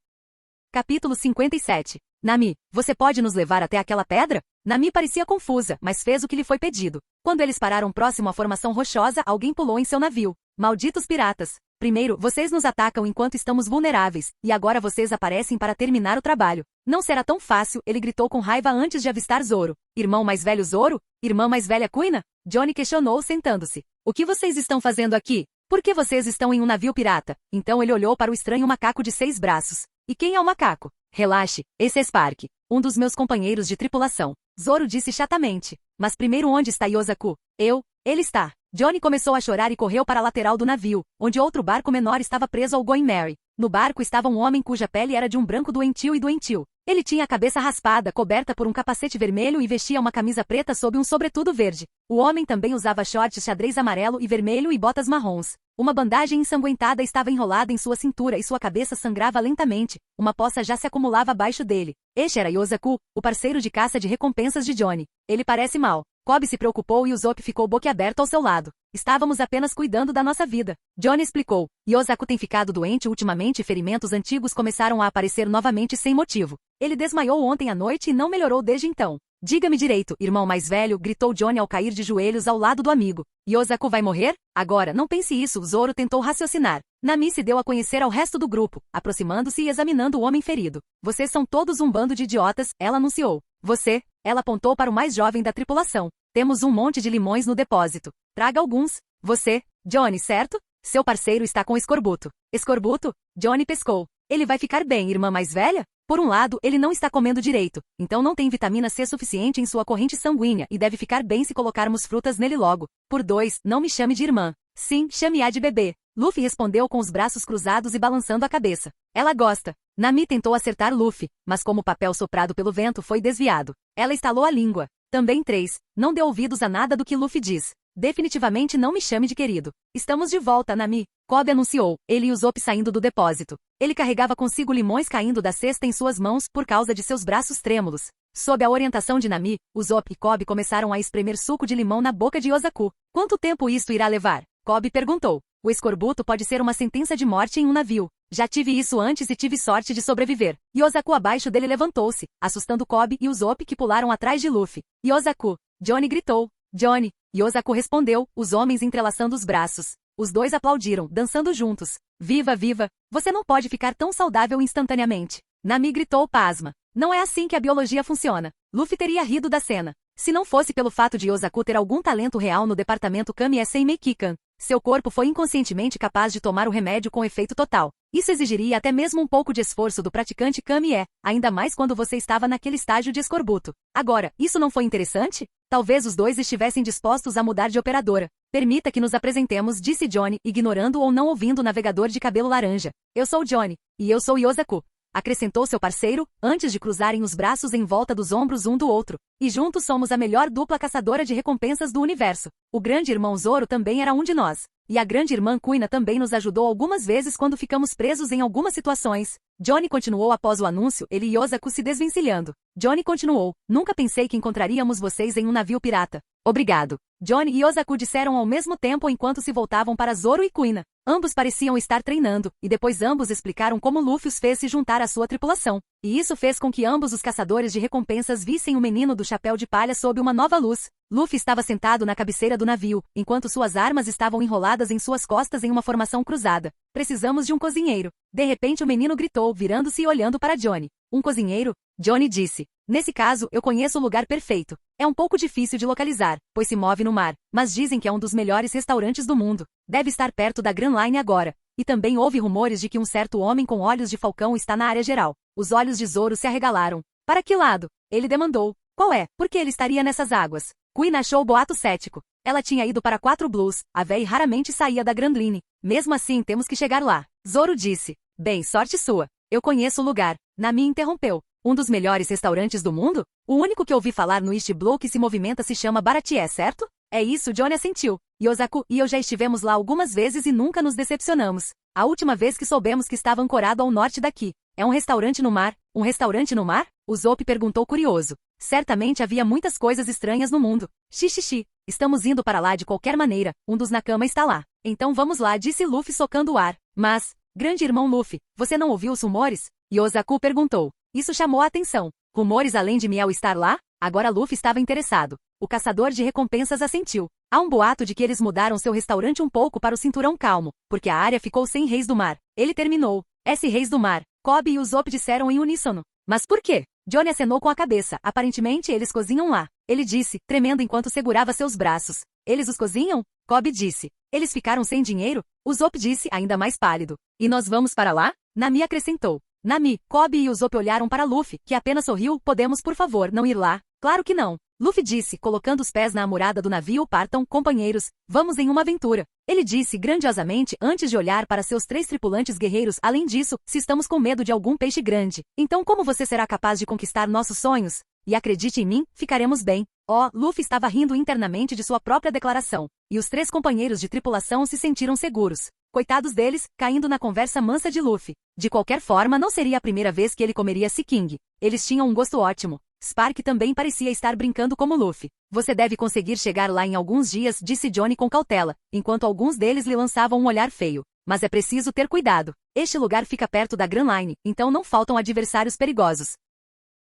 Capítulo 57. Nami, você pode nos levar até aquela pedra? Nami parecia confusa, mas fez o que lhe foi pedido. Quando eles pararam próximo à formação rochosa, alguém pulou em seu navio. Malditos piratas! Primeiro, vocês nos atacam enquanto estamos vulneráveis, e agora vocês aparecem para terminar o trabalho. Não será tão fácil, ele gritou com raiva antes de avistar Zoro. Irmão mais velho Zoro? Irmã mais velha Kuina? Johnny questionou sentando-se. O que vocês estão fazendo aqui? Por que vocês estão em um navio pirata? Então ele olhou para o estranho macaco de 6 braços. E quem é o macaco? Relaxe, esse é Spark, um dos meus companheiros de tripulação. Zoro disse chatamente. Mas primeiro onde está Yosaku? Ele está. Johnny começou a chorar e correu para a lateral do navio, onde outro barco menor estava preso ao Going Merry. No barco estava um homem cuja pele era de um branco doentio e doentio. Ele tinha a cabeça raspada, coberta por um capacete vermelho e vestia uma camisa preta sob um sobretudo verde. O homem também usava shorts xadrez amarelo e vermelho e botas marrons. Uma bandagem ensanguentada estava enrolada em sua cintura e sua cabeça sangrava lentamente. Uma poça já se acumulava abaixo dele. Este era Yosaku, o parceiro de caça de recompensas de Johnny. Ele parece mal. Cobb se preocupou e Usopp ficou boquiaberto ao seu lado. Estávamos apenas cuidando da nossa vida. Johnny explicou. Yosaku tem ficado doente ultimamente e ferimentos antigos começaram a aparecer novamente sem motivo. Ele desmaiou ontem à noite e não melhorou desde então. Diga-me direito, irmão mais velho, gritou Johnny ao cair de joelhos ao lado do amigo. Yosaku vai morrer? Agora, não pense isso, Zoro tentou raciocinar. Nami se deu a conhecer ao resto do grupo, aproximando-se e examinando o homem ferido. Vocês são todos um bando de idiotas, ela anunciou. Você, ela apontou para o mais jovem da tripulação. Temos um monte de limões no depósito. Traga alguns. Você, Johnny, certo? Seu parceiro está com escorbuto. Escorbuto? Johnny pescou. Ele vai ficar bem, irmã mais velha? Por um lado, ele não está comendo direito, então não tem vitamina C suficiente em sua corrente sanguínea e deve ficar bem se colocarmos frutas nele logo. Por 2, não me chame de irmã. Sim, chame-a de bebê. Luffy respondeu com os braços cruzados e balançando a cabeça. Ela gosta. Nami tentou acertar Luffy, mas como o papel soprado pelo vento foi desviado. Ela estalou a língua. Também 3, não deu ouvidos a nada do que Luffy diz. Definitivamente não me chame de querido. Estamos de volta, Nami. Kobe anunciou, ele e Usopp saindo do depósito. Ele carregava consigo limões caindo da cesta em suas mãos por causa de seus braços trêmulos. Sob a orientação de Nami, Usopp e Kobe começaram a espremer suco de limão na boca de Yozaku. Quanto tempo isto irá levar? Kobe perguntou. O escorbuto pode ser uma sentença de morte em um navio. Já tive isso antes e tive sorte de sobreviver. Yozaku abaixo dele levantou-se, assustando Kobe e Usopp que pularam atrás de Luffy. Yozaku! Johnny gritou. Johnny! Yozaku respondeu, os homens entrelaçando os braços. Os dois aplaudiram, dançando juntos. Viva, viva! Você não pode ficar tão saudável instantaneamente. Nami gritou pasma. Não é assim que a biologia funciona. Luffy teria rido da cena. Se não fosse pelo fato de Yozaku ter algum talento real no departamento Kami Senmei Kikan, seu corpo foi inconscientemente capaz de tomar o remédio com efeito total. Isso exigiria até mesmo um pouco de esforço do praticante Kami, ainda mais quando você estava naquele estágio de escorbuto. Agora, isso não foi interessante? Talvez os dois estivessem dispostos a mudar de operadora. Permita que nos apresentemos, disse Johnny, ignorando ou não ouvindo o navegador de cabelo laranja. Eu sou Johnny. E eu sou Yozaku. Acrescentou seu parceiro, antes de cruzarem os braços em volta dos ombros um do outro. E juntos somos a melhor dupla caçadora de recompensas do universo. O grande irmão Zoro também era um de nós. E a grande irmã Kuina também nos ajudou algumas vezes quando ficamos presos em algumas situações. Johnny continuou após o anúncio, ele e Yozaku se desvencilhando. Johnny continuou, nunca pensei que encontraríamos vocês em um navio pirata. Obrigado. Johnny e Yozaku disseram ao mesmo tempo enquanto se voltavam para Zoro e Kuina. Ambos pareciam estar treinando, e depois ambos explicaram como Luffy os fez se juntar à sua tripulação. E isso fez com que ambos os caçadores de recompensas vissem o menino do chapéu de palha sob uma nova luz. Luffy estava sentado na cabeceira do navio, enquanto suas armas estavam enroladas em suas costas em uma formação cruzada. Precisamos de um cozinheiro. De repente o menino gritou, virando-se e olhando para Johnny. Um cozinheiro? Johnny disse. Nesse caso, eu conheço o lugar perfeito. É um pouco difícil de localizar, pois se move no mar, mas dizem que é um dos melhores restaurantes do mundo. Deve estar perto da Grand Line agora. E também houve rumores de que um certo homem com olhos de falcão está na área geral. Os olhos de Zoro se arregalaram. Para que lado? Ele demandou. Qual é? Por que ele estaria nessas águas? Queen achou o boato cético. Ela tinha ido para 4 Blues, a véi raramente saía da Grand Line. Mesmo assim temos que chegar lá. Zoro disse. Bem, sorte sua. Eu conheço o lugar. Nami interrompeu. Um dos melhores restaurantes do mundo? O único que ouvi falar no East Blue que se movimenta se chama Baratie, certo? É isso, Johnny assentiu. Yozaku e eu já estivemos lá algumas vezes e nunca nos decepcionamos. A última vez que soubemos que estava ancorado ao norte daqui. É um restaurante no mar? Um restaurante no mar? Usopp perguntou curioso. Certamente havia muitas coisas estranhas no mundo. Xixi. Estamos indo para lá de qualquer maneira. Um dos Nakama está lá. Então vamos lá, disse Luffy socando o ar. Mas, grande irmão Luffy, você não ouviu os rumores? Yozaku perguntou. Isso chamou a atenção. Rumores além de Miel estar lá? Agora Luffy estava interessado. O caçador de recompensas assentiu. Há um boato de que eles mudaram seu restaurante um pouco para o Cinturão Calmo, porque a área ficou sem Reis do Mar. Ele terminou. S Reis do Mar. Kobe e Usopp disseram em uníssono. Mas por quê? Johnny acenou com a cabeça. Aparentemente eles cozinham lá. Ele disse, tremendo enquanto segurava seus braços. Eles os cozinham? Kobe disse. Eles ficaram sem dinheiro? Usopp disse, ainda mais pálido. E nós vamos para lá? Nami acrescentou. Nami, Kobe e Usopp olharam para Luffy, que apenas sorriu. Podemos por favor não ir lá? Claro que não. Luffy disse, colocando os pés na amurada do navio. Partam, companheiros. Vamos em uma aventura. Ele disse grandiosamente antes de olhar para seus 3 tripulantes guerreiros. Além disso, se estamos com medo de algum peixe grande, então como você será capaz de conquistar nossos sonhos? E acredite em mim, ficaremos bem. Oh, Luffy estava rindo internamente de sua própria declaração. E os 3 companheiros de tripulação se sentiram seguros. Coitados deles, caindo na conversa mansa de Luffy. De qualquer forma, não seria a primeira vez que ele comeria Sea King. Eles tinham um gosto ótimo. Spark também parecia estar brincando como Luffy. Você deve conseguir chegar lá em alguns dias, disse Johnny com cautela, enquanto alguns deles lhe lançavam um olhar feio. Mas é preciso ter cuidado. Este lugar fica perto da Grand Line, então não faltam adversários perigosos.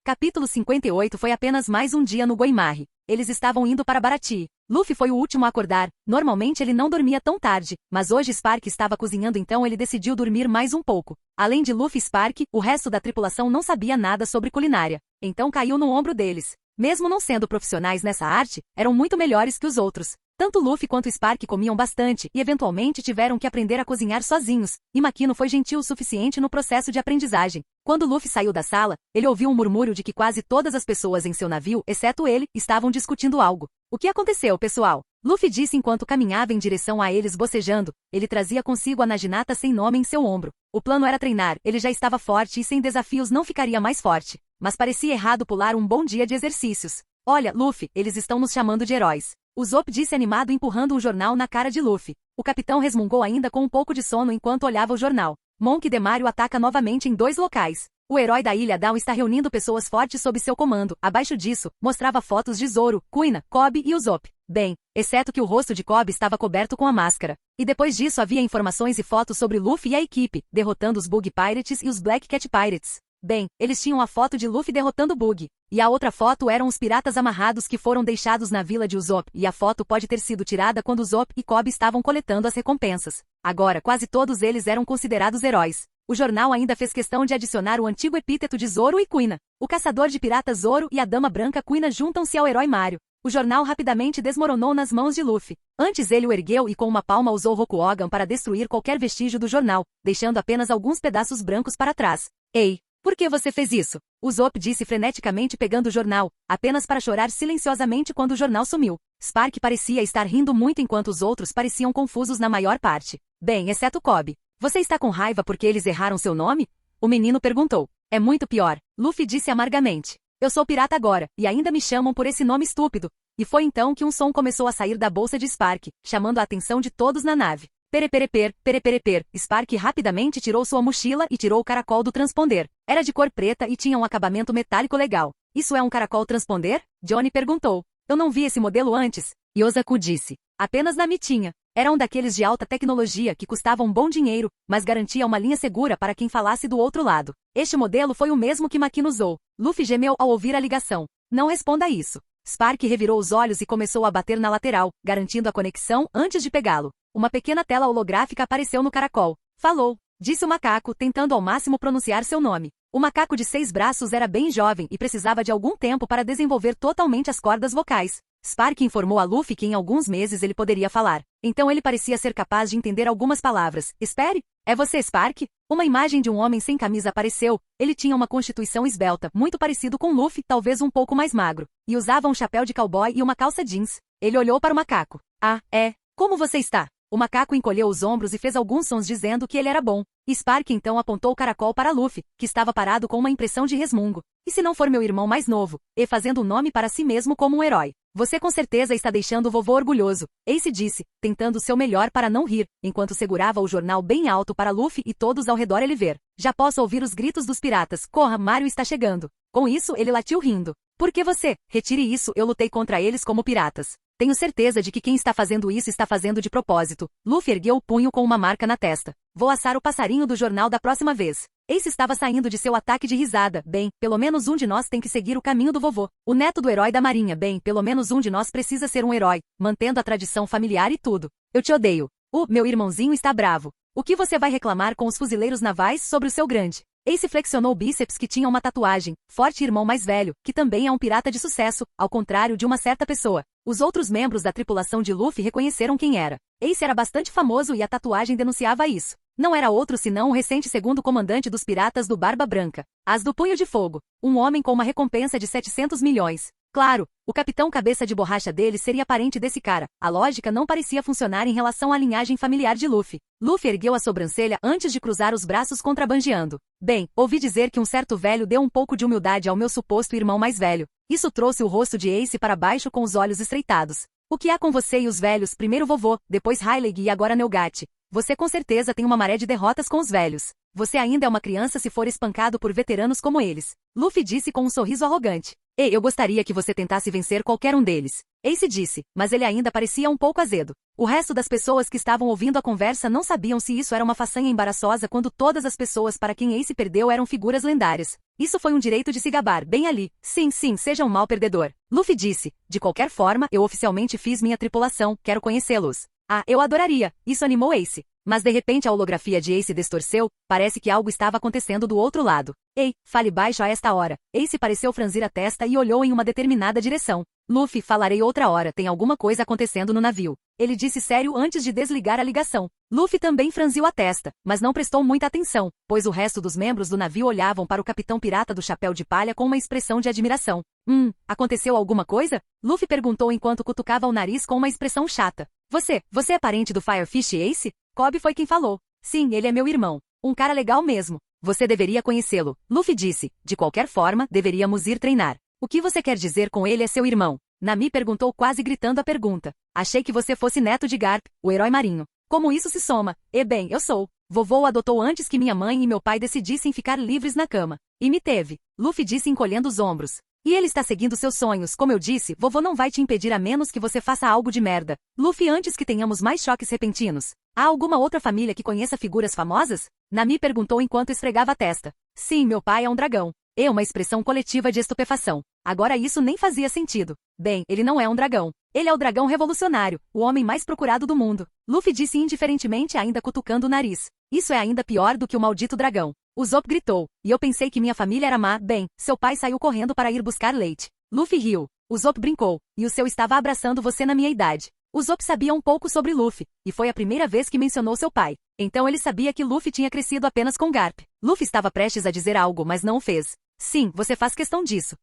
Capítulo 58 foi apenas mais um dia no Goimarre. Eles estavam indo para Baratie. Luffy foi o último a acordar. Normalmente ele não dormia tão tarde, mas hoje Spark estava cozinhando, então ele decidiu dormir mais um pouco. Além de Luffy e Spark, o resto da tripulação não sabia nada sobre culinária. Então caiu no ombro deles. Mesmo não sendo profissionais nessa arte, eram muito melhores que os outros. Tanto Luffy quanto Spark comiam bastante e eventualmente tiveram que aprender a cozinhar sozinhos, e Makino foi gentil o suficiente no processo de aprendizagem. Quando Luffy saiu da sala, ele ouviu um murmúrio de que quase todas as pessoas em seu navio, exceto ele, estavam discutindo algo. O que aconteceu, pessoal? Luffy disse enquanto caminhava em direção a eles bocejando. Ele trazia consigo a Naginata sem nome em seu ombro. O plano era treinar, ele já estava forte e sem desafios não ficaria mais forte. Mas parecia errado pular um bom dia de exercícios. Olha, Luffy, eles estão nos chamando de heróis. O Zop disse animado empurrando um jornal na cara de Luffy. O capitão resmungou ainda com um pouco de sono enquanto olhava o jornal. Monk Demario ataca novamente em 2 locais. O herói da Ilha Down está reunindo pessoas fortes sob seu comando. Abaixo disso, mostrava fotos de Zoro, Kuina, Kobe e Usopp. Bem, exceto que o rosto de Kobe estava coberto com a máscara. E depois disso havia informações e fotos sobre Luffy e a equipe, derrotando os Bug Pirates e os Black Cat Pirates. Bem, eles tinham a foto de Luffy derrotando Bug. E a outra foto eram os piratas amarrados que foram deixados na vila de Usopp, e a foto pode ter sido tirada quando Usopp e Kobe estavam coletando as recompensas. Agora, quase todos eles eram considerados heróis. O jornal ainda fez questão de adicionar o antigo epíteto de Zoro e Kuina. O caçador de piratas Zoro e a dama branca Kuina juntam-se ao herói Mario. O jornal rapidamente desmoronou nas mãos de Luffy. Antes ele o ergueu e com uma palma usou Rokuogan para destruir qualquer vestígio do jornal, deixando apenas alguns pedaços brancos para trás. Ei! Por que você fez isso? Usopp disse freneticamente pegando o jornal, apenas para chorar silenciosamente quando o jornal sumiu. Spark parecia estar rindo muito enquanto os outros pareciam confusos na maior parte. Bem, exceto Kobe. Você está com raiva porque eles erraram seu nome? O menino perguntou. É muito pior, Luffy disse amargamente. Eu sou pirata agora, e ainda me chamam por esse nome estúpido. E foi então que um som começou a sair da bolsa de Spark, chamando a atenção de todos na nave. Perepereper, perepereper. Spark rapidamente tirou sua mochila e tirou o caracol do transponder. Era de cor preta e tinha um acabamento metálico legal. Isso é um caracol transponder? Johnny perguntou. Eu não vi esse modelo antes. Yosaku disse. Apenas na mitinha. Era um daqueles de alta tecnologia que custavam um bom dinheiro, mas garantia uma linha segura para quem falasse do outro lado. Este modelo foi o mesmo que Makino usou. Luffy gemeu ao ouvir a ligação. Não responda isso. Spark revirou os olhos e começou a bater na lateral, garantindo a conexão antes de pegá-lo. Uma pequena tela holográfica apareceu no caracol. Falou, disse o macaco, tentando ao máximo pronunciar seu nome. O macaco de 6 braços era bem jovem e precisava de algum tempo para desenvolver totalmente as cordas vocais. Spark informou a Luffy que em alguns meses ele poderia falar. Então ele parecia ser capaz de entender algumas palavras. Espere! É você, Spark? Uma imagem de um homem sem camisa apareceu. Ele tinha uma constituição esbelta, muito parecido com Luffy, talvez um pouco mais magro. E usava um chapéu de cowboy e uma calça jeans. Ele olhou para o macaco. Ah, é. Como você está? O macaco encolheu os ombros e fez alguns sons dizendo que ele era bom. Spark então apontou o caracol para Luffy, que estava parado com uma impressão de resmungo. E se não for meu irmão mais novo? E fazendo um nome para si mesmo como um herói. Você com certeza está deixando o vovô orgulhoso. Ace disse, tentando o seu melhor para não rir, enquanto segurava o jornal bem alto para Luffy e todos ao redor ele ver. Já posso ouvir os gritos dos piratas. Corra, Mario está chegando. Com isso ele latiu rindo. Por que você? Retire isso, eu lutei contra eles como piratas. Tenho certeza de que quem está fazendo isso está fazendo de propósito. Luffy ergueu o punho com uma marca na testa. Vou assar o passarinho do jornal da próxima vez. Ace estava saindo de seu ataque de risada. Bem, pelo menos um de nós tem que seguir o caminho do vovô. O neto do herói da marinha. Bem, pelo menos um de nós precisa ser um herói, mantendo a tradição familiar e tudo. Eu te odeio. Meu irmãozinho está bravo. O que você vai reclamar com os fuzileiros navais sobre o seu grande? Ace flexionou o bíceps que tinha uma tatuagem. Forte irmão mais velho, que também é um pirata de sucesso, ao contrário de uma certa pessoa. Os outros membros da tripulação de Luffy reconheceram quem era. Ace era bastante famoso e a tatuagem denunciava isso. Não era outro senão o recente segundo comandante dos piratas do Barba Branca. As do Punho de Fogo. Um homem com uma recompensa de 700 milhões. Claro, o capitão cabeça de borracha dele seria parente desse cara. A lógica não parecia funcionar em relação à linhagem familiar de Luffy. Luffy ergueu a sobrancelha antes de cruzar os braços contrabandeando. Bem, ouvi dizer que um certo velho deu um pouco de humildade ao meu suposto irmão mais velho. Isso trouxe o rosto de Ace para baixo com os olhos estreitados. O que há com você e os velhos? Primeiro vovô, depois Hyleg e agora Nelgat. Você com certeza tem uma maré de derrotas com os velhos. Você ainda é uma criança se for espancado por veteranos como eles. Luffy disse com um sorriso arrogante. Eu gostaria que você tentasse vencer qualquer um deles. Ace disse, mas ele ainda parecia um pouco azedo. O resto das pessoas que estavam ouvindo a conversa não sabiam se isso era uma façanha embaraçosa quando todas as pessoas para quem Ace perdeu eram figuras lendárias. Isso foi um direito de se gabar, bem ali. Sim, seja um mau perdedor. Luffy disse, de qualquer forma, eu oficialmente fiz minha tripulação, quero conhecê-los. Eu adoraria. Isso animou Ace. Mas de repente a holografia de Ace distorceu, parece que algo estava acontecendo do outro lado. Ei, fale baixo a esta hora. Ace pareceu franzir a testa e olhou em uma determinada direção. Luffy, falarei outra hora, tem alguma coisa acontecendo no navio. Ele disse sério antes de desligar a ligação. Luffy também franziu a testa, mas não prestou muita atenção, pois o resto dos membros do navio olhavam para o capitão pirata do chapéu de palha com uma expressão de admiração. Aconteceu alguma coisa? Luffy perguntou enquanto cutucava o nariz com uma expressão chata. Você é parente do Firefish Ace? Kobe foi quem falou. Sim, ele é meu irmão. Um cara legal mesmo. Você deveria conhecê-lo, Luffy disse. De qualquer forma, deveríamos ir treinar. O que você quer dizer com ele é seu irmão? Nami perguntou quase gritando a pergunta. Achei que você fosse neto de Garp, o herói marinho. Como isso se soma? Bem, eu sou. Vovô o adotou antes que minha mãe e meu pai decidissem ficar livres na cama. E me teve. Luffy disse encolhendo os ombros. E ele está seguindo seus sonhos, como eu disse, vovô não vai te impedir a menos que você faça algo de merda. Luffy, antes que tenhamos mais choques repentinos. Há alguma outra família que conheça figuras famosas? Nami perguntou enquanto esfregava a testa. Sim, meu pai é um dragão. Uma expressão coletiva de estupefação. Agora isso nem fazia sentido. Bem, ele não é um dragão. Ele é o dragão revolucionário, o homem mais procurado do mundo. Luffy disse indiferentemente, ainda cutucando o nariz. Isso é ainda pior do que o maldito dragão. Usopp gritou. E eu pensei que minha família era má. Bem, seu pai saiu correndo para ir buscar leite. Luffy riu. Usopp brincou. E o seu estava abraçando você na minha idade. Usopp sabia um pouco sobre Luffy, e foi a primeira vez que mencionou seu pai. Então ele sabia que Luffy tinha crescido apenas com Garp. Luffy estava prestes a dizer algo, mas não o fez. Sim, você faz questão disso.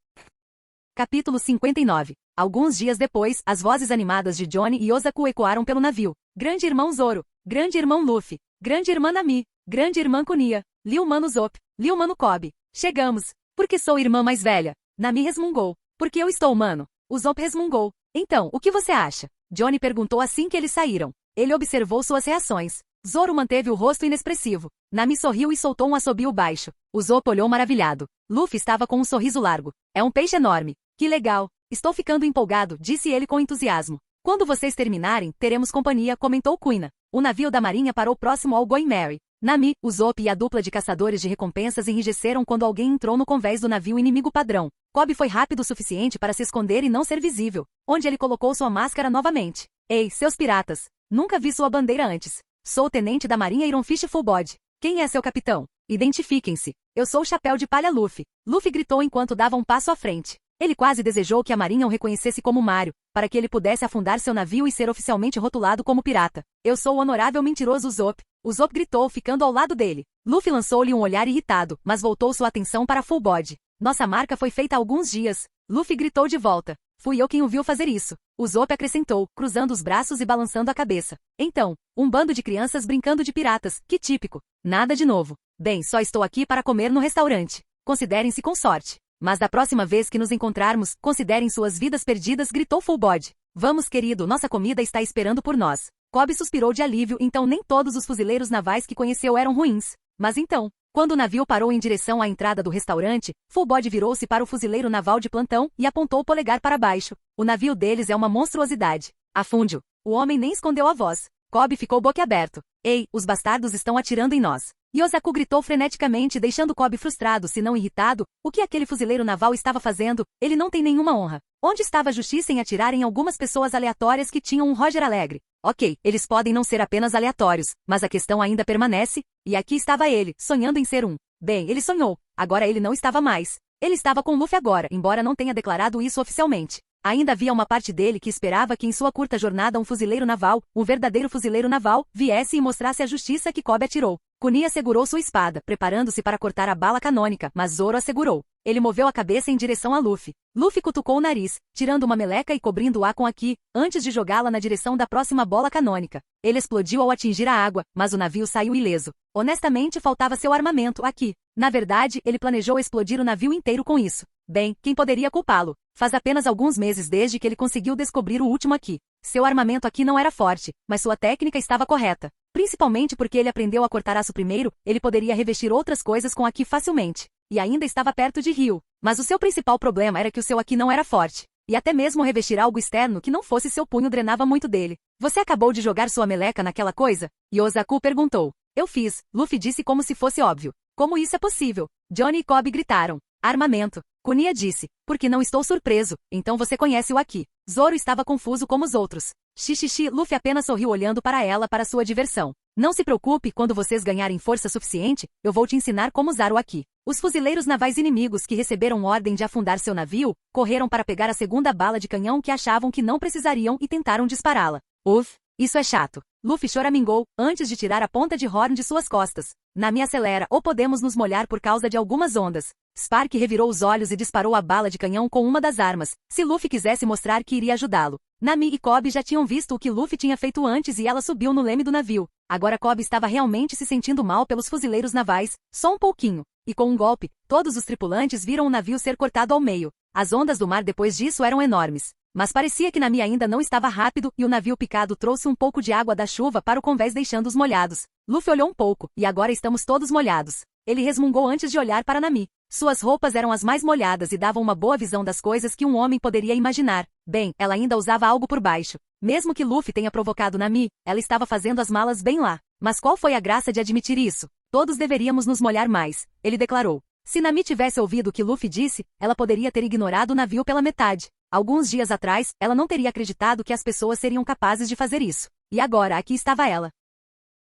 Capítulo 59. Alguns dias depois, as vozes animadas de Johnny e Ozaku ecoaram pelo navio. Grande irmão Zoro, grande irmão Luffy, grande irmã Nami, grande irmã Kunia, Liu Mano Usopp, Liu Mano Kobe. Chegamos. Porque sou irmã mais velha. Nami resmungou. Porque eu estou humano. Usopp resmungou. Então, o que você acha? Johnny perguntou assim que eles saíram. Ele observou suas reações. Zoro manteve o rosto inexpressivo. Nami sorriu e soltou um assobio baixo. Usopp olhou maravilhado. Luffy estava com um sorriso largo. É um peixe enorme. Que legal. Estou ficando empolgado, disse ele com entusiasmo. Quando vocês terminarem, teremos companhia, comentou Kuina. O navio da marinha parou próximo ao Going Merry. Nami, Usopp e a dupla de caçadores de recompensas enrijeceram quando alguém entrou no convés do navio inimigo padrão. Kobe foi rápido o suficiente para se esconder e não ser visível, onde ele colocou sua máscara novamente. Ei, seus piratas! Nunca vi sua bandeira antes. Sou o tenente da marinha Ironfish Fullbody. Quem é seu capitão? Identifiquem-se. Eu sou o chapéu de palha Luffy. Luffy gritou enquanto dava um passo à frente. Ele quase desejou que a marinha o reconhecesse como Mario, para que ele pudesse afundar seu navio e ser oficialmente rotulado como pirata. Eu sou o honorável mentiroso Usopp. Usopp gritou, ficando ao lado dele. Luffy lançou-lhe um olhar irritado, mas voltou sua atenção para Fullbody. Nossa marca foi feita há alguns dias. Luffy gritou de volta. Fui eu quem o viu fazer isso. Usopp acrescentou, cruzando os braços e balançando a cabeça. Então, um bando de crianças brincando de piratas, que típico. Nada de novo. Bem, só estou aqui para comer no restaurante. Considerem-se com sorte. Mas da próxima vez que nos encontrarmos, considerem suas vidas perdidas, gritou Fullbody. Vamos, querido, nossa comida está esperando por nós. Kobe suspirou de alívio, então nem todos os fuzileiros navais que conheceu eram ruins. Mas então, quando o navio parou em direção à entrada do restaurante, Fullbody virou-se para o fuzileiro naval de plantão e apontou o polegar para baixo. O navio deles é uma monstruosidade. Afunde-o. O homem nem escondeu a voz. Kobe ficou boquiaberto. Ei, os bastardos estão atirando em nós. Yosaku gritou freneticamente, deixando Kobe frustrado, se não irritado. O que aquele fuzileiro naval estava fazendo? Ele não tem nenhuma honra. Onde estava a justiça em atirar em algumas pessoas aleatórias que tinham um Roger alegre? Ok, eles podem não ser apenas aleatórios, mas a questão ainda permanece, e aqui estava ele, sonhando em ser um. Bem, ele sonhou. Agora ele não estava mais. Ele estava com Luffy agora, embora não tenha declarado isso oficialmente. Ainda havia uma parte dele que esperava que em sua curta jornada um fuzileiro naval, um verdadeiro fuzileiro naval, viesse e mostrasse a justiça que Kobe atirou. Kunia segurou sua espada, preparando-se para cortar a bala canônica, mas Zoro a segurou. Ele moveu a cabeça em direção a Luffy. Luffy cutucou o nariz, tirando uma meleca e cobrindo-a com a ki, antes de jogá-la na direção da próxima bola canônica. Ele explodiu ao atingir a água, mas o navio saiu ileso. Honestamente, faltava seu armamento aqui. Na verdade, ele planejou explodir o navio inteiro com isso. Bem, quem poderia culpá-lo? Faz apenas alguns meses desde que ele conseguiu descobrir o último aqui. Seu armamento aqui não era forte, mas sua técnica estava correta. Principalmente porque ele aprendeu a cortar aço primeiro, ele poderia revestir outras coisas com aqui facilmente. E ainda estava perto de Rio. Mas o seu principal problema era que o seu aqui não era forte. E até mesmo revestir algo externo que não fosse seu punho drenava muito dele. Você acabou de jogar sua meleca naquela coisa? Yosaku perguntou. Eu fiz, Luffy disse como se fosse óbvio. Como isso é possível? Johnny e Kobe gritaram. Armamento. Kunia disse. Porque não estou surpreso, então você conhece o Aki. Zoro estava confuso como os outros. Xixixi, Luffy apenas sorriu olhando para ela para sua diversão. Não se preocupe, quando vocês ganharem força suficiente, eu vou te ensinar como usar o Aki. Os fuzileiros navais inimigos que receberam ordem de afundar seu navio, correram para pegar a segunda bala de canhão que achavam que não precisariam e tentaram dispará-la. Uf, isso é chato. Luffy choramingou, antes de tirar a ponta de Horn de suas costas. Nami acelera ou podemos nos molhar por causa de algumas ondas. Spark revirou os olhos e disparou a bala de canhão com uma das armas, se Luffy quisesse mostrar que iria ajudá-lo. Nami e Kobe já tinham visto o que Luffy tinha feito antes e ela subiu no leme do navio. Agora Kobe estava realmente se sentindo mal pelos fuzileiros navais, só um pouquinho. E com um golpe, todos os tripulantes viram o navio ser cortado ao meio. As ondas do mar depois disso eram enormes. Mas parecia que Nami ainda não estava rápido e o navio picado trouxe um pouco de água da chuva para o convés deixando-os molhados. Luffy olhou um pouco, e agora estamos todos molhados. Ele resmungou antes de olhar para Nami. Suas roupas eram as mais molhadas e davam uma boa visão das coisas que um homem poderia imaginar. Bem, ela ainda usava algo por baixo. Mesmo que Luffy tenha provocado Nami, ela estava fazendo as malas bem lá. Mas qual foi a graça de admitir isso? Todos deveríamos nos molhar mais, ele declarou. Se Nami tivesse ouvido o que Luffy disse, ela poderia ter ignorado o navio pela metade. Alguns dias atrás, ela não teria acreditado que as pessoas seriam capazes de fazer isso. E agora, aqui estava ela.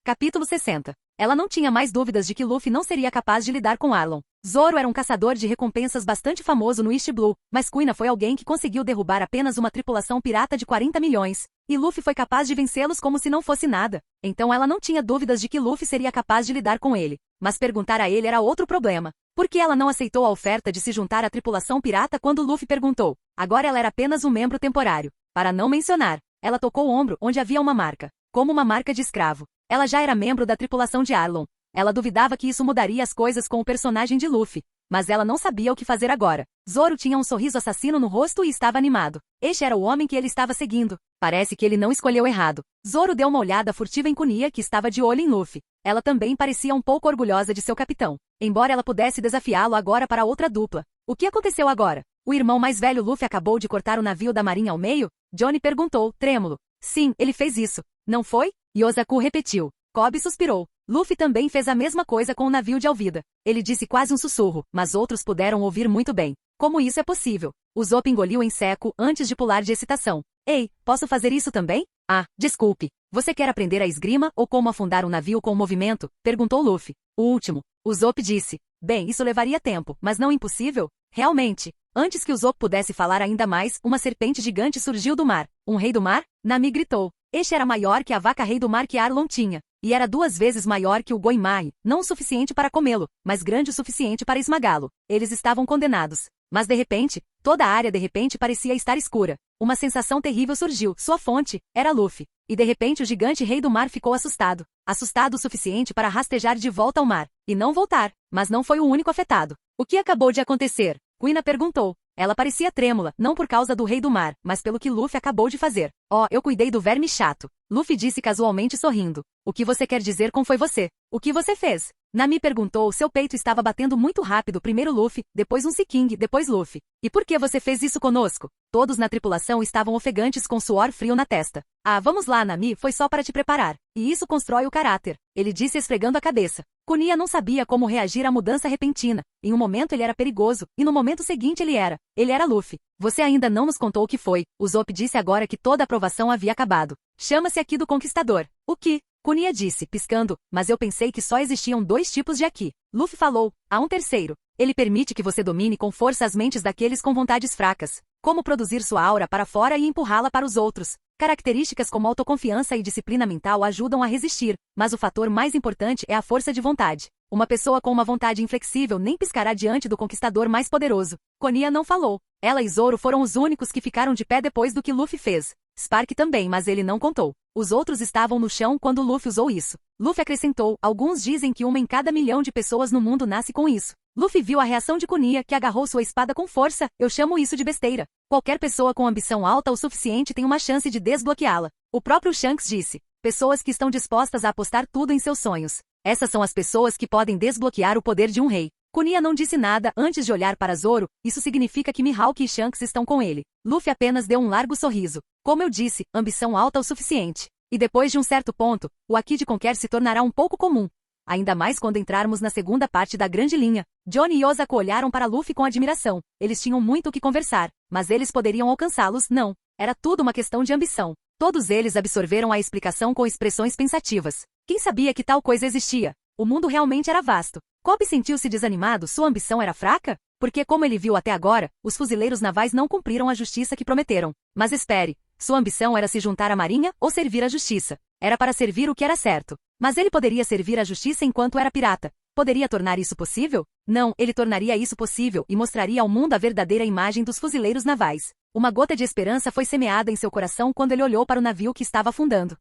Capítulo 60. Ela não tinha mais dúvidas de que Luffy não seria capaz de lidar com Arlong. Zoro era um caçador de recompensas bastante famoso no East Blue, mas Kuina foi alguém que conseguiu derrubar apenas uma tripulação pirata de 40 milhões. E Luffy foi capaz de vencê-los como se não fosse nada. Então ela não tinha dúvidas de que Luffy seria capaz de lidar com ele. Mas perguntar a ele era outro problema. Por que ela não aceitou a oferta de se juntar à tripulação pirata quando Luffy perguntou? Agora ela era apenas um membro temporário. Para não mencionar, ela tocou o ombro onde havia uma marca. Como uma marca de escravo. Ela já era membro da tripulação de Arlong. Ela duvidava que isso mudaria as coisas com o personagem de Luffy. Mas ela não sabia o que fazer agora. Zoro tinha um sorriso assassino no rosto e estava animado. Este era o homem que ele estava seguindo. Parece que ele não escolheu errado. Zoro deu uma olhada furtiva em Kunia que estava de olho em Luffy. Ela também parecia um pouco orgulhosa de seu capitão. Embora ela pudesse desafiá-lo agora para outra dupla. O que aconteceu agora? O irmão mais velho Luffy acabou de cortar o navio da marinha ao meio? Johnny perguntou, trêmulo. Sim, ele fez isso. Não foi? Yosaku repetiu. Kobe suspirou. Luffy também fez a mesma coisa com o navio de Alvida. Ele disse quase um sussurro, mas outros puderam ouvir muito bem. Como isso é possível? O Zop engoliu em seco antes de pular de excitação. Ei, posso fazer isso também? Ah, desculpe. Você quer aprender a esgrima ou como afundar um navio com movimento? Perguntou Luffy. O último. O Zop disse. Bem, isso levaria tempo, mas não impossível? Realmente. Antes que o Zop pudesse falar ainda mais, uma serpente gigante surgiu do mar. Um rei do mar? Nami gritou. Este era maior que a vaca-rei do mar que Arlong tinha. E era 2 vezes maior que o Goimai, não o suficiente para comê-lo, mas grande o suficiente para esmagá-lo. Eles estavam condenados. Mas de repente, toda a área de repente parecia estar escura. Uma sensação terrível surgiu, sua fonte era Luffy. E de repente o gigante rei do mar ficou assustado. Assustado o suficiente para rastejar de volta ao mar. E não voltar, mas não foi o único afetado. O que acabou de acontecer? Kuina perguntou. Ela parecia trêmula, não por causa do rei do mar, mas pelo que Luffy acabou de fazer. Oh, eu cuidei do verme chato. Luffy disse casualmente sorrindo. O que você quer dizer com foi você? O que você fez? Nami perguntou, seu peito estava batendo muito rápido, primeiro Luffy, depois um Seeking, depois Luffy. E por que você fez isso conosco? Todos na tripulação estavam ofegantes com suor frio na testa. Ah, vamos lá, Nami, foi só para te preparar. E isso constrói o caráter. Ele disse esfregando a cabeça. Kunia não sabia como reagir à mudança repentina. Em um momento ele era perigoso, e no momento seguinte ele era Luffy. Você ainda não nos contou o que foi. O Zop disse agora que toda a aprovação havia acabado. Chama-se Aqui do Conquistador. O que? Kunia disse, piscando, mas eu pensei que só existiam 2 tipos de Aqui. Luffy falou, há um terceiro. Ele permite que você domine com força as mentes daqueles com vontades fracas. Como produzir sua aura para fora e empurrá-la para os outros. Características como autoconfiança e disciplina mental ajudam a resistir, mas o fator mais importante é a força de vontade. Uma pessoa com uma vontade inflexível nem piscará diante do conquistador mais poderoso. Kunia não falou. Ela e Zoro foram os únicos que ficaram de pé depois do que Luffy fez. Spark também, mas ele não contou. Os outros estavam no chão quando Luffy usou isso. Luffy acrescentou, alguns dizem que 1 em cada milhão de pessoas no mundo nasce com isso. Luffy viu a reação de Kunia, que agarrou sua espada com força. Eu chamo isso de besteira. Qualquer pessoa com ambição alta o suficiente tem uma chance de desbloqueá-la. O próprio Shanks disse. Pessoas que estão dispostas a apostar tudo em seus sonhos. Essas são as pessoas que podem desbloquear o poder de um rei. Kunia não disse nada antes de olhar para Zoro, isso significa que Mihawk e Shanks estão com ele. Luffy apenas deu um largo sorriso. Como eu disse, ambição alta o suficiente. E depois de um certo ponto, o Aqui de Conquer se tornará um pouco comum. ainda mais quando entrarmos na segunda parte da grande linha. Johnny e Osako olharam para Luffy com admiração. Eles tinham muito o que conversar, mas eles poderiam alcançá-los, não. Era tudo uma questão de ambição. Todos eles absorveram a explicação com expressões pensativas. Quem sabia que tal coisa existia? O mundo realmente era vasto. Kobe sentiu-se desanimado, sua ambição era fraca? Porque, como ele viu até agora, os fuzileiros navais não cumpriram a justiça que prometeram. Mas espere, sua ambição era se juntar à marinha ou servir à justiça. Era para servir o que era certo. Mas ele poderia servir à justiça enquanto era pirata. Poderia tornar isso possível? Não, ele tornaria isso possível e mostraria ao mundo a verdadeira imagem dos fuzileiros navais. Uma gota de esperança foi semeada em seu coração quando ele olhou para o navio que estava afundando.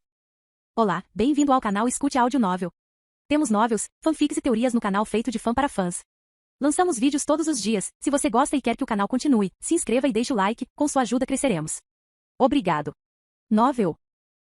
Olá, bem-vindo ao canal Escute Áudio Novel. Temos novels, fanfics e teorias no canal feito de fã para fãs. Lançamos vídeos todos os dias. Se você gosta e quer que o canal continue, se inscreva e deixe o like, com sua ajuda cresceremos. Obrigado. Novel.